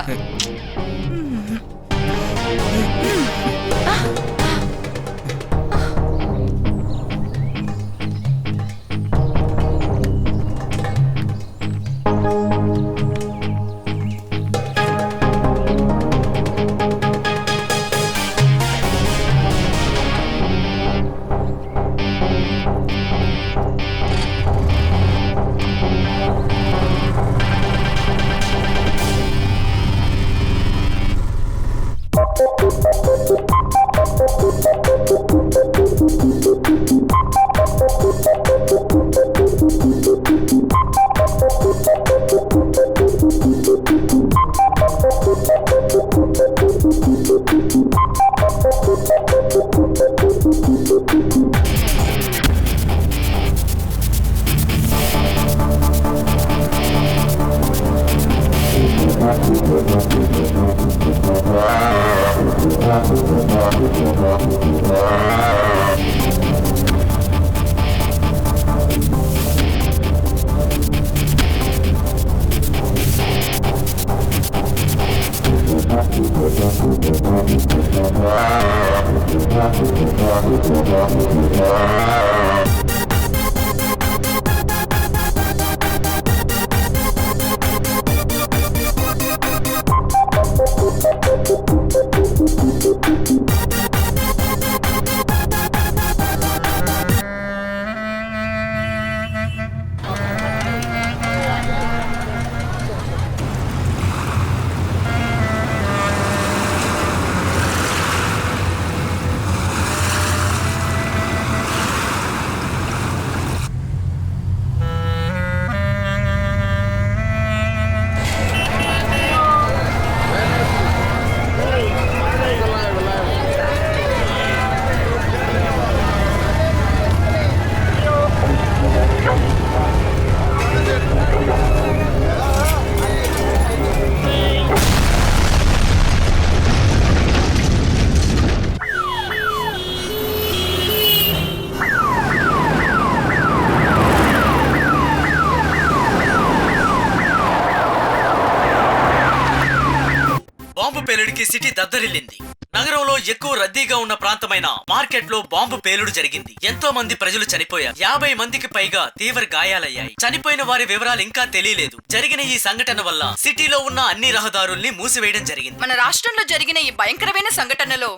[SPEAKER 5] బాంబు పేలుడికి సిటీ దద్దరిల్లింది. నగరంలో ఎక్కువ రద్దీగా ఉన్న ప్రాంతమైన మార్కెట్ లో బాంబు పేలుడు జరిగింది. ఎంతో మంది ప్రజలు చనిపోయారు. 50 మందికి పైగా తీవ్ర గాయాలయ్యాయి. చనిపోయిన వారి వివరాలు ఇంకా తెలియలేదు. జరిగిన ఈ సంఘటన వల్ల సిటీలో ఉన్న అన్ని రహదారుల్ని మూసివేయడం జరిగింది.
[SPEAKER 2] మన రాష్ట్రంలో జరిగిన ఈ భయంకరమైన సంఘటనలో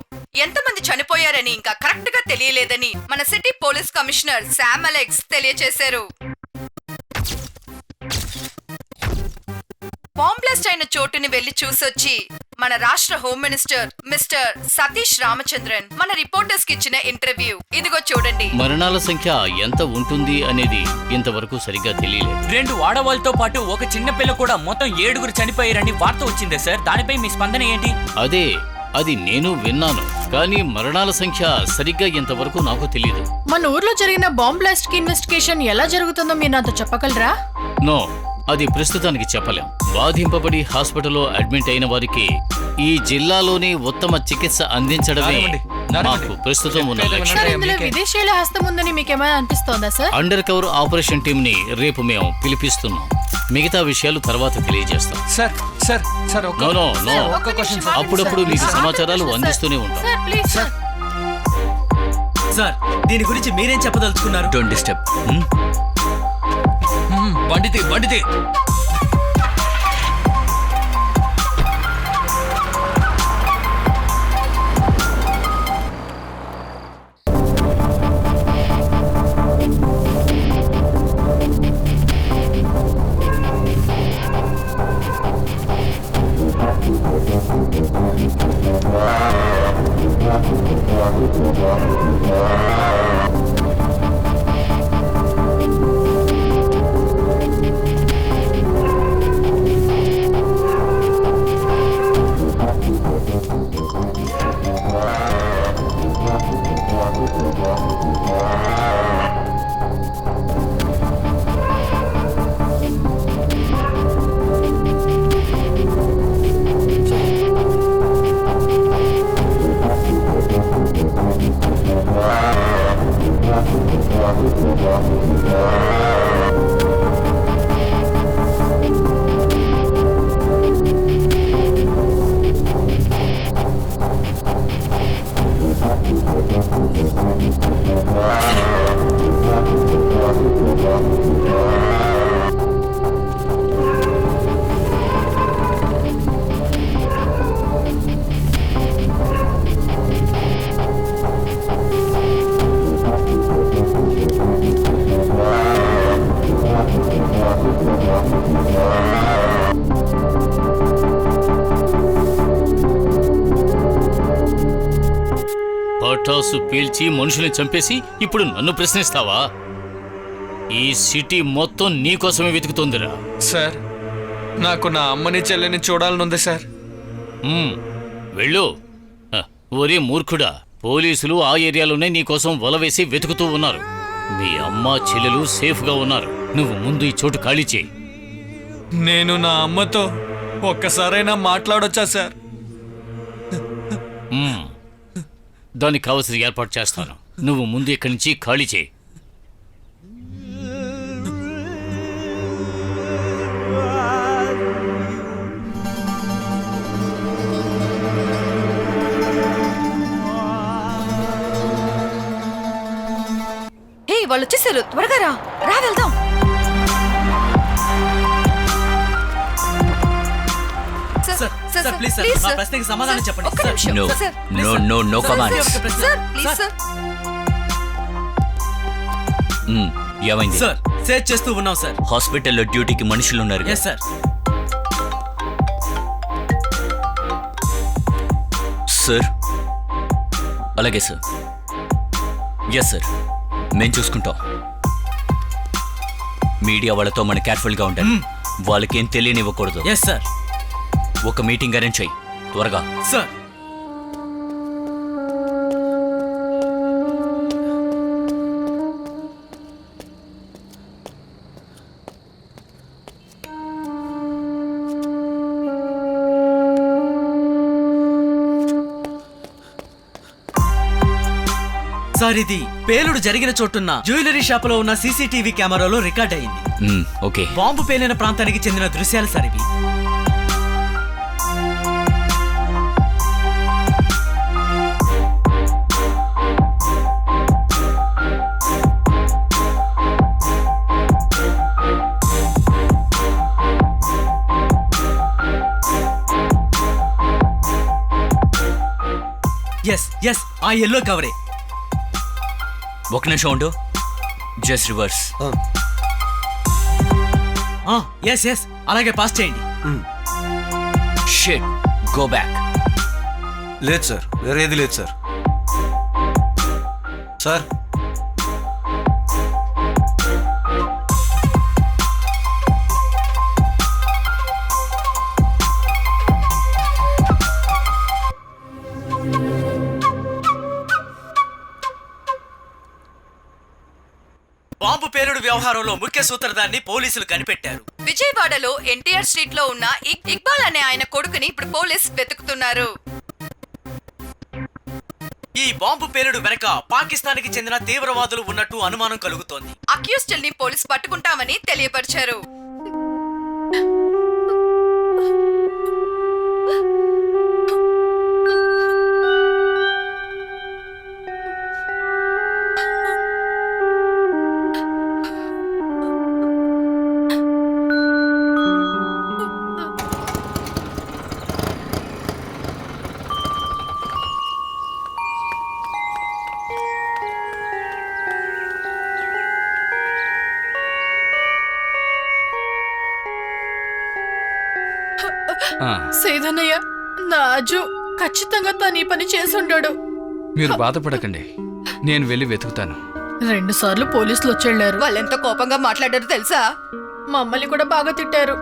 [SPEAKER 2] ఎంతమంది చనిపోయారని ఇంకా కరెక్ట్ గా తెలియలేదని మన city police commissioner Sam Alex తెలియజేశారు. బాంబ్ బ్లాస్ట్ అయిన చోటుని వెళ్లి చూసొచ్చి మన రాష్ట్ర home minister mister Satish Ramachandran మన రిపోర్టర్స్ కి ఇచ్చిన ఇంటర్వ్యూ ఇదిగో చూడండి.
[SPEAKER 6] మరణాల సంఖ్య ఎంత ఉంటుంది అనేది ఇంతవరకు సరిగ్గా తెలియలేదు.
[SPEAKER 8] 2 ఆడవాళ్ళతో పాటు ఒక చిన్న పిల్ల కూడా మొత్తం 7 చనిపోయారని వార్త వచ్చిందే సార్. దానిపై మీ స్పందన ఏంటి?
[SPEAKER 6] అది నేను విన్నాను, కానీ మరణాల సంఖ్య సరిగ్గా ఇంతవరకు నాకు తెలియదు.
[SPEAKER 1] మన ఊర్లో జరిగిన బాంబ్ బ్లాస్ట్ కి ఇన్వెస్టిగేషన్ ఎలా జరుగుతుందో మీరు నాతో చెప్పగలరా?
[SPEAKER 6] నో, అది ప్రస్తుతానికి చెప్పలేం. బాధింపబడి హాస్పిటల్లో అడ్మిట్ అయిన వారికి ఈ జిల్లాలోనే ఉత్తమ చికిత్స అందించడమే మాకు ప్రస్తుతం ఉన్న లక్ష్యం.
[SPEAKER 1] సార్, ఇందులో విదేశీయుల హస్తం ఉందని మీకేమైనా అనిపిస్తోందా sir?
[SPEAKER 6] Under cover operation team ని రేపు మేము పిలిపిస్తున్నాం. మిగతా విషయాలు తర్వాత తెలియజేస్తాం.
[SPEAKER 7] Sir sir sir
[SPEAKER 6] no no no,
[SPEAKER 1] ఒక్క క్వశ్చన్ సార్.
[SPEAKER 6] అప్పుడప్పుడు మీకు
[SPEAKER 1] సార్,
[SPEAKER 6] సమాచారాలు
[SPEAKER 1] సార్,
[SPEAKER 6] అందిస్తూనే ఉంటాం.
[SPEAKER 1] Sir please sir.
[SPEAKER 5] సార్, దీని గురించి మీరేం చెప్పదలుచుకున్నారు?
[SPEAKER 8] Don't disturb.
[SPEAKER 7] బండితి
[SPEAKER 6] పటాసు పేల్చి మనుషుల్ని చంపేసి ఇప్పుడు నన్ను ప్రశ్నిస్తావా? ఈ సిటీ మొత్తం నీకోసమే వెతుకుతోందిరా.
[SPEAKER 7] సార్, నాకు నా అమ్మని చెల్లిని చూడాలనుంది సార్.
[SPEAKER 6] వెళ్ళు. ఒరే మూర్ఖుడా, పోలీసులు ఆ ఏరియాలోనే నీకోసం వలవేసి వెతుకుతూ ఉన్నారు. మీ అమ్మ చెల్లెలు సేఫ్గా ఉన్నారు. నువ్వు ముందు ఈ చోటు ఖాళీ చేయి.
[SPEAKER 7] నేను నా అమ్మతో ఒక్కసారైనా మాట్లాడొచ్చా సార్?
[SPEAKER 6] దానికి కావలసిన ఏర్పాటు చేస్తాను. నువ్వు ముందు ఇక్కడి నుంచి ఖాళీ చేయి.
[SPEAKER 2] హే, వాళ్ళు వచ్చేసారు. త్వరగా రా వెళ్దాం.
[SPEAKER 5] సార్, ప్లీజ్ సార్, మా ప్రశ్నకి సమాధానం చెప్పండి.
[SPEAKER 2] ఒక్క నిమిషం.
[SPEAKER 8] No,
[SPEAKER 2] sir,
[SPEAKER 8] no comments.
[SPEAKER 2] Sir, please sir.
[SPEAKER 8] ఏమైంది?
[SPEAKER 5] సార్, సేవ్ చేస్తూ ఉన్నాం సార్.
[SPEAKER 8] హాస్పిటల్లో డ్యూటీకి మనుషులున్నారు.
[SPEAKER 5] Yes sir.
[SPEAKER 8] సార్, అలాగే సార్. ఎస్ సార్, మేము చూసుకుంటాం. మీడియా వాళ్ళతో మనం కేర్ఫుల్గా ఉండాలి. వాళ్ళకేం తెలియనివ్వకూడదు.
[SPEAKER 5] Yes sir.
[SPEAKER 8] ఒక మీటింగ్ అరేంజ్ చెయ్యి త్వరగా.
[SPEAKER 5] సార్, సార్, ఇది పేలుడు జరిగిన చోటున్న జ్యువెలరీ షాపులో ఉన్న సీసీటీవీ కెమెరాలో రికార్డ్ అయింది.
[SPEAKER 8] ఓకే.
[SPEAKER 5] బాంబు పేలిన ప్రాంతానికి చెందిన దృశ్యాలు సార్ ఇవి. ఎస్, ఆ ఎల్లో కవరే.
[SPEAKER 8] ఒక నిమిషం ఉండు. Just reverse.
[SPEAKER 5] ఎస్, అలాగే పాస్ చేయండి.
[SPEAKER 8] Shit, go back.
[SPEAKER 9] లేదు సార్, వేరేది లేదు సార్. సార్
[SPEAKER 5] బాంబు పేలుడు వ్యవహారంలో ముఖ్య సూత్రధారిని పోలీసులు కనిపెట్టారు.
[SPEAKER 2] విజయవాడలో ఎన్టీఆర్ స్ట్రీట్ లో ఉన్న ఇక్బాల్ అనే ఆయన కొడుకుని ఇప్పుడు పోలీస్ వెతుకుతున్నారు.
[SPEAKER 5] ఈ బాంబు పేలుడు వెనక పాకిస్తాన్కి చెందిన తీవ్రవాదులు ఉన్నట్టు అనుమానం కలుగుతోంది.
[SPEAKER 2] అక్యూస్డ్ ని పోలీస్ పట్టుకుంటామని తెలియపరిచారు.
[SPEAKER 1] సేదన్నయ్య, నా అజు ఖచ్చితంగా తను ఈ పని చేసుంటాడు.
[SPEAKER 3] మీరు బాధపడకండి, నేను వెళ్ళి వెతుకుతాను.
[SPEAKER 1] 2 సార్లు పోలీసులు వచ్చేళ్లారు.
[SPEAKER 2] వాళ్ళెంత కోపంగా మాట్లాడారో తెలుసా?
[SPEAKER 1] మమ్మల్ని కూడా బాగా తిట్టారు.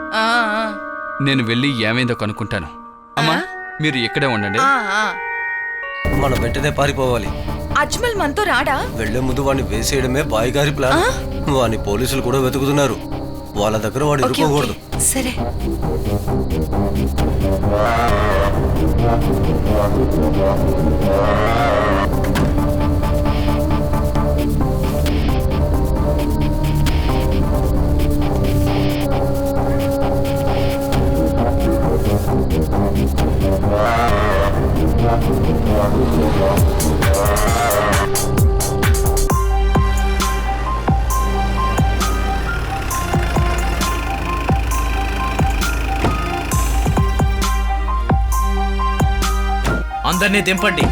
[SPEAKER 3] నేను వెళ్ళి ఏమైందో కనుక్కుంటాను. అమ్మా, మీరు ఇక్కడే ఉండండి.
[SPEAKER 9] మనం వెంటనే పారిపోవాలి.
[SPEAKER 2] అజ్మల్ మనతో రాడా?
[SPEAKER 9] వెళ్లే ముందు వాడిని వేసేయడమే బాయ్ గారి ప్లాన్. వాడిని పోలీసులు కూడా వెతుకుతున్నారు. వాళ్ళ దగ్గర వాడు ఇరుకోకూడదు.
[SPEAKER 2] సరే.
[SPEAKER 5] అందరినీ దింపండి.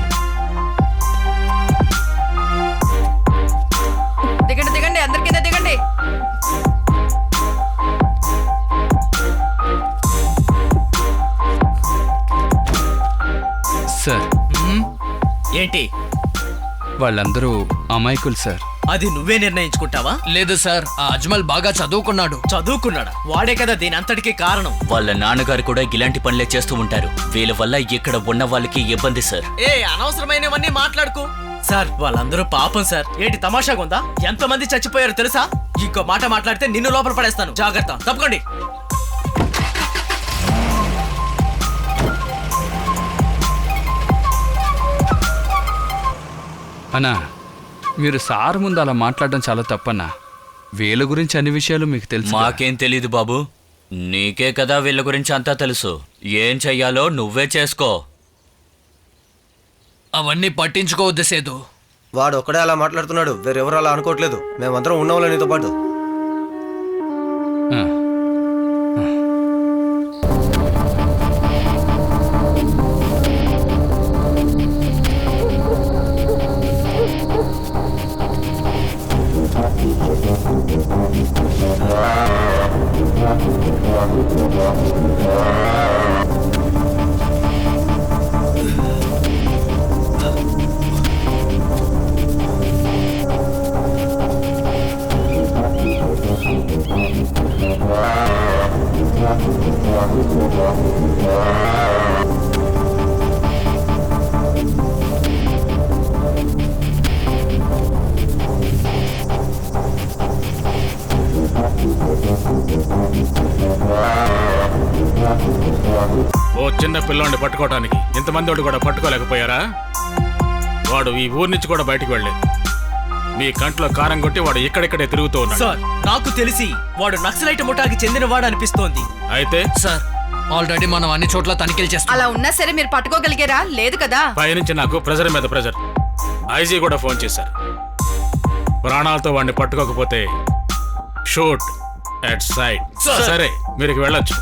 [SPEAKER 2] దిగండి దిగండి, అందరి కింద దిగండి.
[SPEAKER 3] సార్,
[SPEAKER 5] ఏంటి?
[SPEAKER 3] వాళ్ళందరూ అమాయకులు సార్.
[SPEAKER 5] అది నువ్వే నిర్ణయించుకుంటావా?
[SPEAKER 7] లేదు సార్, ఆ అజ్మల్ బాగా చదువుకున్నాడు.
[SPEAKER 5] చదువుకున్నాడా? వాడే కదా దీని అంతటికీ కారణం.
[SPEAKER 8] వాళ్ళ నాన్నగారు కూడా ఇలాంటి పనులే చేస్తూ ఉంటారు. వీళ్ళ వల్ల ఇక్కడ ఉన్న వాళ్ళకి ఇబ్బంది సార్.
[SPEAKER 5] అనవసరమైనవన్నీ మాట్లాడుకో. సార్, వాళ్ళందరూ పాపం సార్. ఏంటి తమాషాగా ఉందా? ఎంతమంది చచ్చిపోయారో తెలుసా? ఇంకో మాట మాట్లాడితే నిన్ను లోపల పడేస్తాను. జాగ్రత్త, తప్పకండి.
[SPEAKER 3] అన్నా, మీరు సార్ ముందు అలా మాట్లాడడం చాలా తప్పన్నా. వీళ్ళ గురించి అన్ని విషయాలు మీకు తెలుసు.
[SPEAKER 8] మాకేం తెలీదు బాబు, నీకే కదా వీళ్ళ గురించి అంతా తెలుసు. ఏం చెయ్యాలో నువ్వే చేసుకో.
[SPEAKER 7] అవన్నీ పట్టించుకోవద్దు సేదు.
[SPEAKER 9] వాడు ఒక్కడే అలా మాట్లాడుతున్నాడు, వేరెవరు అలా అనుకోవట్లేదు. మేమందరం ఉన్నాంలే నీతో పాటు.
[SPEAKER 4] ఓ చిన్న పిల్లోడిని పట్టుకోవడానికి ఇంతమంది వాడు కూడా పట్టుకోలేకపోయారా? వాడు ఈ ఊరి నుంచి కూడా బయటికి వెళ్ళలేదు. మీ కంట్లో కారం కొట్టి వాడు ఇక్కడిక్కడే తిరుగుతూ ఉన్నాడు.
[SPEAKER 5] సార్, నాకు తెలిసి వాడు నక్సలైట్ ముఠాకి చెందినవాడు అనిపిస్తోంది.
[SPEAKER 4] అయితే
[SPEAKER 7] సార్, ఆల్రెడీ మనం అన్ని చోట్ల తనిఖీలు చేస్తాం.
[SPEAKER 2] అలా ఉన్నా సరే మీరు పట్టుకోగలిగారా? లేదు కదా.
[SPEAKER 4] పైనుంచి నాకు ప్రెజర్ మీద ప్రెజర్. ఐజీ కూడా ఫోన్ చేశారు. ప్రాణాలతో వాడిని పట్టుకోకపోతే షూట్ అట్ సైడ్. సరే, మీరు వెళ్ళొచ్చు.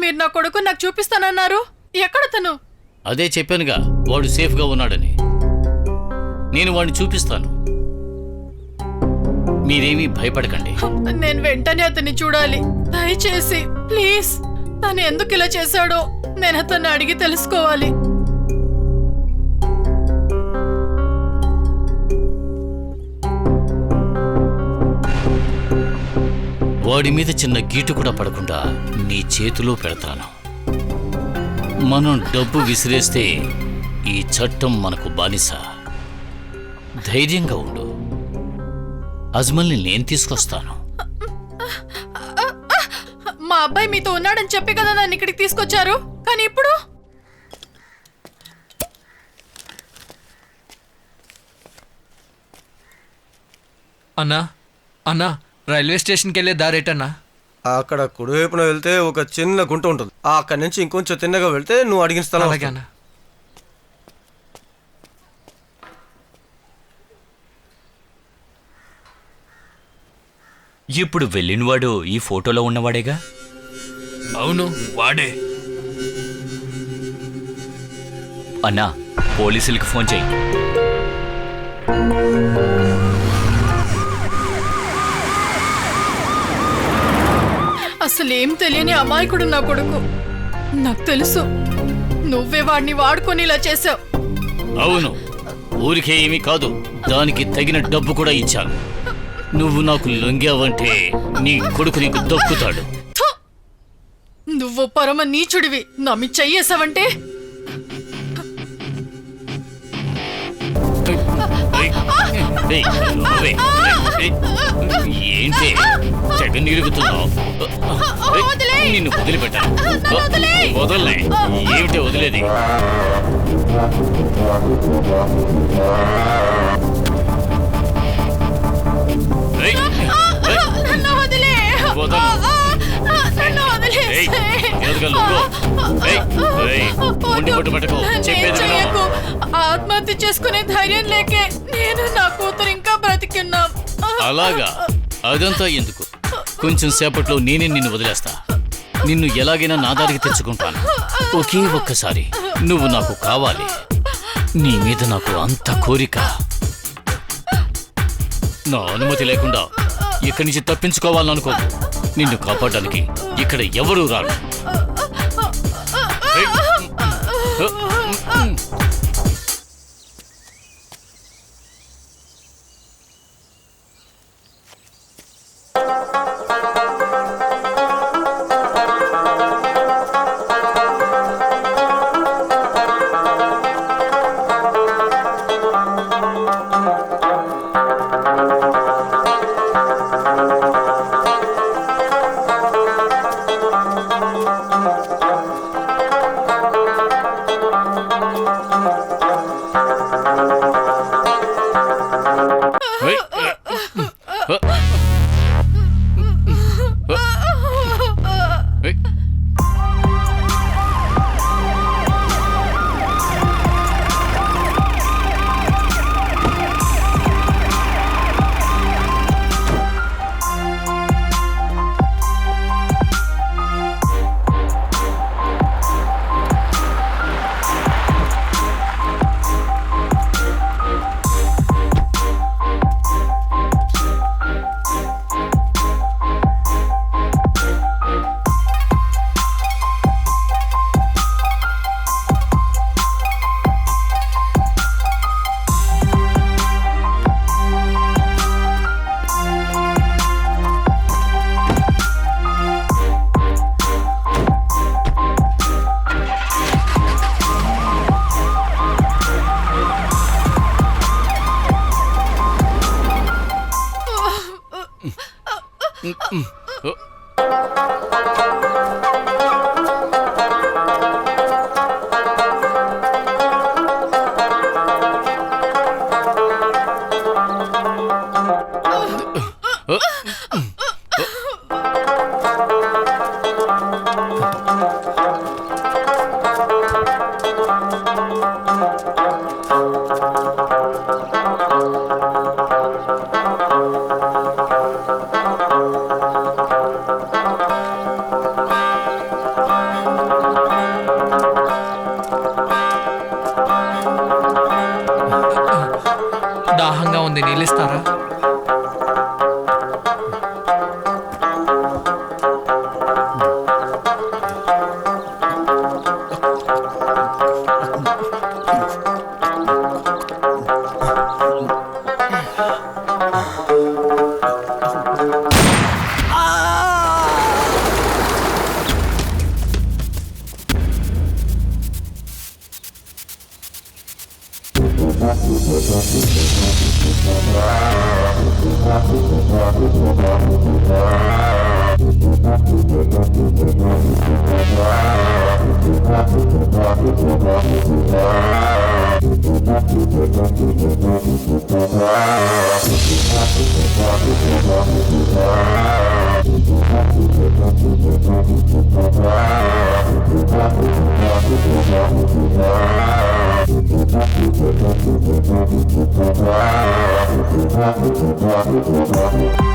[SPEAKER 1] మీరు నా కొడుకు నాకు చూపిస్తానన్నారు. ఎక్కడ తను?
[SPEAKER 6] అదే చెప్పానుగా, వాడు సేఫ్గా ఉన్నాడని. నేను వాడిని చూపిస్తాను, మీరేమీ భయపడకండి.
[SPEAKER 1] నేను వెంటనే అతన్ని చూడాలి, దయచేసి ప్లీజ్. తను ఎందుకు ఇలా చేశాడో నేను అతన్ని అడిగి తెలుసుకోవాలి.
[SPEAKER 6] వాడి మీద చిన్న గీటు కూడా పడకుండా నీ చేతిలో పెడతాను. మనం డబ్బు విసిరేస్తే ఈ చట్టం మనకు బానిస. ధైర్యంగా ఉండు, అజ్మల్ని నేను తీసుకొస్తాను.
[SPEAKER 1] మా అబ్బాయి మీతో ఉన్నాడని చెప్పి కదా నన్ను ఇక్కడికి తీసుకొచ్చారు, కానీ ఇప్పుడు
[SPEAKER 7] అన్నా అన్నా, రైల్వే స్టేషన్కి వెళ్ళే దారేటన్నా?
[SPEAKER 9] అక్కడ కుడివైపున వెళ్తే ఒక చిన్న గుంట ఉంటుంది. అక్కడి నుంచి ఇంకొంచెం తిన్నగా వెళ్తే నువ్వు అడిగిన స్థలం
[SPEAKER 7] అలాగే
[SPEAKER 9] వస్తుంది.
[SPEAKER 7] అన్నా.
[SPEAKER 8] ఇప్పుడు వెళ్ళినవాడు ఈ ఫోటోలో ఉన్నవాడేగా?
[SPEAKER 7] అవును, వాడే.
[SPEAKER 8] అన్నా, పోలీసులకి ఫోన్ చేయి.
[SPEAKER 1] అసలేం తెలియని అమాయకుడు నా కొడుకు. నాకు తెలుసు నువ్వే వాడిని వాడుకొని ఇలా చేసావు.
[SPEAKER 6] అవును, ఊరికే ఏమీ కాదు, దానికి తగిన డబ్బు కూడా ఇచ్చాను. నువ్వు నాకు లొంగావంటే నీ కొడుకు నీకు దక్కుతాడు.
[SPEAKER 1] థు! నువ్వు పరమ నీచుడివి. నమ్మి చెయ్యేసావంటే
[SPEAKER 6] ఏంటి తెగ నిరుగుతున్నావు? నిన్ను వదిలిపెట్టాను. వదలలే. ఏమిటి వదిలేది?
[SPEAKER 1] ఆత్మహత్య చేసుకునే ధైర్యం లేకే నేను నా కూతురు ఇంకా బ్రతికున్నాం.
[SPEAKER 6] అలాగా? అదంతా ఎందుకు, కొంచెం సేపట్లో నేనే నిన్ను వదిలేస్తా. నిన్ను ఎలాగైనా నా దారికి తెచ్చుకుంటాను. ఒకే ఒక్కసారి నువ్వు నాకు కావాలి. నీ మీద నాకు అంత కోరిక. నా అనుమతి లేకుండా ఇక్కడి నుంచి తప్పించుకోవాలనుకో. నిన్ను కాపాడడానికి ఇక్కడ ఎవరూ రారు.
[SPEAKER 7] దాహంగా ఉంది, నీళ్ళిస్తారా?
[SPEAKER 11] Thank you.